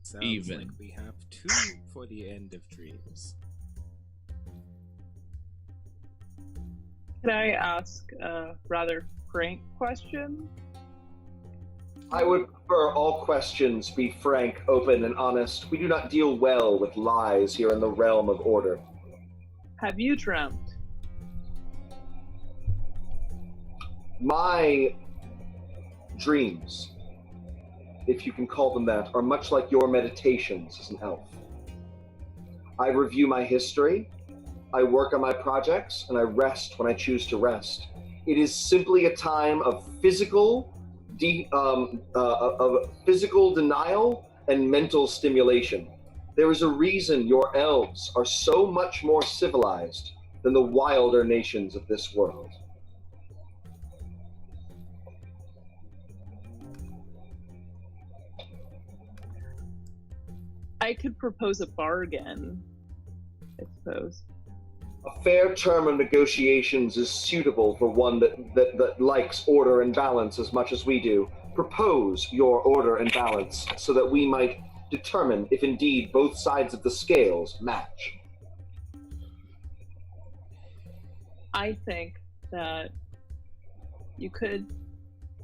Sounds even like we have 2 for the end of dreams. Can I ask a rather frank question? I would prefer all questions be frank, open, and honest. We do not deal well with lies here in the realm of order. Have you dreamt? My dreams, if you can call them that, are much like your meditations as an elf. I review my history, I work on my projects, and I rest when I choose to rest. It is simply a time of physical denial and mental stimulation. There is a reason your elves are so much more civilized than the wilder nations of this world. I could propose a bargain, I suppose. A fair term of negotiations is suitable for one that likes order and balance as much as we do. Propose your order and balance so that we might determine if indeed both sides of the scales match. I think that you could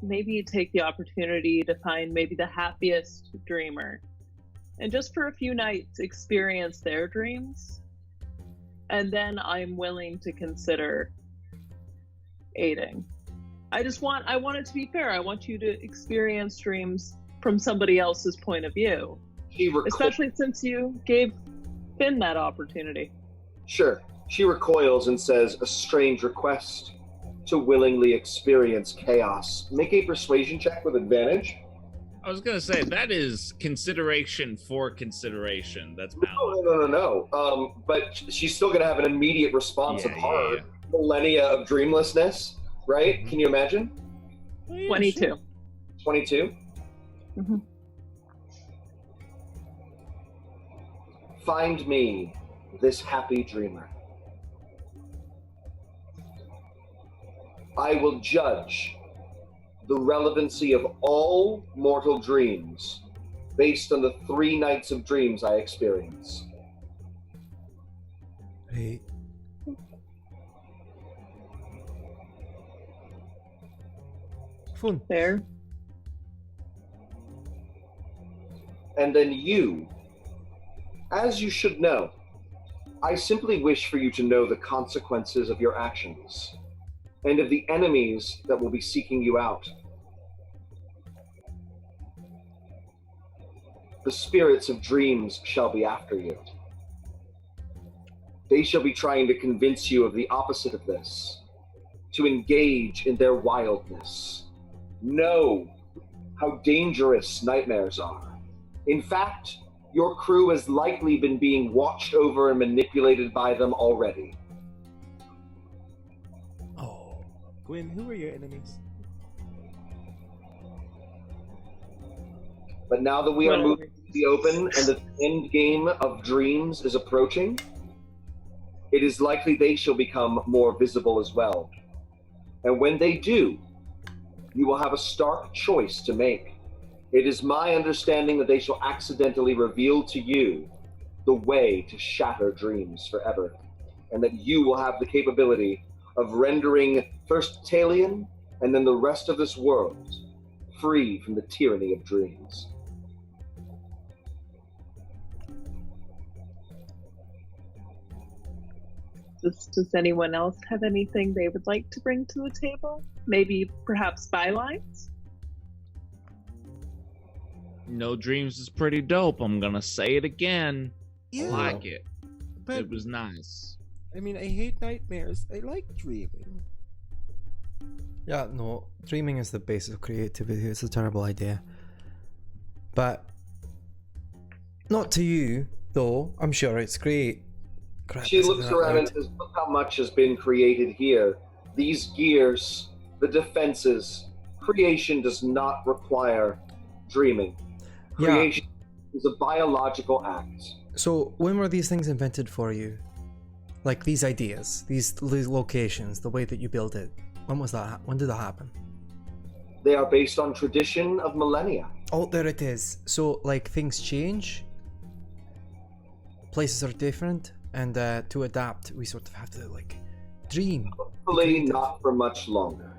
maybe take the opportunity to find maybe the happiest dreamer and just for a few nights experience their dreams. And then I'm willing to consider aiding. I want it to be fair. I want you to experience dreams from somebody else's point of view. Especially since you gave Finn that opportunity. Sure. She recoils and says, "A strange request. to willingly experience chaos. Make a persuasion check with advantage. I was gonna say that is consideration for consideration. That's valid. No. But she's still gonna have an immediate response of horror. Yeah. Millennia of dreamlessness, right? Can you imagine? 22. Sure. 22? Mm-hmm. Find me this happy dreamer. I will judge the relevancy of all mortal dreams based on the 3 nights of dreams I experience. Hey. Fun. Fair. And then you, as you should know, I simply wish for you to know the consequences of your actions and of the enemies that will be seeking you out. The spirits of dreams shall be after you. They shall be trying to convince you of the opposite of this, to engage in their wildness. Know how dangerous nightmares are. In fact, your crew has likely been being watched over and manipulated by them already. Oh. Guin, who are your enemies? But now that we are moving to the open and the end game of dreams is approaching, it is likely they shall become more visible as well. And when they do, you will have a stark choice to make. It is my understanding that they shall accidentally reveal to you the way to shatter dreams forever, and that you will have the capability of rendering first Talion and then the rest of this world free from the tyranny of dreams. Does anyone else have anything they would like to bring to the table? Maybe perhaps bylines? No Dreams is pretty dope. I'm gonna say it again. Yeah, I like it. But It was nice. I mean, I hate nightmares. I like dreaming. Yeah, no, dreaming is the basis of creativity. It's a terrible idea. But not to you, though. I'm sure it's great. Crap, She looks around and says, look how much has been created here. These gears, the defenses. Creation does not require dreaming. Creation is a biological act. So when were these things invented for you? Like these ideas, these locations, the way that you build it. When was that? When did that happen? They are based on tradition of millennia. Oh, there it is. So like things change. Places are different, and to adapt, we sort of have to like dream. Hopefully not for much longer.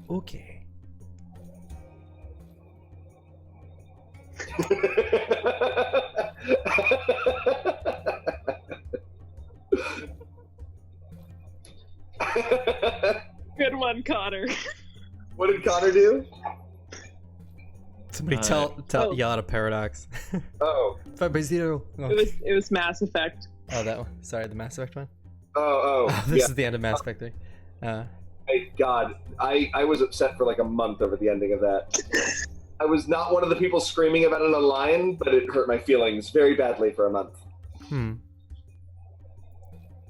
Okay. Good one, Connor. What did Connor do? Somebody tell yell out a paradox. Oh. 5/0. Oh. It was Mass Effect. Oh, that one. Sorry, the Mass Effect one. This is the end of Mass Effect 3. Thank God, I was upset for like a month over the ending of that. I was not one of the people screaming about it online, but it hurt my feelings very badly for a month.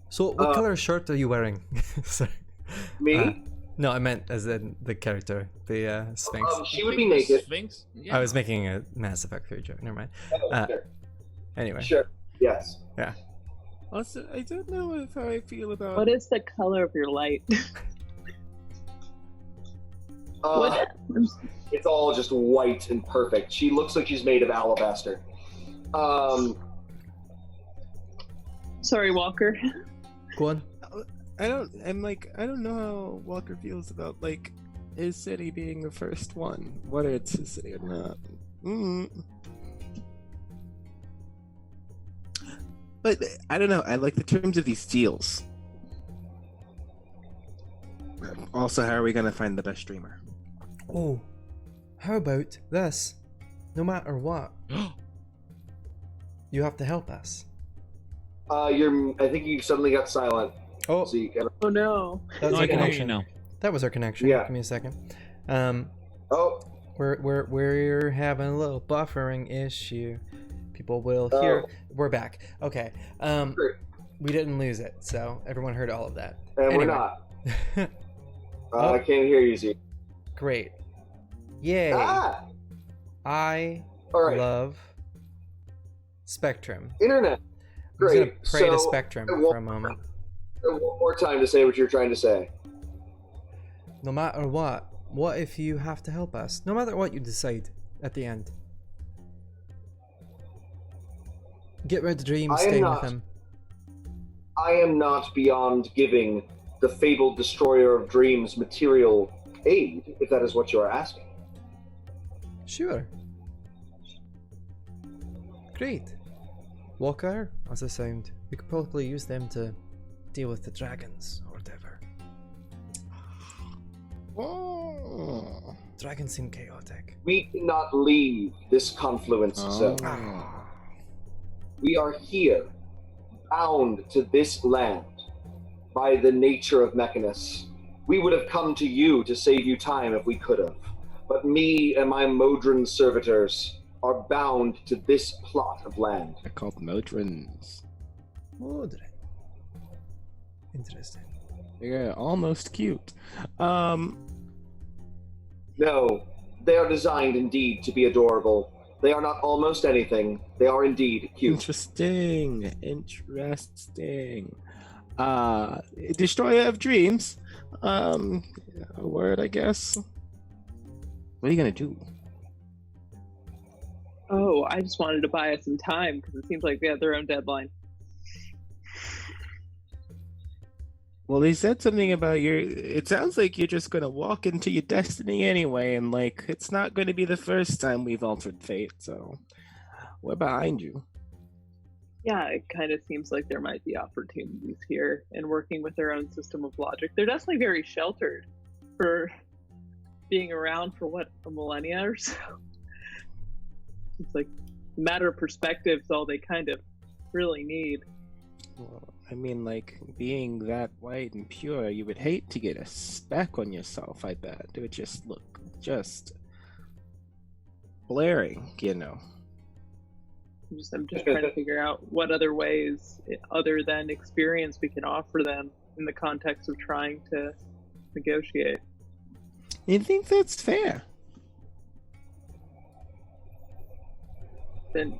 So, what color shirt are you wearing? Sorry. Me? No, I meant as in the character, the Sphinx. She would be naked. Sphinx? Yeah. I was making a Mass Effect 3 joke. Never mind. Sure. Anyway. Sure. Yes. Yeah. Also, I don't know how I feel about. What is the color of your light? It's all just white and perfect. She looks like she's made of alabaster. Sorry, Walker. Go on. I don't know how Walker feels about like his city being the first one, whether it's his city or not. But I don't know. I like the terms of these deals. Also, how are we gonna find the best streamer? Oh, how about this? No matter what, you have to help us. I think you suddenly got silent. Oh, So you Oh no. that's No, a I can hear you connection. now. That was our connection. Yeah. Give me a second. Oh, We're having a little buffering issue. People will hear. We're back. Okay. We didn't lose it, so everyone heard all of that. and Anyway. we're not. I can't hear you, Zeke. Great. Yay. Ah! I All right. love Spectrum. Internet. I'm Great. just gonna pray to So, Spectrum for a moment. One more time to say what you're trying to say. No matter what if you have to help us? No matter what you decide at the end. Get rid of Dream, I am stay not- with him. I am not beyond giving the fabled destroyer of dreams material aid, if that is what you are asking. Sure. Great. Walker, as a sound. We could probably use them to deal with the dragons or whatever. Oh. Dragons seem chaotic. We cannot leave this confluence zone. We are here, bound to this land by the nature of Mechanus. We would have come to you to save you time if we could have. But me and my Modron servitors are bound to this plot of land. They're called Modrons. Modern. Interesting. They're almost cute. No, they are designed indeed to be adorable. They are not almost anything. They are indeed cute. Interesting. Destroyer of dreams. A word, I guess. What are you gonna do? Oh, I just wanted to buy us some time because it seems like they have their own deadline. Well, they said something about it sounds like you're just gonna walk into your destiny anyway, and like it's not gonna be the first time we've altered fate, so we're behind you. Yeah, it kind of seems like there might be opportunities here in working with their own system of logic. They're definitely very sheltered for being around for a millennia or so. It's like a matter of perspective is all they kind of really need. Well, I mean, like, being that white and pure, you would hate to get a speck on yourself, I bet. It would just look blaring, you know. I'm just trying to figure out what other ways, other than experience, we can offer them in the context of trying to negotiate. You think that's fair? Then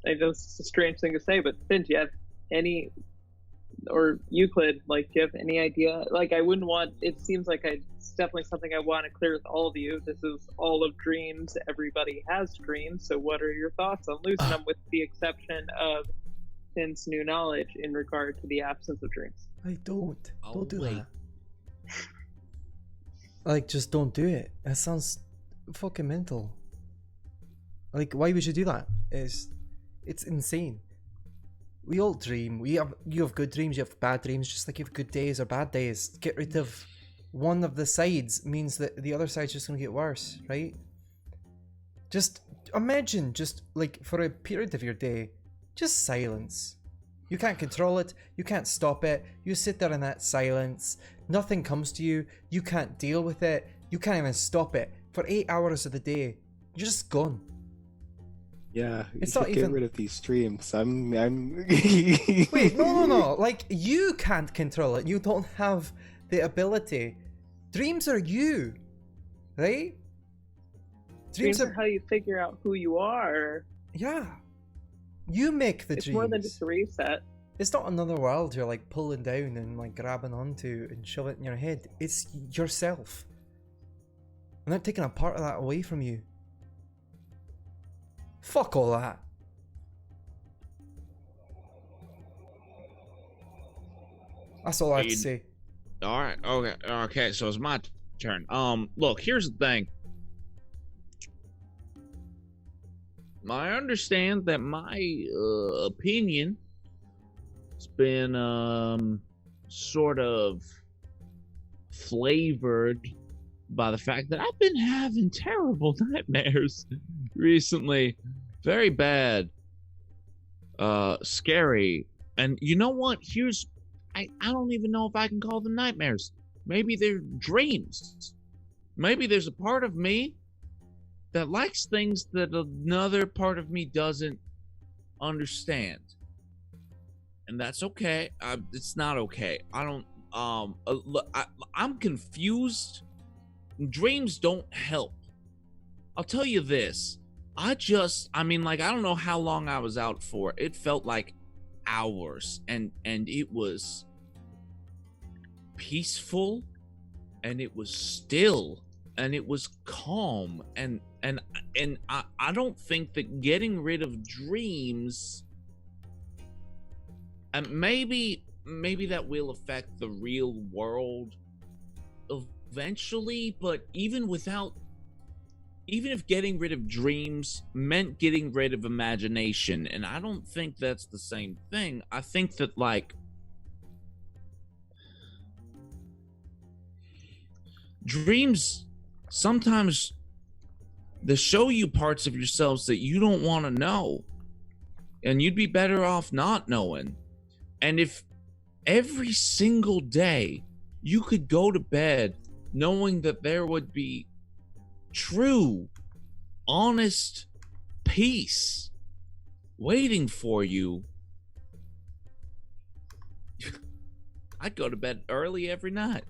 I know it's a strange thing to say, but Finn, do you have any, or Euclid, like, do you have any idea? Like, I wouldn't want, it seems like it's definitely something I want to clear with all of you. This is all of dreams. Everybody has dreams. So what are your thoughts on losing them, with the exception of Finn's new knowledge in regard to the absence of dreams? Don't do wait. that. Like, just don't do it. That sounds fucking mental. Like, why would you do that? It's insane. We all dream. You have good dreams, you have bad dreams, just like you have good days or bad days. Get rid of one of the sides means that the other side's just gonna get worse, right? Just imagine, just like for a period of your day, just silence. You can't control it, you can't stop it, you sit there in that silence, nothing comes to you, you can't deal with it, you can't even stop it. For 8 hours of the day, you're just gone. Yeah, It's you not should even- get rid of these dreams. I'm Wait, no. Like, you can't control it. You don't have the ability. Dreams are you, right? Dreams are how you figure out who you are. Yeah. You make the It's dreams. more than just a reset. It's not another world you're like pulling down and like grabbing onto and shove it in your head. It's yourself. I'm not taking a part of that away from you. Fuck all that. That's all I have to say. All right. Okay. So it's my turn. Look, here's the thing. I understand that my opinion has been sort of flavored by the fact that I've been having terrible nightmares recently. Very bad. Scary. And you know what? I don't even know if I can call them nightmares. Maybe they're dreams. Maybe there's a part of me that likes things that another part of me doesn't understand. And that's okay. It's not okay. I don't, I'm confused. Dreams don't help. I'll tell you this. I don't know how long I was out for. It felt like hours, and it was peaceful, and it was still, and it was calm, and I don't think that getting rid of dreams, and maybe that will affect the real world eventually, but even if getting rid of dreams meant getting rid of imagination, and I don't think that's the same thing. I think that, like, dreams sometimes they show you parts of yourselves that you don't want to know, and you'd be better off not knowing. And if every single day you could go to bed knowing that there would be true, honest peace waiting for you, I'd go to bed early every night.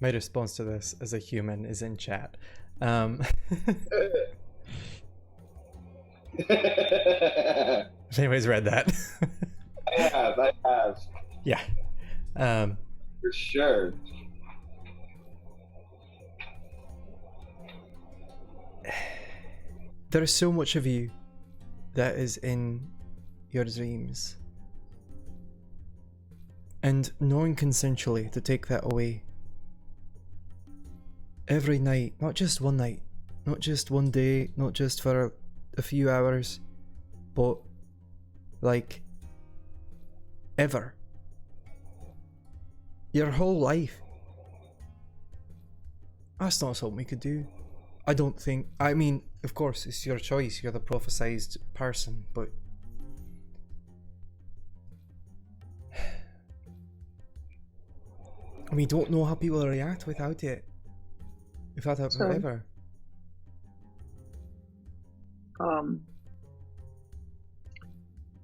My response to this as a human is in chat. If anybody's read that. I have. Yeah. For sure. There is so much of you that is in your dreams. And knowing consensually to take that away every night, not just one night, not just one day, not just for a few hours, but like ever. Your whole life. That's not something we could do. I don't think. I mean, of course, it's your choice. You're the prophesized person, but we don't know how people react without it. If that happens ever.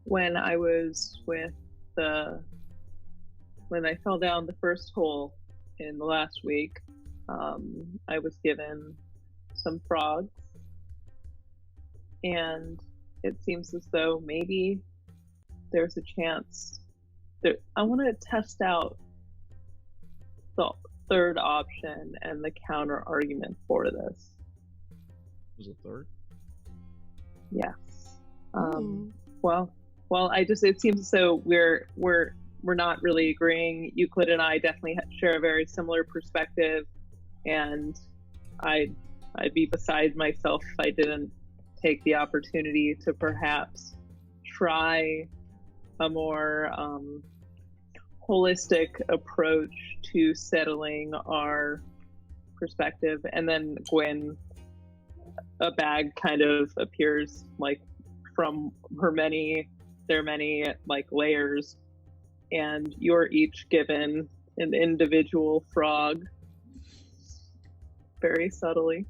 When I was when I fell down the first hole in the last week, I was given some frogs, and it seems as though maybe there's a chance that I want to test out the third option and the counter argument for this. Was a third? Yes. Well, it seems as though we're not really agreeing. Euclid and I definitely share a very similar perspective, and I'd be beside myself if I didn't take the opportunity to perhaps try a more holistic approach to settling our perspective. And then Guin, a bag kind of appears like from her many like layers, and you're each given an individual frog very subtly,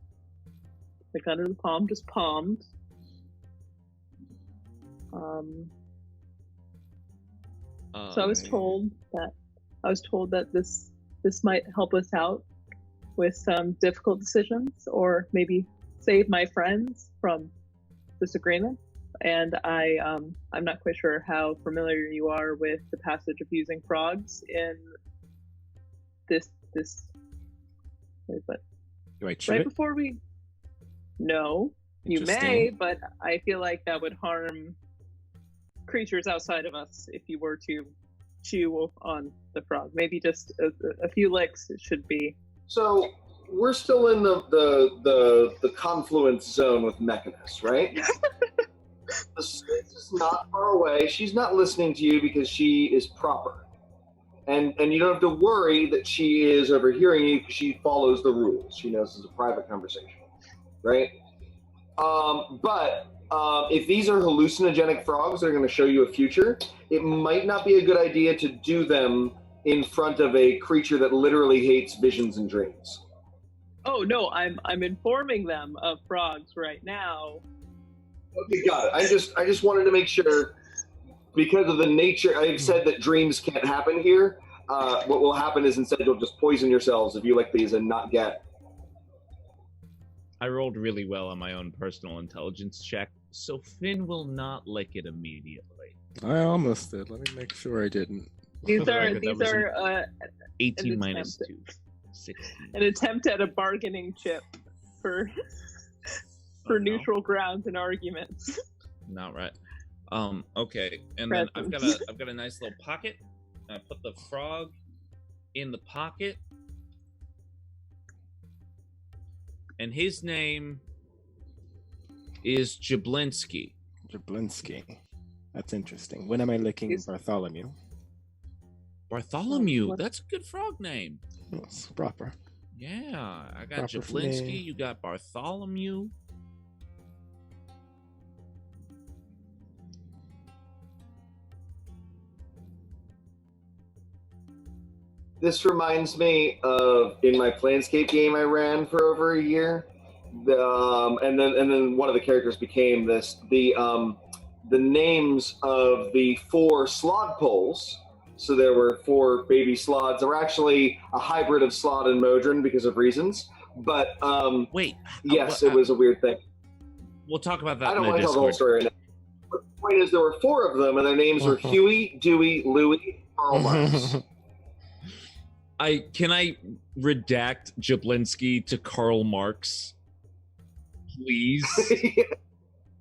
like under the palm, just palmed. So I was told that this might help us out with some difficult decisions, or maybe save my friends from disagreement. And I'm not quite sure how familiar you are with the passage of using frogs in this. But right before we, no, you may, but I feel like that would harm creatures outside of us if you were to chew on the frog. Maybe just a few licks it should be. So we're still in the confluence zone with Mechanus, right? The sphinx is not far away. She's not listening to you because she is proper. And you don't have to worry that she is overhearing you because she follows the rules. She knows it's a private conversation, right? But if these are hallucinogenic frogs that are going to show you a future, it might not be a good idea to do them in front of a creature that literally hates visions and dreams. Oh no, I'm informing them of frogs right now. Okay, got it. I just wanted to make sure, because of the nature, I've said that dreams can't happen here. What will happen is instead you'll just poison yourselves if you lick these and not get. I rolled really well on my own personal intelligence check, so Finn will not lick it immediately. I almost did. Let me make sure I didn't. These are 18 minus 2. 16. An attempt at a bargaining chip for neutral grounds and arguments. Not right. Okay, and then I've got a nice little pocket. I put the frog in the pocket, and his name is Jablinski. Jablinski. That's interesting. When am I licking Bartholomew? Bartholomew. That's a good frog name. Yes, proper. Yeah, I got Jablinski. You got Bartholomew. This reminds me of in my Planescape game I ran for over a year, and then one of the characters became this. The names of the 4 Slodpoles. So there were 4 baby slods. They were actually a hybrid of Slod and Modron because of reasons. But wait, yes, it was a weird thing. We'll talk about that. I don't want to tell the whole story right now. But the point is, there were 4 of them, and their names were Huey, Dewey, Louie, Karl Marx. Can I redact Jablinski to Karl Marx, please? It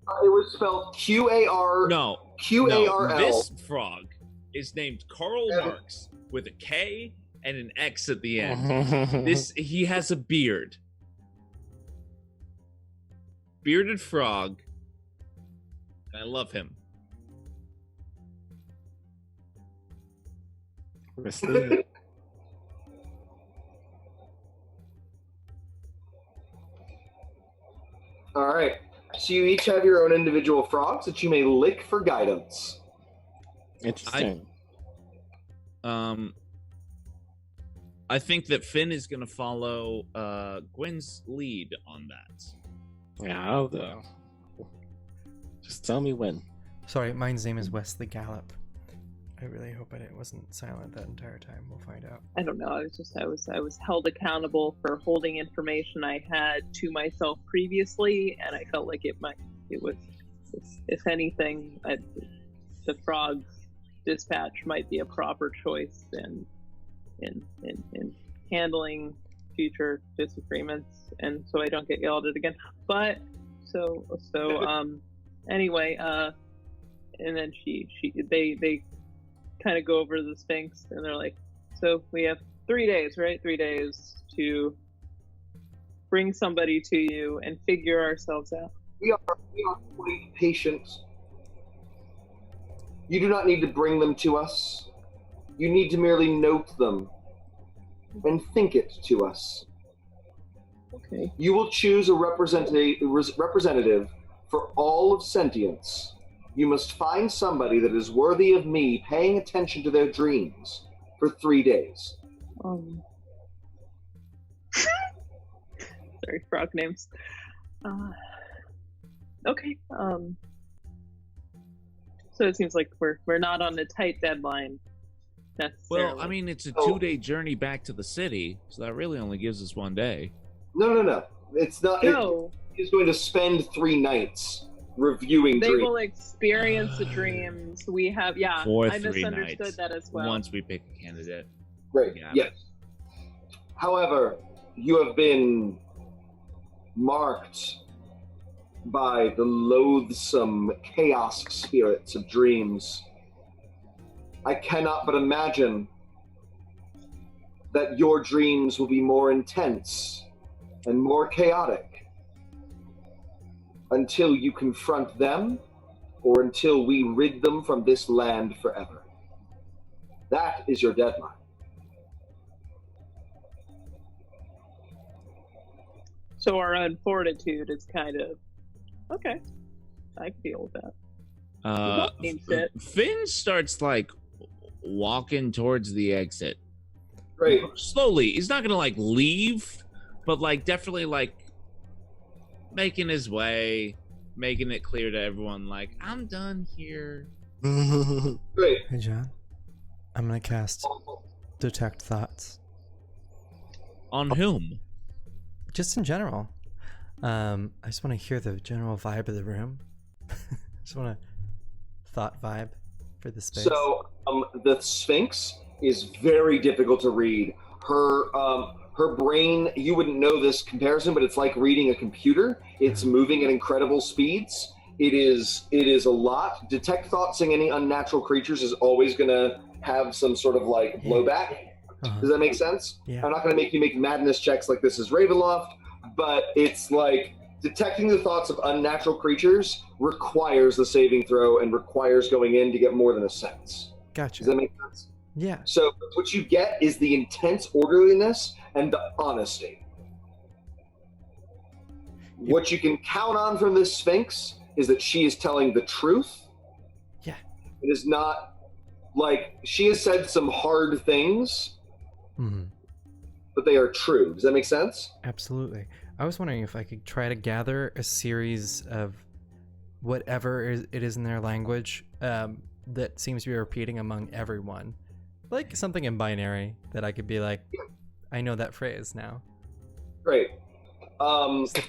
was spelled Q-A-R. No, Q-A-R-L. This frog is named Karl Marx with a K and an X at the end. He has a beard. Bearded frog. I love him. All right. So you each have your own individual frogs that you may lick for guidance. Interesting. I think that Finn is going to follow Gwen's lead on that. Yeah, I'll though. Just tell me when. Sorry, mine's name is Wesley Gallup. I really hope it wasn't silent that entire time. We'll find out. I don't know. I was held accountable for holding information I had to myself previously, and I felt like it was, if anything, the frog's dispatch might be a proper choice in handling future disagreements, and so I don't get yelled at again. But anyway, and then they kind of go over the Sphinx, and they're like, so we have 3 days, right? 3 days to bring somebody to you and figure ourselves out. We are quite patient. You do not need to bring them to us. You need to merely note them and think it to us. Okay. You will choose a representative for all of sentience. You must find somebody that is worthy of me paying attention to their dreams for 3 days. Sorry, frog names. Okay. So it seems like we're not on a tight deadline necessarily. Well, I mean, it's a 2-day journey back to the city, so that really only gives us 1 day. No. It's not. No. He's going to spend 3 nights reviewing dreams. They will experience the dreams. We have, I misunderstood that as well. Once we pick a candidate. Right, yes. However, you have been marked by the loathsome chaos spirits of dreams. I cannot but imagine that your dreams will be more intense and more chaotic until you confront them or until we rid them from this land forever. That is your deadline. So our own fortitude is kind of okay. I can deal with that. Finn starts like walking towards the exit. Right. Slowly. He's not gonna like leave, but like definitely like making his way, making it clear to everyone like I'm done here. Great. Hey John, I'm gonna cast Detect Thoughts. On whom? Just in general. I just want to hear the general vibe of the room. Just want to thought vibe for the space. So the Sphinx is very difficult to read. Her brain, you wouldn't know this comparison, but it's like reading a computer. It's moving at incredible speeds. It is a lot. Detect thoughts, seeing any unnatural creatures is always going to have some sort of like blowback. Does that make sense? Yeah. I'm not going to make you make madness checks like this is Ravenloft, but it's like detecting the thoughts of unnatural creatures requires the saving throw and requires going in to get more than a sense. Gotcha. Does that make sense? Yeah. So what you get is the intense orderliness and the honesty. Yep. What you can count on from this Sphinx is that she is telling the truth. Yeah. It is not like she has said some hard things, but they are true. Does that make sense? Absolutely. I was wondering if I could try to gather a series of whatever it is in their language that seems to be repeating among everyone. Like something in binary that I could be like, I know that phrase now. Great.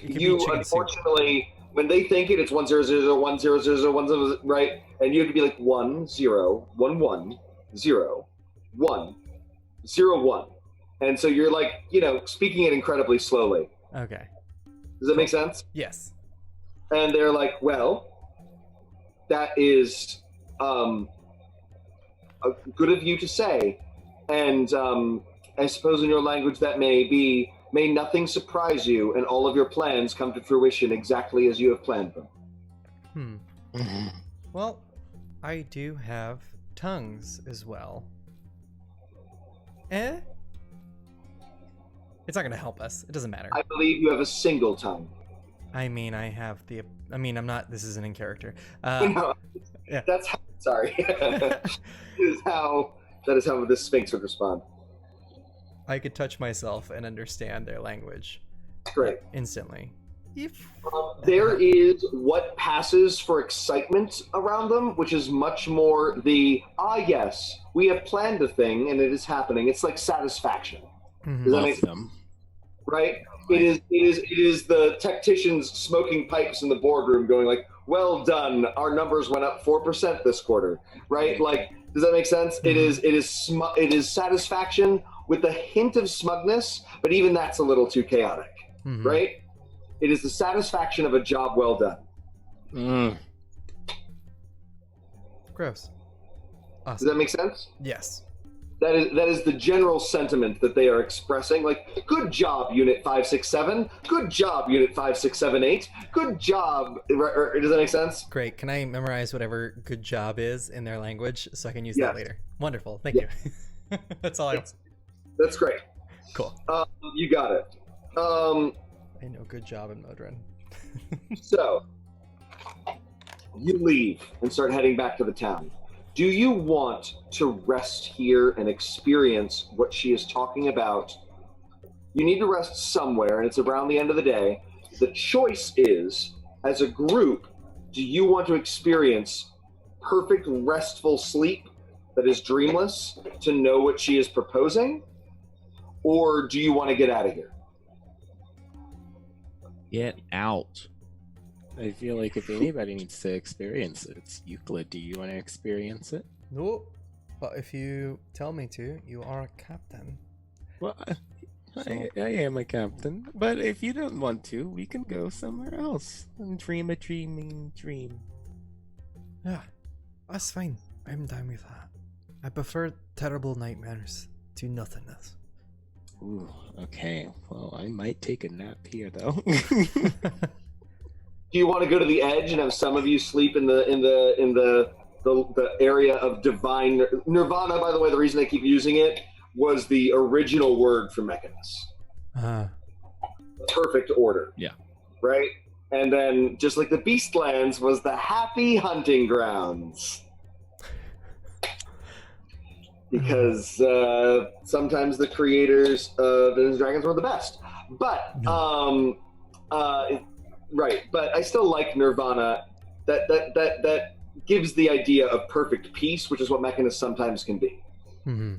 You unfortunately, when they think it's 1-0-0-1-0-0-0-1, right? And you have to be like 1-0-1-1-0-1-0-1. And so you're like, speaking it incredibly slowly. Okay. Does that make sense? Yes. And they're like, well, that is good of you to say. And I suppose in your language that may nothing surprise you and all of your plans come to fruition exactly as you have planned them. Well, I do have tongues as well. It's not going to help us. It doesn't matter. I believe you have a single tongue. I'm not, this isn't in character. No, yeah. That's how, sorry. That is how this Sphinx would respond. I could touch myself and understand their language. Great. Instantly. There is what passes for excitement around them, which is much more yes, we have planned a thing and it is happening. It's like satisfaction. Does that make sense? Right? It is the tacticians smoking pipes in the boardroom going like, well done, our numbers went up 4% this quarter. Right? Like, does that make sense? It is satisfaction with a hint of smugness, but even that's a little too chaotic. Right? It is the satisfaction of a job well done. Gross. Awesome. Does that make sense? Yes. That is the general sentiment that they are expressing. Like, good job, Unit 567. Good job, Unit 5678. Good job. Does that make sense? Great. Can I memorize whatever good job is in their language so I can use that later? Wonderful. Thank you. That's all That's great. Cool. You got it. I know good job in Modron. So, you leave and start heading back to the town. Do you want to rest here and experience what she is talking about? You need to rest somewhere, and it's around the end of the day. The choice is, as a group, do you want to experience perfect, restful sleep that is dreamless to know what she is proposing? Or do you want to get out of here? Get out. I feel like if anybody needs to experience it, it's Euclid. Do you want to experience it? No, but if you tell me to, you are a captain. Well, I am a captain, but if you don't want to, we can go somewhere else and dream a dreaming dream. Yeah, that's fine. I'm down with that. I prefer terrible nightmares to nothingness. Ooh, okay. Well, I might take a nap here, though. Do you want to go to the edge and have some of you sleep in the area of divine nirvana? By the way, the reason they keep using it was the original word for Mechanus. Perfect order. Yeah. Right? And then, just like the Beastlands, was the happy hunting grounds. Because sometimes the creators of Dungeons & Dragons were the best. But, right, but I still like Nirvana. That gives the idea of perfect peace, which is what mechanists sometimes can be. Mm-hmm.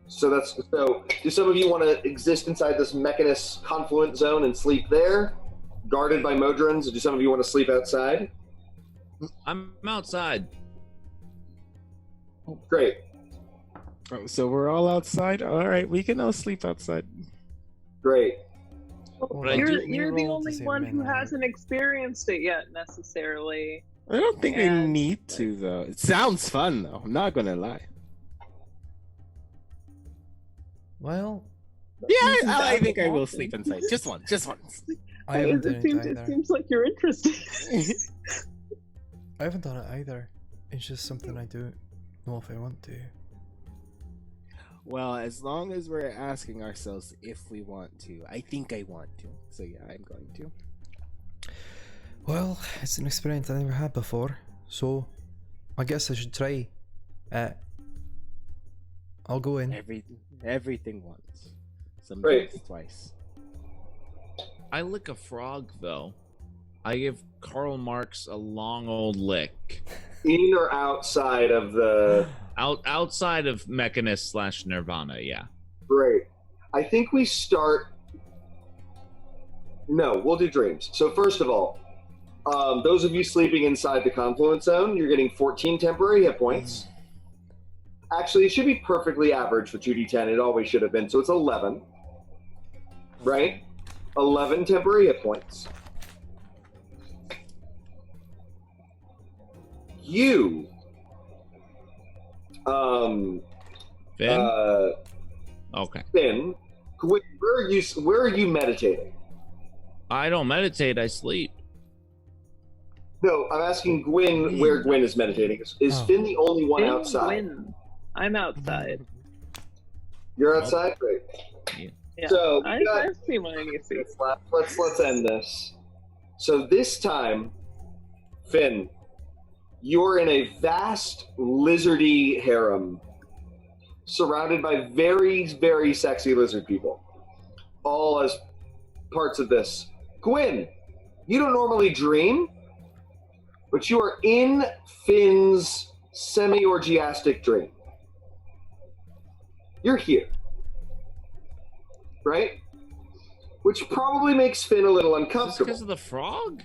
So do some of you want to exist inside this mechanist confluent zone and sleep there, guarded by Modrons? Or do some of you want to sleep outside? I'm outside. Great. Oh, so we're all outside? All right, we can all sleep outside. Great. But You're the only one who hasn't experienced it yet, necessarily. I don't think we need to, though. It sounds fun, though. I'm not gonna lie. Well, yeah, I think I will sleep inside. Just once. I haven't done it It either. seems like you're interested. I haven't done it either. It's just something I don't know if I want to. Well, as long as we're asking ourselves if we want to. I think I want to. So yeah, I'm going to. Well, it's an experience I never had before, so I guess I should try it. I'll go in. Everything once. Sometimes Right. twice. I lick a frog, though. I give Karl Marx a long old lick. In or outside of the... Outside of Mechanist / Nirvana, yeah. Great. I think we start... No, we'll do dreams. So first of all, those of you sleeping inside the confluence zone, you're getting 14 temporary hit points. Actually, it should be perfectly average for 2d10. It always should have been. So it's 11. Right? 11 temporary hit points. You... Finn? Okay. Finn, where are you meditating? I don't meditate, I sleep. No, I'm asking Guin where Guin is meditating. Is Finn the only one outside? I'm outside. You're outside? Great. Yeah. So I see what I need to see. let's end this. So this time, Finn, you're in a vast lizardy harem surrounded by very, very sexy lizard people, all as parts of this. Guin, you don't normally dream, but you are in Finn's semi-orgiastic dream. You're here. Right? Which probably makes Finn a little uncomfortable. Because of the frog?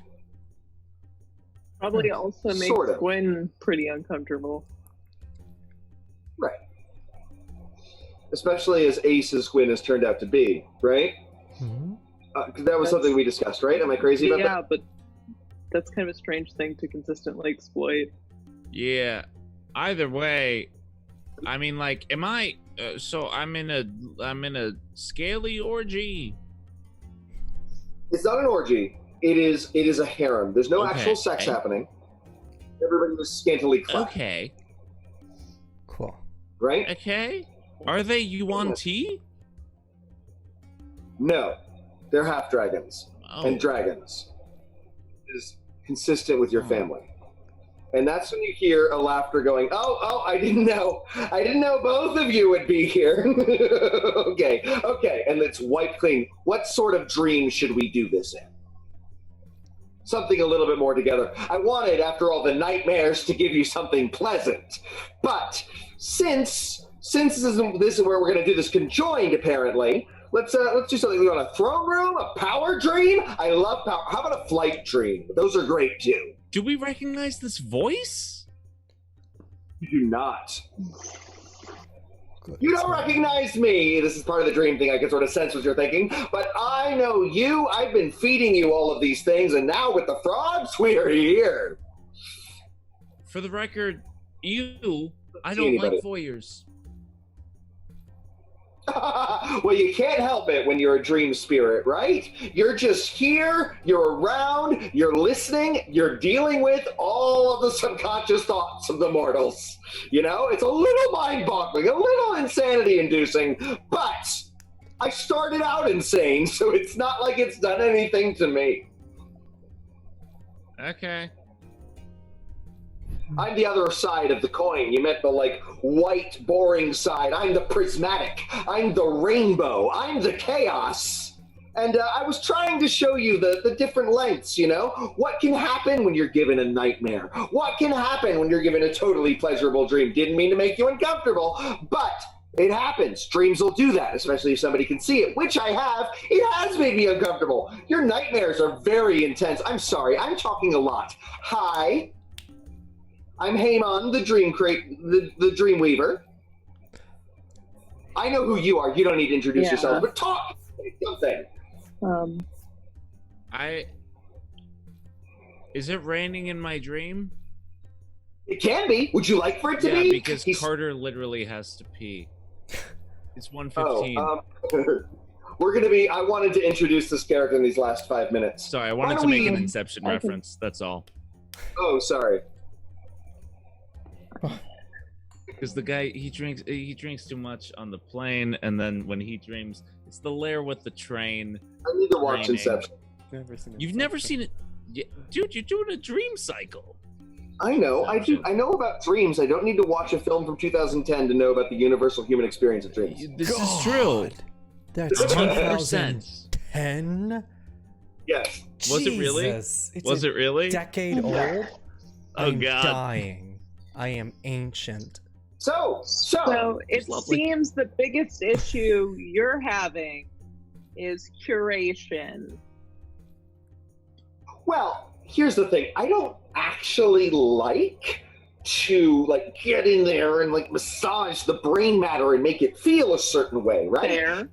Probably also makes Sort of. Gwen pretty uncomfortable. Right. Especially as ace as Guin has turned out to be, right? Mm-hmm. 'Cause that was something we discussed, right? Am I crazy about that? Yeah, but that's kind of a strange thing to consistently exploit. Yeah. Either way, I mean, like, am I? So I'm in a scaly orgy. It's not an orgy. It is a harem. There's no Okay. actual sex happening. Everybody is scantily clad. Okay. Cool. Right? Okay. Are they Yuan Ti? No. They're half dragons. Oh. And dragons. Is consistent with your family. And that's when you hear a laughter going, oh, I didn't know both of you would be here. Okay. And it's wiped clean. What sort of dream should we do this in? Something a little bit more together. I wanted, after all the nightmares, to give you something pleasant. But since this is where we're going to do this conjoined, apparently, let's do something on a throne room, a power dream. I love power. How about a flight dream? Those are great too. Do we recognize this voice? You do not. Good. You don't recognize me. This is part of the dream thing. I can sort of sense what you're thinking. But I know you. I've been feeding you all of these things, and now with the frogs, we are here. For the record, I See don't anybody. like voyeurs. Well, you can't help it when you're a dream spirit, right? You're just here, you're around, you're listening, you're dealing with all of the subconscious thoughts of the mortals. You know, it's a little mind-boggling, a little insanity-inducing, but I started out insane, so it's not like it's done anything to me. Okay. I'm the other side of the coin. You meant the, like, white, boring side. I'm the prismatic. I'm the rainbow. I'm the chaos. And I was trying to show you the different lengths, you know? What can happen when you're given a nightmare? What can happen when you're given a totally pleasurable dream? Didn't mean to make you uncomfortable, but it happens. Dreams will do that, especially if somebody can see it, which I have. It has made me uncomfortable. Your nightmares are very intense. I'm sorry. I'm talking a lot. Hi. I'm Haemon, the the Dream Weaver. I know who you are. You don't need to introduce yourself, but talk. Say something. Is it raining in my dream? It can be. Would you like for it to be? Yeah, because Carter literally has to pee. It's 1:15. We're gonna be. I wanted to introduce this character in these last 5 minutes. Sorry, I wanted to make an Inception reference. That's all. Oh, sorry. Because the guy he drinks too much on the plane, and then when he dreams, it's the lair with the train. I need to watch Inception. You've never seen it, dude? You're doing a dream cycle. I know. I do. I know about dreams. I don't need to watch a film from 2010 to know about the universal human experience of dreams. This is true. That's 2010. Yes. Was it really? Was it really? Decade old. Oh I'm God. Dying. I am ancient. So it seems the biggest issue you're having is curation. Well, here's the thing. I don't actually like to get in there and massage the brain matter and make it feel a certain way, right? Fair.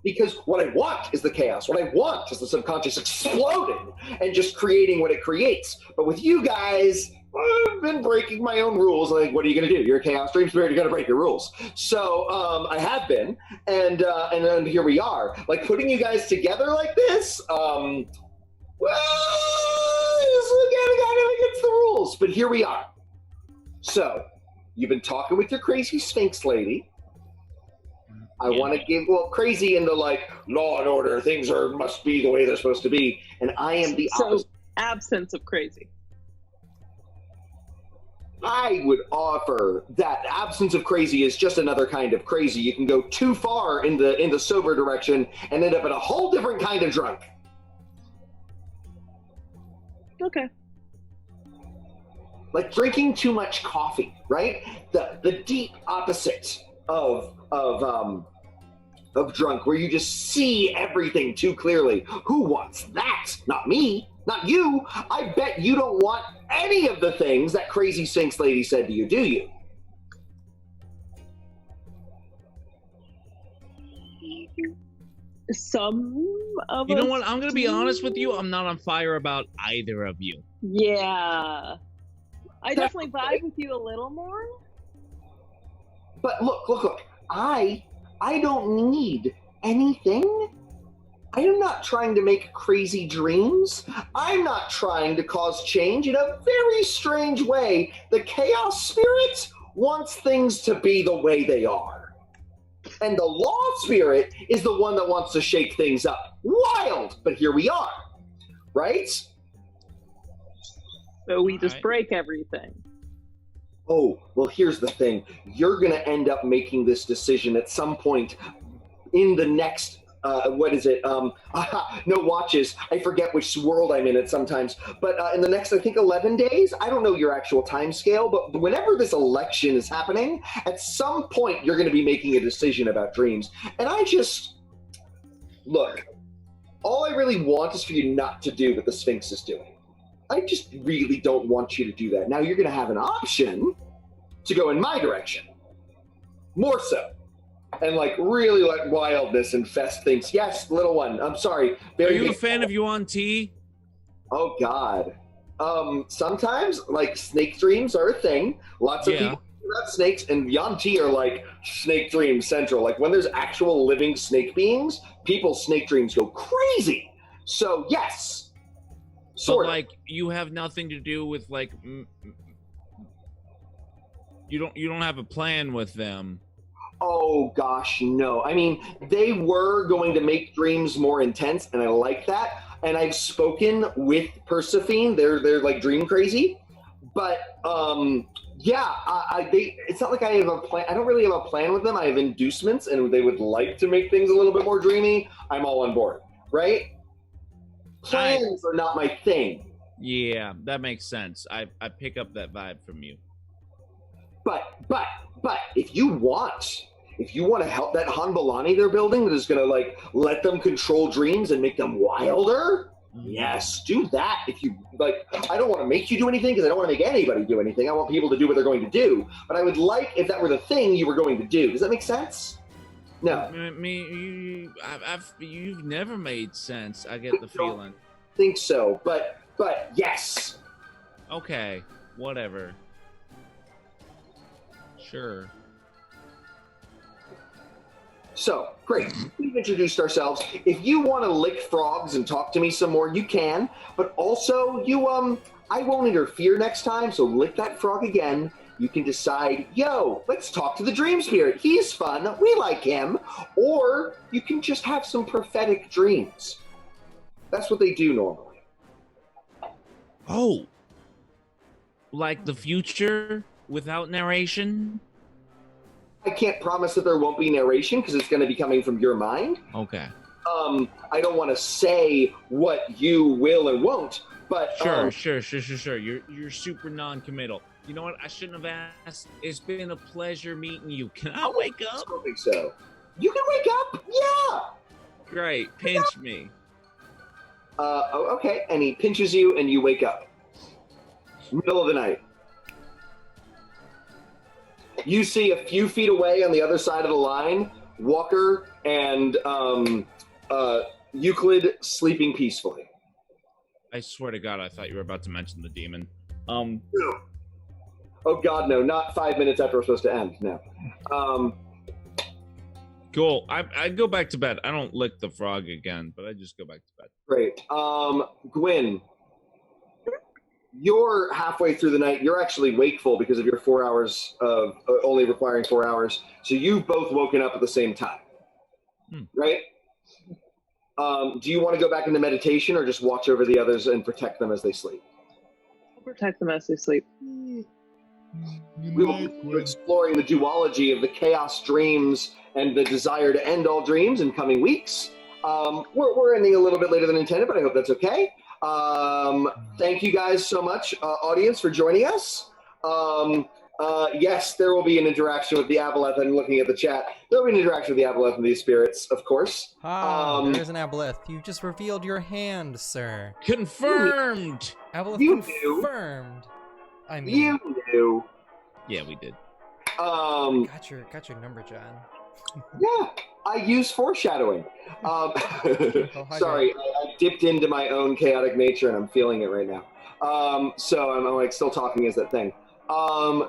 Because what I want is the chaos. What I want is the subconscious exploding and just creating what it creates. But with you guys, I've been breaking my own rules. Like, what are you going to do? You're a chaos dream spirit. You're going to break your rules. So I have been, and then here we are. Like, putting you guys together like this, well, it's again kind of against the rules. But here we are. So you've been talking with your crazy Sphinx lady. I want to give, crazy into law and order. Things must be the way they're supposed to be. And I am the opposite. So absence of crazy. I would offer that absence of crazy is just another kind of crazy. You can go too far in the sober direction and end up in a whole different kind of drunk. Okay. Like drinking too much coffee, right? The deep opposite of drunk, where you just see everything too clearly. Who wants that? Not me. Not you. I bet you don't want any of the things that crazy Sphinx lady said to you, do you? Some of You us know what? I'm going to be do. honest with you. I'm not on fire about either of you. Yeah. I definitely vibe with you a little more. But look. I don't need anything. I am not trying to make crazy dreams. I'm not trying to cause change. In a very strange way, the chaos spirit wants things to be the way they are. And the law spirit is the one that wants to shake things up. Wild, but here we are, right? So we just break everything. Oh, well, here's the thing. You're going to end up making this decision at some point in the next, no watches. I forget which world I'm in it sometimes. But in the next, I think, 11 days, I don't know your actual time scale, but whenever this election is happening, at some point, you're going to be making a decision about dreams. And look, all I really want is for you not to do what the Sphinx is doing. I just really don't want you to do that. Now you're going to have an option to go in my direction. More so. And really let wildness infest things. Yes, little one. I'm sorry. Are you a fan of Yuan Ti? Oh, God. Sometimes, snake dreams are a thing. Lots of people about snakes, and Yuan Ti are snake dream central. When there's actual living snake beings, people's snake dreams go crazy. So, yes. But you have nothing to do with you don't have a plan with them. Oh gosh, no. I mean, they were going to make dreams more intense, and I like that. and I've spoken with Persephone. They're like dream crazy, but it's not like I have a plan. I don't really have a plan with them. I have inducements, and they would like to make things a little bit more dreamy. I'm all on board, right? Plans are not my thing. Yeah, that makes sense. I pick up that vibe from you. But if you want to help that Hanbalani they're building that is going to like let them control dreams and make them wilder, yes, do that. If you like, I don't want to make you do anything because I don't want to make anybody do anything. I want people to do what they're going to do. But I would like if that were the thing you were going to do. Does that make sense? No. You've never made sense. I get the feeling. Think so, but yes. Okay, whatever. Sure. So, great. We've introduced ourselves. If you want to lick frogs and talk to me some more, you can. But also, I won't interfere next time, so lick that frog again. You can decide, let's talk to the Dream Spirit. He's fun. We like him. Or you can just have some prophetic dreams. That's what they do normally. Oh. Like the future without narration? I can't promise that there won't be narration because it's going to be coming from your mind. Okay. I don't want to say what you will and won't, but sure. You're super non-committal. You know what? I shouldn't have asked. It's been a pleasure meeting you. Can I wake up? I don't think so. You can wake up. Yeah. Great. Pinch me. Okay. And he pinches you, and you wake up. Middle of the night. You see a few feet away on the other side of the line, Walker and Euclid sleeping peacefully. I swear to God, I thought you were about to mention the demon. Oh God, no! Not 5 minutes after we're supposed to end. No. Cool. I go back to bed. I don't lick the frog again, but I just go back to bed. Great. Guin, you're halfway through the night. You're actually wakeful because of your 4 hours of only requiring 4 hours. So you've both woken up at the same time, right? Do you want to go back into meditation or just watch over the others and protect them as they sleep? I'll protect them as they sleep. We will be exploring the duology of the chaos dreams and the desire to end all dreams in coming weeks. We're ending a little bit later than intended, but I hope that's okay. Thank you guys so much, audience, for joining us. Yes, there will be an interaction with the Aboleth. I'm looking at the chat. There will be an interaction with the Aboleth and these spirits, of course. There is an Aboleth. You just revealed your hand, sir. Confirmed! Aboleth confirmed. I mean, you knew. Yeah, we did. Got your number, John. Yeah, I use foreshadowing. Sorry, I dipped into my own chaotic nature and I'm feeling it right now. So I'm like still talking as that thing.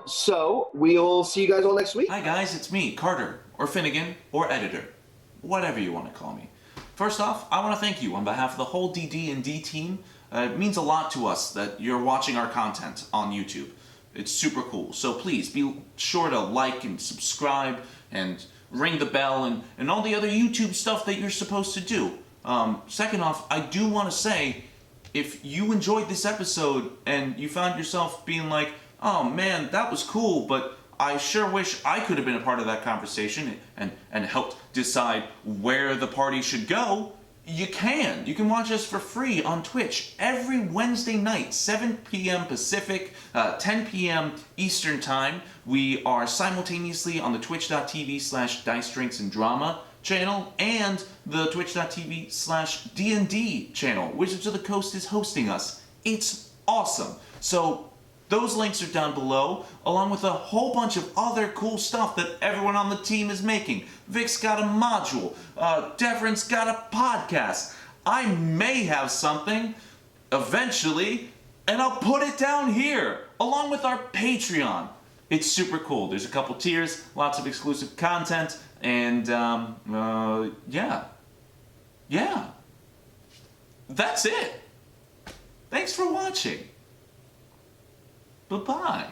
So we'll see you guys all next week. Hi guys, it's me, Carter, or Finnegan, or Editor, whatever you want to call me. First off, I want to thank you on behalf of the whole DDnD team. It means a lot to us that you're watching our content on YouTube. It's super cool. So please be sure to like and subscribe and ring the bell and all the other YouTube stuff that you're supposed to do. Second off, I do want to say, if you enjoyed this episode and you found yourself being like, oh man, that was cool, but I sure wish I could have been a part of that conversation and helped decide where the party should go, you can watch us for free on Twitch every Wednesday night, 7 p.m. Pacific, 10 p.m. Eastern Time. We are simultaneously on the twitch.tv/Dice Drinks and Drama channel and the twitch.tv/DND channel. Wizards of the Coast is hosting us. It's awesome. So those links are down below, along with a whole bunch of other cool stuff that everyone on the team is making. Vic's got a module. Devren's got a podcast. I may have something eventually, and I'll put it down here, along with our Patreon. It's super cool. There's a couple tiers, lots of exclusive content, and yeah. That's it. Thanks for watching. Bye-bye.